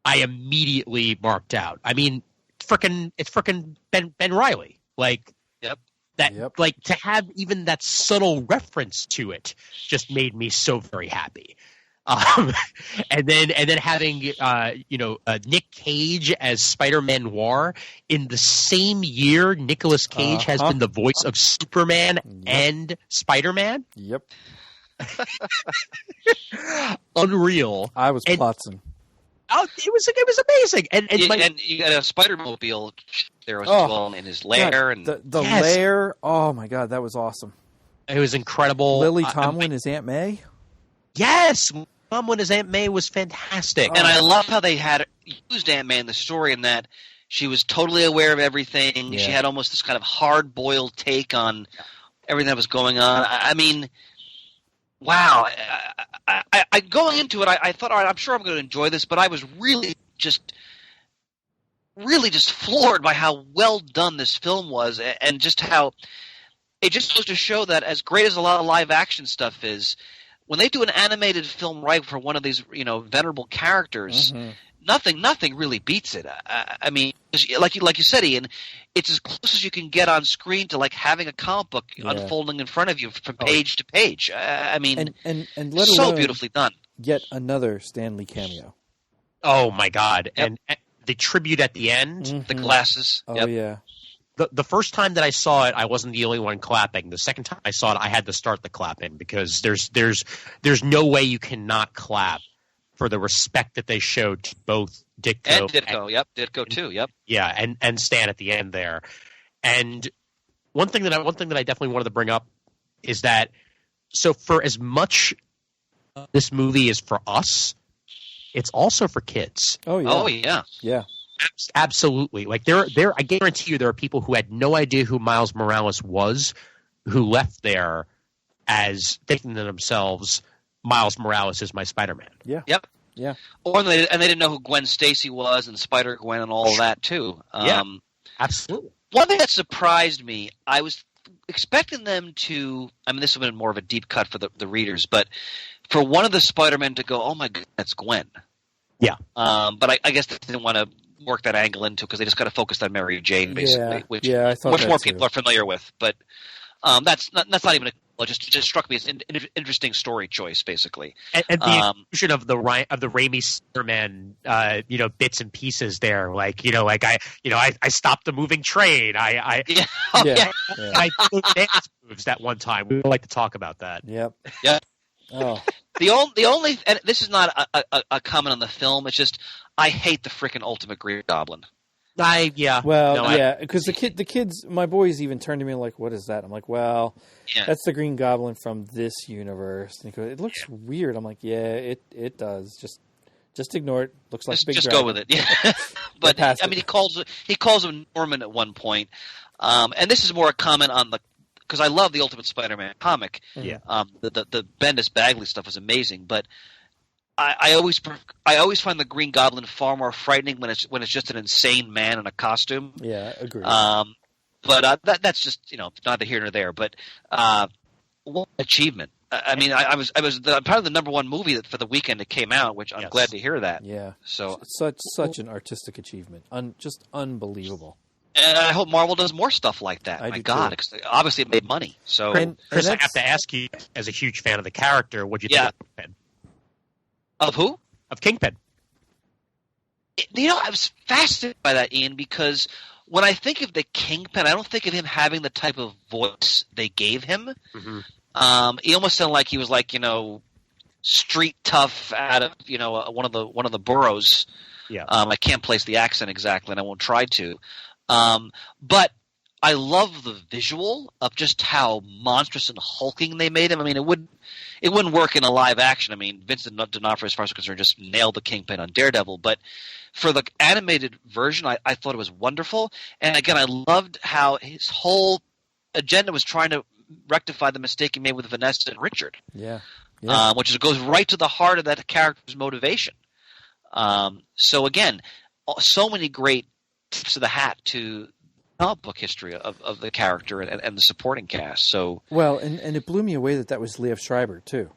I immediately marked out. I mean, it's frickin' Ben Reilly. Like, like to have even that subtle reference to it just made me so very happy. Um, and then having Nick Cage as Spider-Man Noir in the same year. Nicolas Cage has been the voice of Superman and Spider-Man. Yep. Unreal. I was plotzing. Oh, it was amazing. And you got a Spider-Mobile there as well in his lair. And the lair. Oh my God, that was awesome. It was incredible. Lily Tomlin as Aunt May. Yes, Tomlin as Aunt May was fantastic. And I love how they had used Aunt May in the story in that she was totally aware of everything. Yeah. She had almost this kind of hard-boiled take on everything that was going on. I mean, wow. I going into it, I thought, all right, I'm sure I'm going to enjoy this, but I was really just floored by how well done this film was, and just how it just goes to show that as great as a lot of live action stuff is, when they do an animated film right for one of these, venerable characters, nothing really beats it. I mean, like you said, Ian, it's as close as you can get on screen to like having a comic book unfolding in front of you from page to page. I mean, and let so beautifully done. Yet another Stan Lee cameo. Oh my God! Yep. And the tribute at the end, the glasses. Oh yeah. The first time that I saw it, I wasn't the only one clapping. The second time I saw it, I had to start the clapping because there's no way you cannot clap for the respect that they showed to both Ditko and Ditko. Ditko too. Yep. Yeah, and Stan at the end there. And one thing that I definitely wanted to bring up is that for as much this movie is for us, it's also for kids. Oh yeah. Oh yeah. Yeah. Absolutely. Like there I guarantee you there are people who had no idea who Miles Morales was who left there as thinking to themselves, Miles Morales is my Spider-Man. Yeah. Yep. Yeah. Or they didn't know who Gwen Stacy was and Spider-Gwen and all of that too. Absolutely. One thing that surprised me, I was expecting them to – I mean, this would have been more of a deep cut for the readers, but for one of the Spider-Men to go, oh my God, that's Gwen. Yeah. But I guess they didn't want to work that angle into because they just got to focus on Mary Jane, basically, which I thought much more people are familiar with. But that's not even it just struck me as an interesting story choice, basically. And the inclusion of the Raimi Spider-Man, bits and pieces there, I stopped the moving train. I did dance moves that one time. We would like to talk about that. Yep. Yeah. Oh. The only and this is not a comment on the film. It's just I hate the freaking Ultimate Green Goblin. Because the kids, my boys even turned to me like, "What is that?" I'm like, "Well, that's the Green Goblin from this universe." And he goes, "It looks weird." I'm like, "Yeah, it does. Just ignore it. Looks like big just dragon." go with it." Yeah. But I mean, he calls him Norman at one point, and this is more a comment on because I love the Ultimate Spider-Man comic. Yeah. The Bendis Bagley stuff was amazing, but I always find the Green Goblin far more frightening when it's just an insane man in a costume. Yeah, agreed. But that's just neither here nor there. But what an achievement! I mean, I was part of the number one movie for the weekend it came out, which I'm glad to hear that. Yeah. So such an artistic achievement, just unbelievable. And I hope Marvel does more stuff like that. My God, obviously it made money. So, Chris, I have to ask you, as a huge fan of the character, what do you think of Kingpin? Of who? Of Kingpin. I was fascinated by that, Ian, because when I think of the Kingpin, I don't think of him having the type of voice they gave him. Mm-hmm. He almost sounded like he was like, street tough out of one of the boroughs. Yeah. I can't place the accent exactly, and I won't try to. But I love the visual of just how monstrous and hulking they made him. I mean, it wouldn't work in a live action. I mean, Vincent D'Onofrio, as far as I'm concerned, just nailed the Kingpin on Daredevil. But for the animated version, I thought it was wonderful. And again, I loved how his whole agenda was trying to rectify the mistake he made with Vanessa and Richard. Yeah. Which goes right to the heart of that character's motivation. So again, so many great tips of the hat to comic book history of the character and the supporting cast. So well, and it blew me away that was Liev Schreiber too.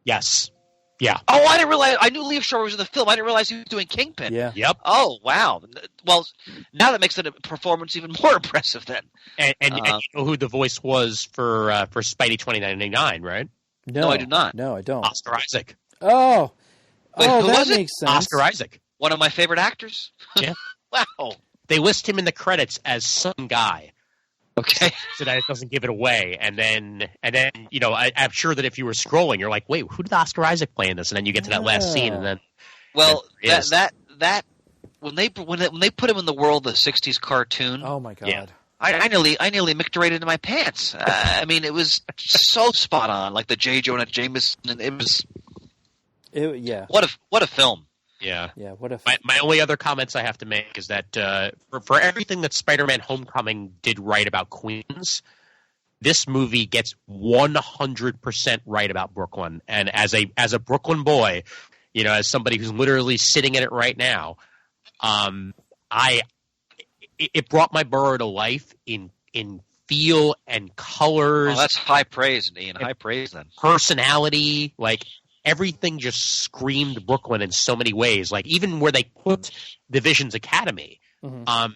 Yes. Yeah. Oh, I didn't realize. I knew Liev Schreiber was in the film. I didn't realize he was doing Kingpin. Yeah. Yep. Oh, wow. Well, now that makes it a performance even more impressive. Then. And you know who the voice was for Spidey 2099, right? No, I do not. No, I don't. Oscar Isaac. Oh, Wait, who that was it? makes sense. Oscar Isaac. One of my favorite actors. Yeah. Wow. They list him in the credits as some guy. Okay. So that it doesn't give it away, and then I'm sure that if you were scrolling, you're like, wait, who did Oscar Isaac play in this? And then you get to that last scene, and then Well, there it is. that when they put him in the world of the '60s cartoon, Oh my god. Yeah. I nearly micturated in my pants. I mean, it was so spot on, like the J. Jonah Jameson. It was Yeah. what a film. yeah. Yeah. What if? My only other comments I have to make is that for everything that Spider-Man: Homecoming did right about Queens, this movie gets 100% right about Brooklyn. And as a Brooklyn boy, as somebody who's literally sitting in it right now, it brought my borough to life in feel and colors. Oh, that's high praise, Ian. High praise, then. Personality, like everything just screamed Brooklyn in so many ways. Like even where they put Division's Academy, I'm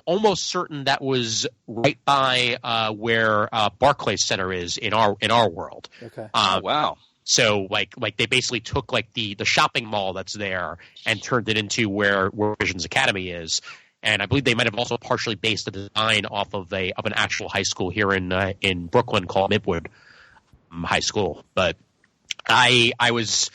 almost certain that was right by where Barclays Center is in our world. Okay. Wow. So like they basically took like the shopping mall that's there and turned it into where Division's Academy is. And I believe they might have also partially based the design off of an actual high school here in Brooklyn called Midwood High School. But I was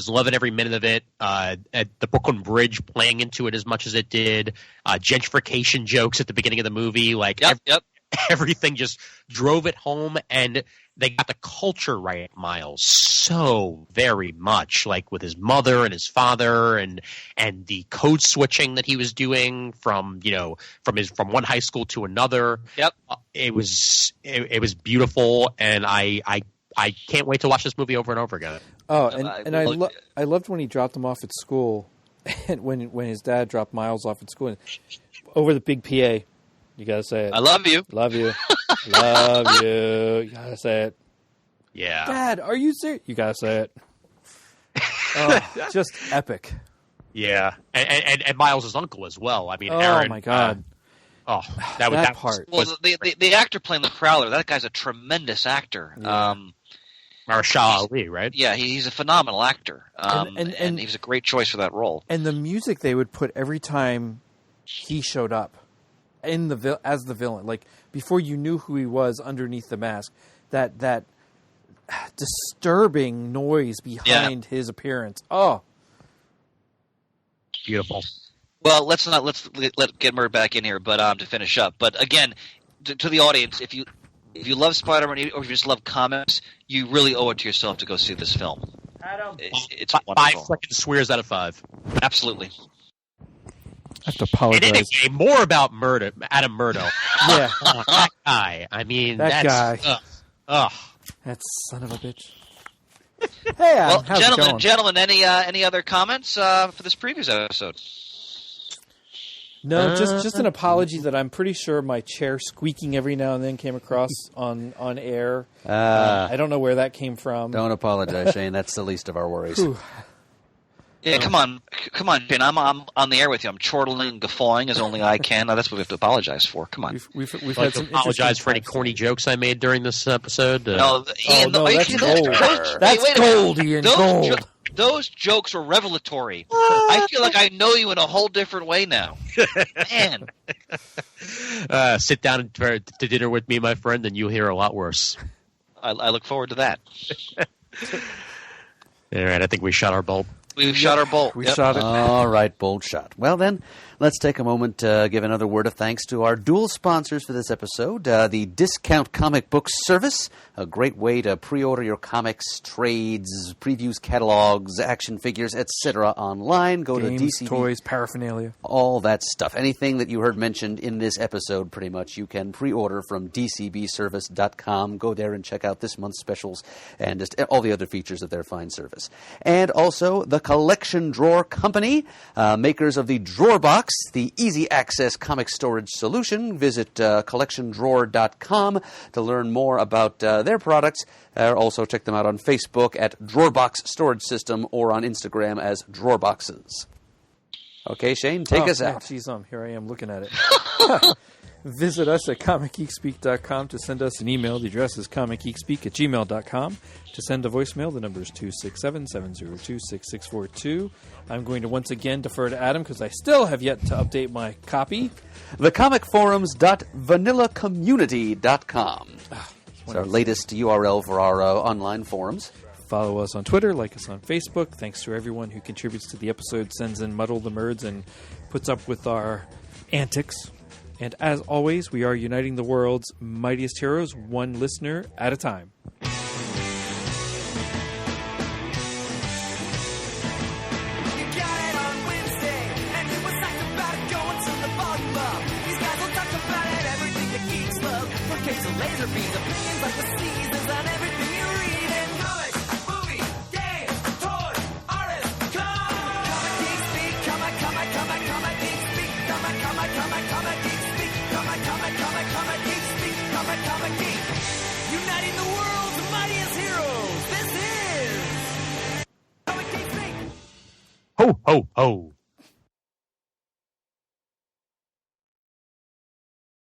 loving every minute of it. At the Brooklyn Bridge playing into it as much as it did. Gentrification jokes at the beginning of the movie, like Yep. everything just drove it home, and they got the culture right, Miles, so very much, like with his mother and his father, and the code switching that he was doing from one high school to another. Yep. It was beautiful, and I can't wait to watch this movie over and over again. Oh, and I loved when he dropped him off at school, and when his dad dropped Miles off at school, and over the big PA. You gotta say it. I love you. Love you. Love you. You gotta say it. Yeah. Dad, are you serious? You gotta say it. Oh, just epic. Yeah. And Miles' uncle as well. I mean, Oh Aaron. my god. That part. Well, the actor playing the Prowler, that guy's a tremendous actor. Yeah. Marshall Ali, right? Yeah, he's a phenomenal actor. And he was a great choice for that role. And the music they would put every time he showed up as the villain, like before you knew who he was underneath the mask, that disturbing noise behind his appearance. Oh, Beautiful. Well, let's get Murray back in here, but to finish up. But again, to the audience, if you love Spider-Man or if you just love comics, you really owe it to yourself to go see this film. It's wonderful. 5 fucking swears out of 5. Absolutely. I have to apologize. And anyway, more about Adam Murdo. Yeah, That guy. I mean, That that's, guy. Ugh. that son of a bitch. Hey, Adam, Well, how's it going? gentlemen, any other comments for this previous episode? No, just an apology that I'm pretty sure my chair squeaking every now and then came across on air. I don't know where that came from. Don't apologize, Shane. That's the least of our worries. Whew. Yeah, come on, Shane. I'm on the air with you. I'm chortling and guffawing as only I can. Now, that's what we have to apologize for. Come on. We've I'd like had to some apologize for any interesting corny jokes I made during this episode. No, Ian, no, that's gold. That's wait a minute. gold, Ian. Gold. Those jokes were revelatory. I feel like I know you in a whole different way now. Man. Sit down to dinner with me, my friend, and you'll hear a lot worse. I look forward to that. All right, I think we shot our bolt. We've shot our bolt. We Yep. shot it. All right, bold shot. Well, then, let's take a moment to give another word of thanks to our dual sponsors for this episode. The Discount Comic Book Service, a great way to pre-order your comics, trades, previews, catalogs, action figures, etc. online. Go Games, to DCB. toys, paraphernalia. All that stuff. Anything that you heard mentioned in this episode, pretty much, you can pre-order from dcbservice.com. Go there and check out this month's specials and just all the other features of their fine service. And also, the Collection Drawer Company, makers of the Drawer Box, the easy-access comic storage solution. Visit collectiondrawer.com to learn more about their products. Also, check them out on Facebook at Drawrbox Storage System or on Instagram as Drawerboxes. Okay, Shane, take us out. Geez, here I am looking at it. Visit us at comicgeekspeak.com to send us an email. The address is comicgeekspeak@gmail.com. To send a voicemail, the number is 267-702-6642. I'm going to once again defer to Adam because I still have yet to update my copy. Thecomicforums.vanillacommunity.com. It's our latest URL for our online forums. Follow us on Twitter, like us on Facebook. Thanks to everyone who contributes to the episode, sends in Muddle the Merds, and puts up with our antics. And as always, we are uniting the world's mightiest heroes, one listener at a time. You got it on Wednesday, and you was psyched about it going to the ball club. These guys will talk about it, everything that geeks love. Bouquets of laser beams, opinions like the seasons on everything you read. And comics, movies, games, toys, artists, come! Comic Geek Speak, comic Geek Speak, comic Geek Speak, comic Geek Speak, comic Geek. Uniting the world's mightiest heroes, this is Comic Geek Speak. Ho, ho, ho.